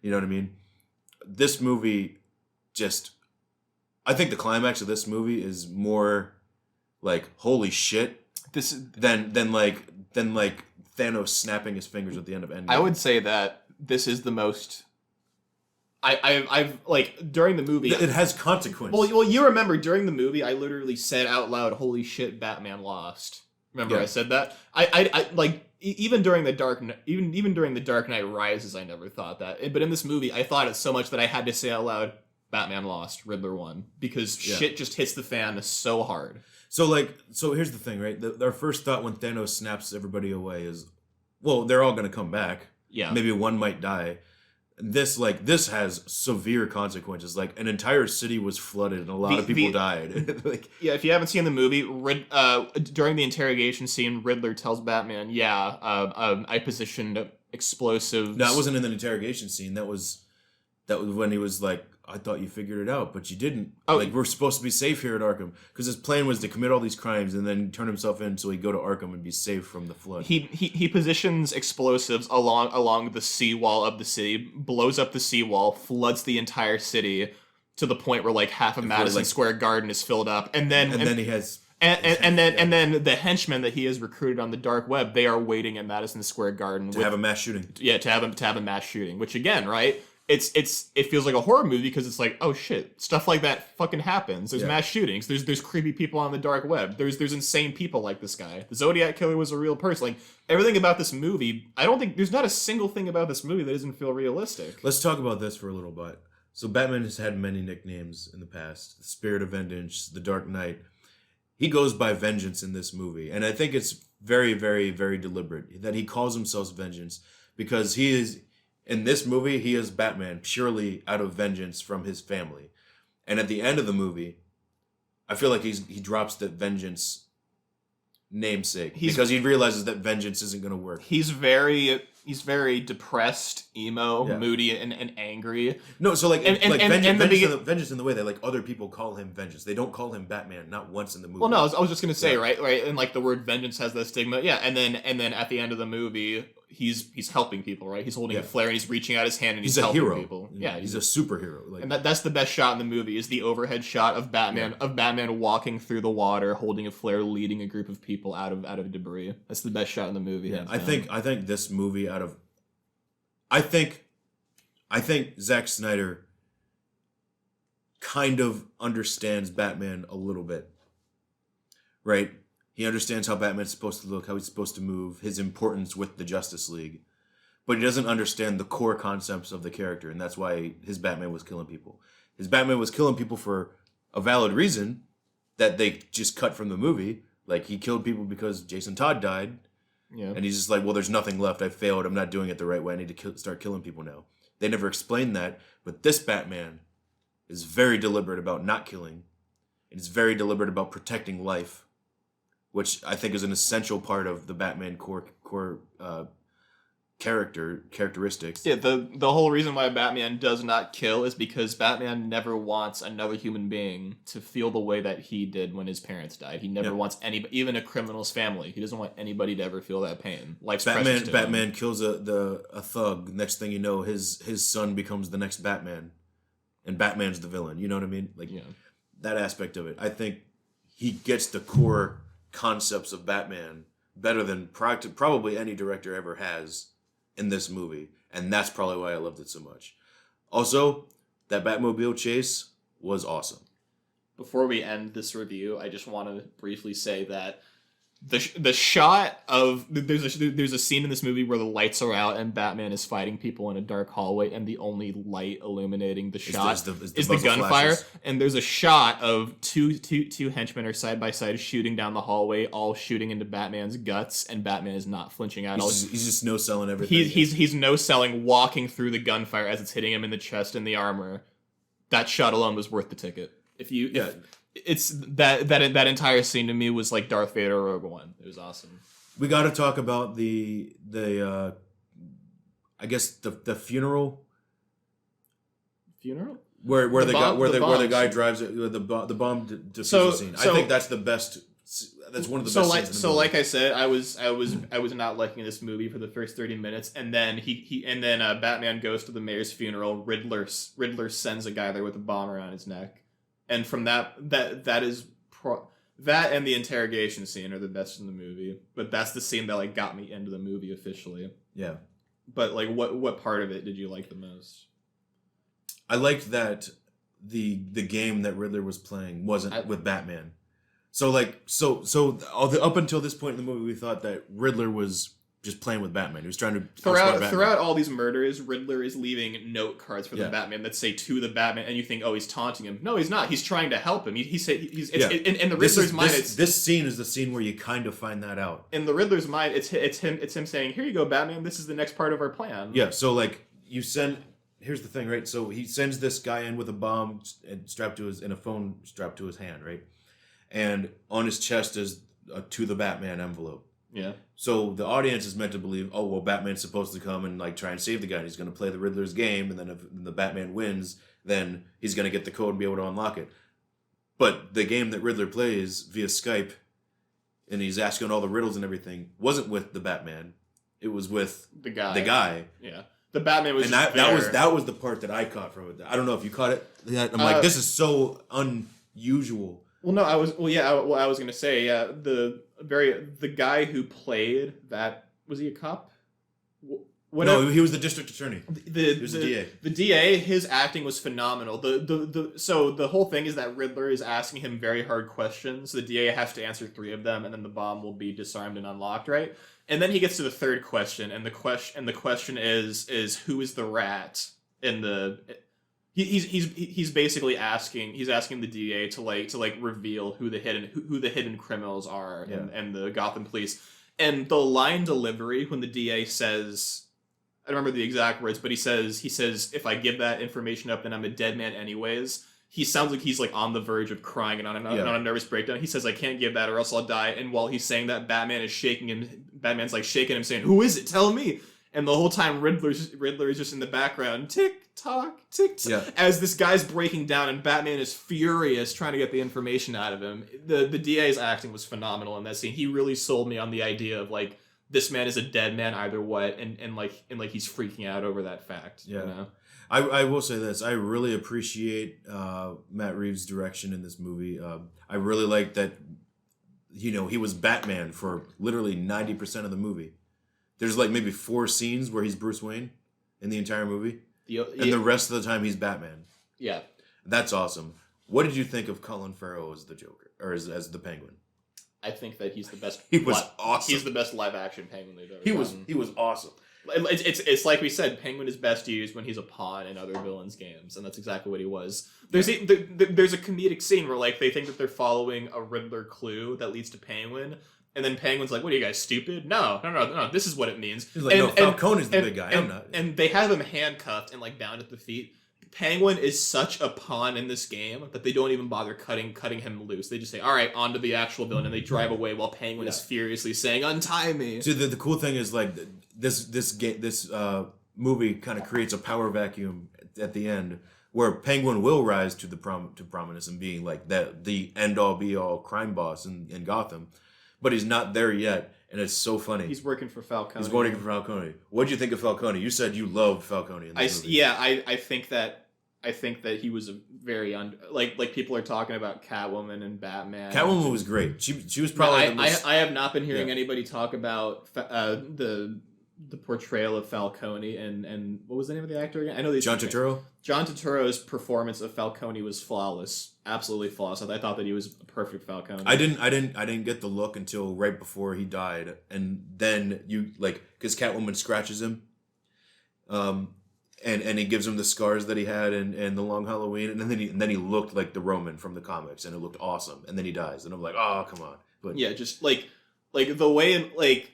You know what I mean? This movie just... I think the climax of this movie is more like, holy shit, than like Thanos snapping his fingers at the end of Endgame. I would say that this is the most... I've like, during the movie... It has consequence. Well, you remember, during the movie, I literally said out loud, holy shit, Batman lost. Remember I said that? I like, even during the Dark Knight Rises, I never thought that. But in this movie, I thought it so much that I had to say out loud, Batman lost, Riddler won. Because shit just hits the fan so hard. So here's the thing, right? Our first thought when Thanos snaps everybody away is, well, they're all going to come back. Yeah. Maybe one might die. This has severe consequences. Like, an entire city was flooded and a lot of people died. Like, yeah, if you haven't seen the movie, during the interrogation scene, Riddler tells Batman, I positioned explosives. No, that wasn't in the interrogation scene. That was when he was like, I thought you figured it out, but you didn't. Oh, like, we're supposed to be safe here at Arkham. Because his plan was to commit all these crimes and then turn himself in so he'd go to Arkham and be safe from the flood. He positions explosives along the seawall of the city, blows up the seawall, floods the entire city to the point where like half of Madison Square Garden is filled up. And then the henchmen that he has recruited on the dark web, they are waiting at Madison Square Garden to have a mass shooting. Yeah, to have a mass shooting, which again, right? It feels like a horror movie because it's like, oh shit, stuff like that fucking happens. There's mass shootings. There's creepy people on the dark web. There's insane people like this guy. The Zodiac Killer was a real person. Like, everything about this movie, I don't think there's not a single thing about this movie that doesn't feel realistic. Let's talk about this for a little bit. So Batman has had many nicknames in the past: the Spirit of Vengeance, the Dark Knight. He goes by Vengeance in this movie, and I think it's very, very, very deliberate that he calls himself Vengeance because he is. In this movie, he is Batman purely out of vengeance from his family. And at the end of the movie, I feel like he drops the vengeance namesake because he realizes that vengeance isn't going to work. He's very depressed, emo, moody, and angry. No, so vengeance in the way that like other people call him Vengeance. They don't call him Batman, not once in the movie. Well, no, I was just going to say, right, and like the word vengeance has that stigma. Yeah, and then at the end of the movie, he's helping people, right? He's holding a flare and he's reaching out his hand and he's helping hero. People. Yeah, he's a superhero. Like, and that's the best shot in the movie is the overhead shot of Batman walking through the water, holding a flare, leading a group of people out of debris. That's the best shot in the movie. Yeah, I think this movie I think Zack Snyder kind of understands Batman a little bit, right? He understands how Batman's supposed to look, how he's supposed to move, his importance with the Justice League. But he doesn't understand the core concepts of the character, and that's why his Batman was killing people. His Batman was killing people for a valid reason that they just cut from the movie. Like, he killed people because Jason Todd died. Yeah. And he's just like, well, there's nothing left. I failed. I'm not doing it the right way. I need to start killing people now. They never explained that. But this Batman is very deliberate about not killing. And is very deliberate about protecting life, which I think is an essential part of the Batman core characteristics. Yeah, the whole reason why Batman does not kill is because Batman never wants another human being to feel the way that he did when his parents died. He never wants anybody, even a criminal's family. He doesn't want anybody to ever feel that pain. Like Batman kills a thug. Next thing you know, his son becomes the next Batman, and Batman's the villain. You know what I mean? Like that aspect of it. I think he gets the core concepts of Batman better than probably any director ever has in this movie, and that's probably why I loved it so much. Also, that Batmobile chase was awesome. Before we end this review, I just want to briefly say that the shot of there's a scene in this movie where the lights are out and Batman is fighting people in a dark hallway, and the only light illuminating the shot is the gunfire. And there's a shot of two henchmen are side by side shooting down the hallway, all shooting into Batman's guts, and Batman is not flinching at all. He's just no selling everything. He's no selling, walking through the gunfire as it's hitting him in the chest and the armor. That shot alone was worth the ticket. It's that entire scene to me was like Darth Vader or Rogue One. It was awesome. We got to talk about the I guess the funeral. Funeral? Where the guy drives the bomb defusal scene. I think that's the best That's one of the best scenes in the movie. Like I said, I was not liking this movie for the first 30 minutes, and then Batman goes to the mayor's funeral. Riddler sends a guy there with a bomb around his neck, and from that and the interrogation scene are the best in the movie. But that's the scene that like got me into the movie officially. Yeah. But like, what part of it did you like the most? I liked that the game that Riddler was playing wasn't with Batman. So up until this point in the movie, we thought that Riddler was just playing with Batman. He was trying to throughout all these murders, Riddler is leaving note cards for the Batman that say to the Batman, and you think, oh, he's taunting him. No, he's not. He's trying to help him. In the Riddler's mind, this scene is the scene where you kind of find that out. In the Riddler's mind, it's him saying, "Here you go, Batman. This is the next part of our plan." Yeah. So like here's the thing, right? So he sends this guy in with a bomb and a phone strapped to his hand, right? And on his chest is a "to the Batman" envelope. Yeah. So the audience is meant to believe, oh well, Batman's supposed to come and like try and save the guy. And he's going to play the Riddler's game, and then if the Batman wins, then he's going to get the code and be able to unlock it. But the game that Riddler plays via Skype, and he's asking all the riddles and everything, wasn't with the Batman. It was with the guy. Yeah. The Batman was, and that was the part that I caught from it. I don't know if you caught it. I'm like, this is so unusual. Well, no, I was going to say, the guy who played that, was he a cop? No, he was the district attorney. He was the DA. The DA, his acting was phenomenal. So the whole thing is that Riddler is asking him very hard questions. The DA has to answer 3 of them, and then the bomb will be disarmed and unlocked, right? And then he gets to the 3rd question, and the question is who is the rat in the. He's basically asking the DA to reveal who the hidden criminals are and the Gotham police. And the line delivery when the DA says, I don't remember the exact words, but he says if I give that information up, then I'm a dead man anyways. He sounds like he's like on the verge of crying and on a nervous breakdown. He says, I can't give that or else I'll die. And while he's saying that, Batman's like shaking him, saying, who is it? Tell me. And the whole time Riddler is just in the background, tick tock, as this guy's breaking down, and Batman is furious trying to get the information out of him. The DA's acting was phenomenal in that scene. He really sold me on the idea of like this man is a dead man either what, and he's freaking out over that fact. Yeah. You know? I will say this. I really appreciate Matt Reeves' direction in this movie. I really like that. He was Batman for literally 90% of the movie. There's like maybe 4 scenes where he's Bruce Wayne in the entire movie. And the rest of the time he's Batman. Yeah. That's awesome. What did you think of Colin Farrell as the Joker? Or as the Penguin? I think that he's the best. He was awesome. He's the best live action Penguin they've ever done. He was awesome. It's like we said, Penguin is best used when he's a pawn in other villains' games, and that's exactly what he was. There's a comedic scene where like they think that they're following a Riddler clue that leads to Penguin. And then Penguin's like, what are you guys, stupid? No, this is what it means. He's like, Falcone's the big guy, I'm not. And they have him handcuffed and like bound at the feet. Penguin is such a pawn in this game that they don't even bother cutting him loose. They just say, all right, on to the actual villain, and they drive away while Penguin is furiously saying, untie me. See, the cool thing is like this movie kind of creates a power vacuum at the end where Penguin will rise to prominence and being like the end-all be-all crime boss in Gotham. But he's not there yet, and it's so funny. He's working for Falcone. What did you think of Falcone? You said you loved Falcone in this movie. Yeah, I think that he was a very like people are talking about Catwoman and Batman. Catwoman was great. She was probably the most... I have not been hearing anybody talk about the portrayal of Falcone and what was the name of the actor again? I know John Turturro. John Turturro's performance of Falcone was flawless, absolutely flawless. I thought that he was a perfect Falcone. I didn't get the look until right before he died, and then because Catwoman scratches him, and he gives him the scars that he had in the Long Halloween, and then he looked like the Roman from the comics, and it looked awesome, and then he dies, and I'm like, oh come on, but yeah, just like the way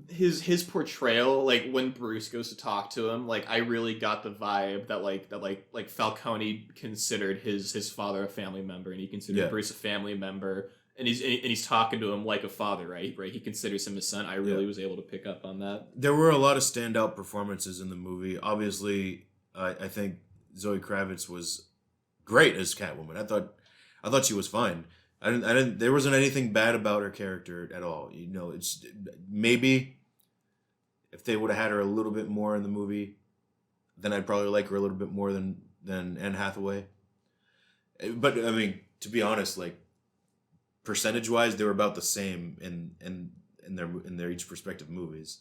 his portrayal, like when Bruce goes to talk to him, like I really got the vibe that Falcone considered his father a family member, and he considered Bruce a family member, and he's talking to him like a father, right? He considers him his son. I really was able to pick up on that. There were a lot of standout performances in the movie. Obviously, I think Zoe Kravitz was great as Catwoman. I thought she was fine. I didn't. There wasn't anything bad about her character at all. You know, it's maybe if they would have had her a little bit more in the movie, then I'd probably like her a little bit more than Anne Hathaway. But I mean, to be honest, like percentage wise, they were about the same in their each respective movies.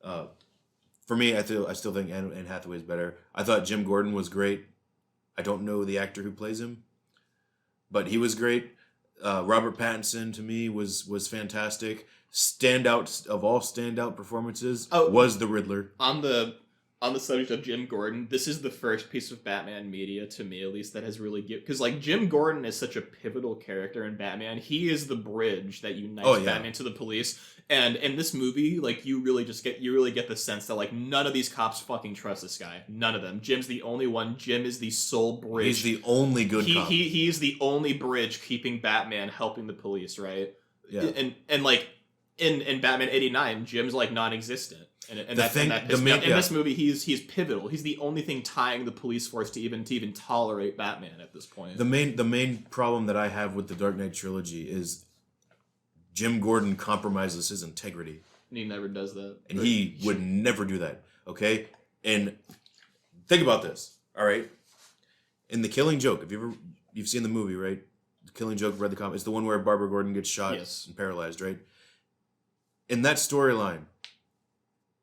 For me, I still think Anne Hathaway is better. I thought Jim Gordon was great. I don't know the actor who plays him, but he was great. Robert Pattinson to me was fantastic. Standout of all standout performances was the Riddler. On the subject of Jim Gordon, this is the first piece of Batman media, to me at least, that has really because like Jim Gordon is such a pivotal character in Batman. He is the bridge that unites Batman to the police. And in this movie, like you really get the sense that like none of these cops fucking trust this guy. None of them. Jim's the only one. Jim is the sole bridge. He's the only good cop. He's the only bridge keeping Batman helping the police, right? Yeah. And like in Batman 89, Jim's like non-existent. And this movie, he's pivotal. He's the only thing tying the police force to even tolerate Batman at this point. The main problem that I have with the Dark Knight trilogy is Jim Gordon compromises his integrity. And he never does that. And he would never do that. Okay? And think about this. All right? In The Killing Joke, you've seen the movie, right? The Killing Joke, read the comic. It's the one where Barbara Gordon gets shot and paralyzed, right? In that storyline,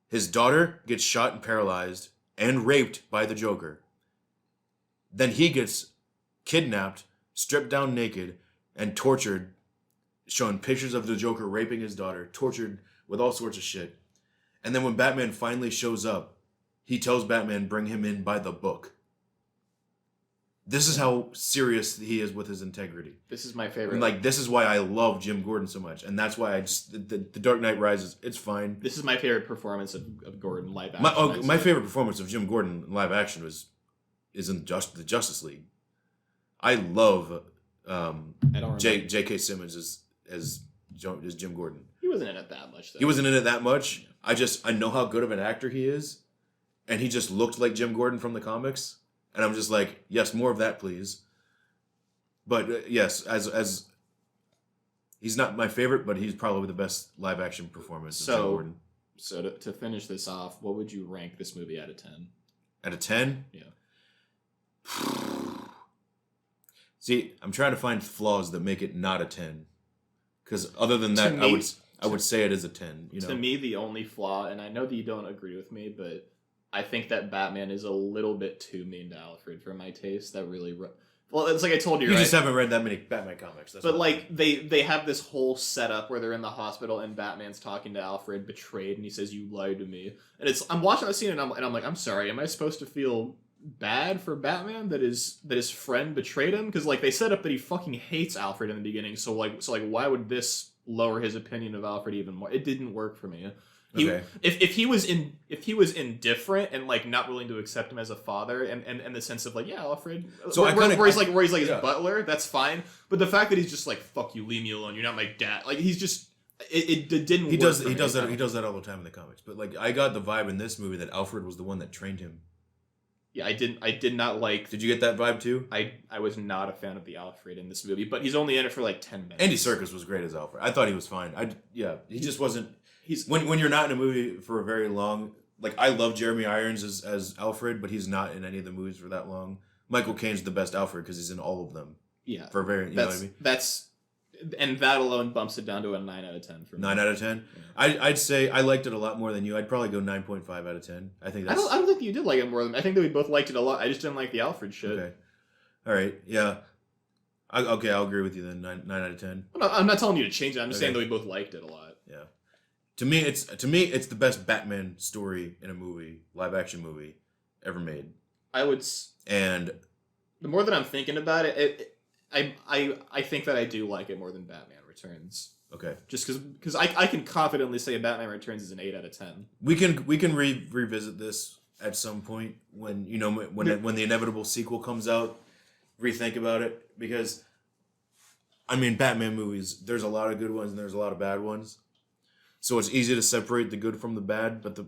his daughter gets shot and paralyzed and raped by the Joker. Then he gets kidnapped, stripped down naked, and tortured, showing pictures of the Joker raping his daughter, tortured with all sorts of shit. And then when Batman finally shows up, he tells Batman, bring him in by the book. This is how serious he is with his integrity. This is my favorite. And like, this is why I love Jim Gordon so much. And that's why the Dark Knight Rises, it's fine. This is my favorite performance of Gordon live action. My favorite performance of Jim Gordon live action is in the Justice League. I love J.K. Simmons as Jim Gordon. He wasn't in it that much, though. He wasn't in it that much. I know how good of an actor he is. And he just looked like Jim Gordon from the comics. And I'm just like, yes, more of that, please. But yes, as he's not my favorite, but he's probably the best live action performance of Jim Gordon. So to finish this off, what would you rank this movie out of 10? Out of 10? Yeah. See, I'm trying to find flaws that make it not a 10. Because other than that, I would say it is a 10. You know? To me, the only flaw, and I know that you don't agree with me, but I think that Batman is a little bit too mean to Alfred for my taste. That really... Well, it's like I told you, You right? just haven't read that many Batman comics. But like, they have this whole setup where they're in the hospital and Batman's talking to Alfred, betrayed, and he says, "You lied to me." And I'm watching the scene and I'm like, I'm sorry, am I supposed to feel bad for Batman that his friend betrayed him? Because like, they set up that he fucking hates Alfred in the beginning, so why would this lower his opinion of Alfred even more? It didn't work for me. If he was indifferent and like not willing to accept him as a father, and the sense of like, yeah, Alfred, so where he's like his butler, that's fine. But the fact that he's just like, fuck you, leave me alone, you're not my dad. Like, he's just it didn't. He does that all the time in the comics. But like, I got the vibe in this movie that Alfred was the one that trained him. Yeah, I did not like. Did you get that vibe too? I was not a fan of the Alfred in this movie, but he's only in it for like 10 minutes. Andy Serkis was great as Alfred. I thought he was fine. He just wasn't. When you're not in a movie for a very long, like, I love Jeremy Irons as Alfred, but he's not in any of the movies for that long. Michael Caine's the best Alfred because he's in all of them. Yeah, for you know what I mean. And that alone bumps it down to a 9 out of 10 for me. 9 out of 10. Yeah. I'd say I liked it a lot more than you. I'd probably go 9.5 out of 10. I think that's. I don't think you did like it more than. I think that we both liked it a lot. I just didn't like the Alfred shit. Okay. All right. Yeah. I'll agree with you then. 9 out of 10. Well, no, I'm not telling you to change it. I'm just saying that we both liked it a lot. Yeah. To me, it's the best Batman story in a movie, live action movie, ever made. And the more that I'm thinking about it, I think that I do like it more than Batman Returns. Okay. Just because I can confidently say Batman Returns is an 8 out of 10. We can revisit this at some point when when the inevitable sequel comes out. Rethink about it, because I mean, Batman movies, there's a lot of good ones and there's a lot of bad ones. So it's easy to separate the good from the bad, but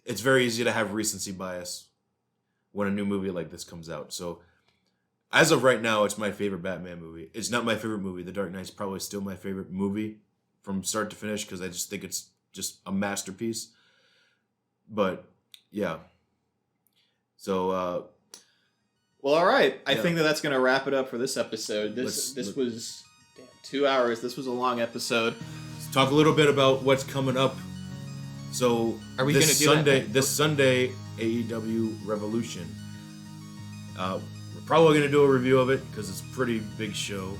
it's very easy to have recency bias when a new movie like this comes out. So as of right now, it's my favorite Batman movie. It's not my favorite movie. The Dark Knight's probably still my favorite movie from start to finish because I just think it's just a masterpiece. But yeah. So well, all right. I think that's going to wrap it up for this episode. This was 2 hours. This was a long episode. Let's talk a little bit about what's coming up. So are we going to do that? This Sunday, AEW Revolution. We're probably going to do a review of it because it's a pretty big show,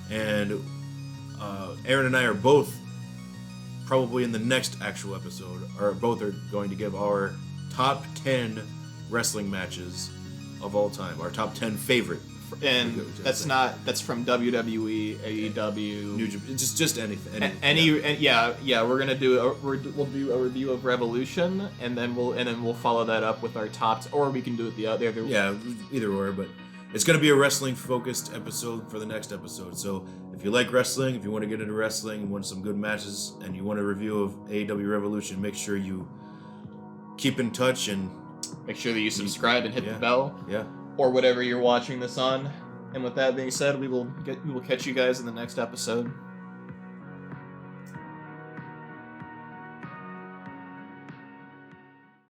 and Aaron and I are both probably in the next actual episode, or both are going to give our top 10 wrestling matches of all time, our top 10 favorite. And that's from WWE, AEW, New Japan, just anything. We're gonna we'll do a review of Revolution, and then we'll follow that up with our top, or we can do it the other. Yeah, either or, but it's gonna be a wrestling focused episode for the next episode. So if you like wrestling, if you want to get into wrestling, want some good matches, and you want a review of AEW Revolution, make sure you keep in touch and make sure that you subscribe and hit the bell. Yeah. Or whatever you're watching this on. And with that being said, we will catch you guys in the next episode.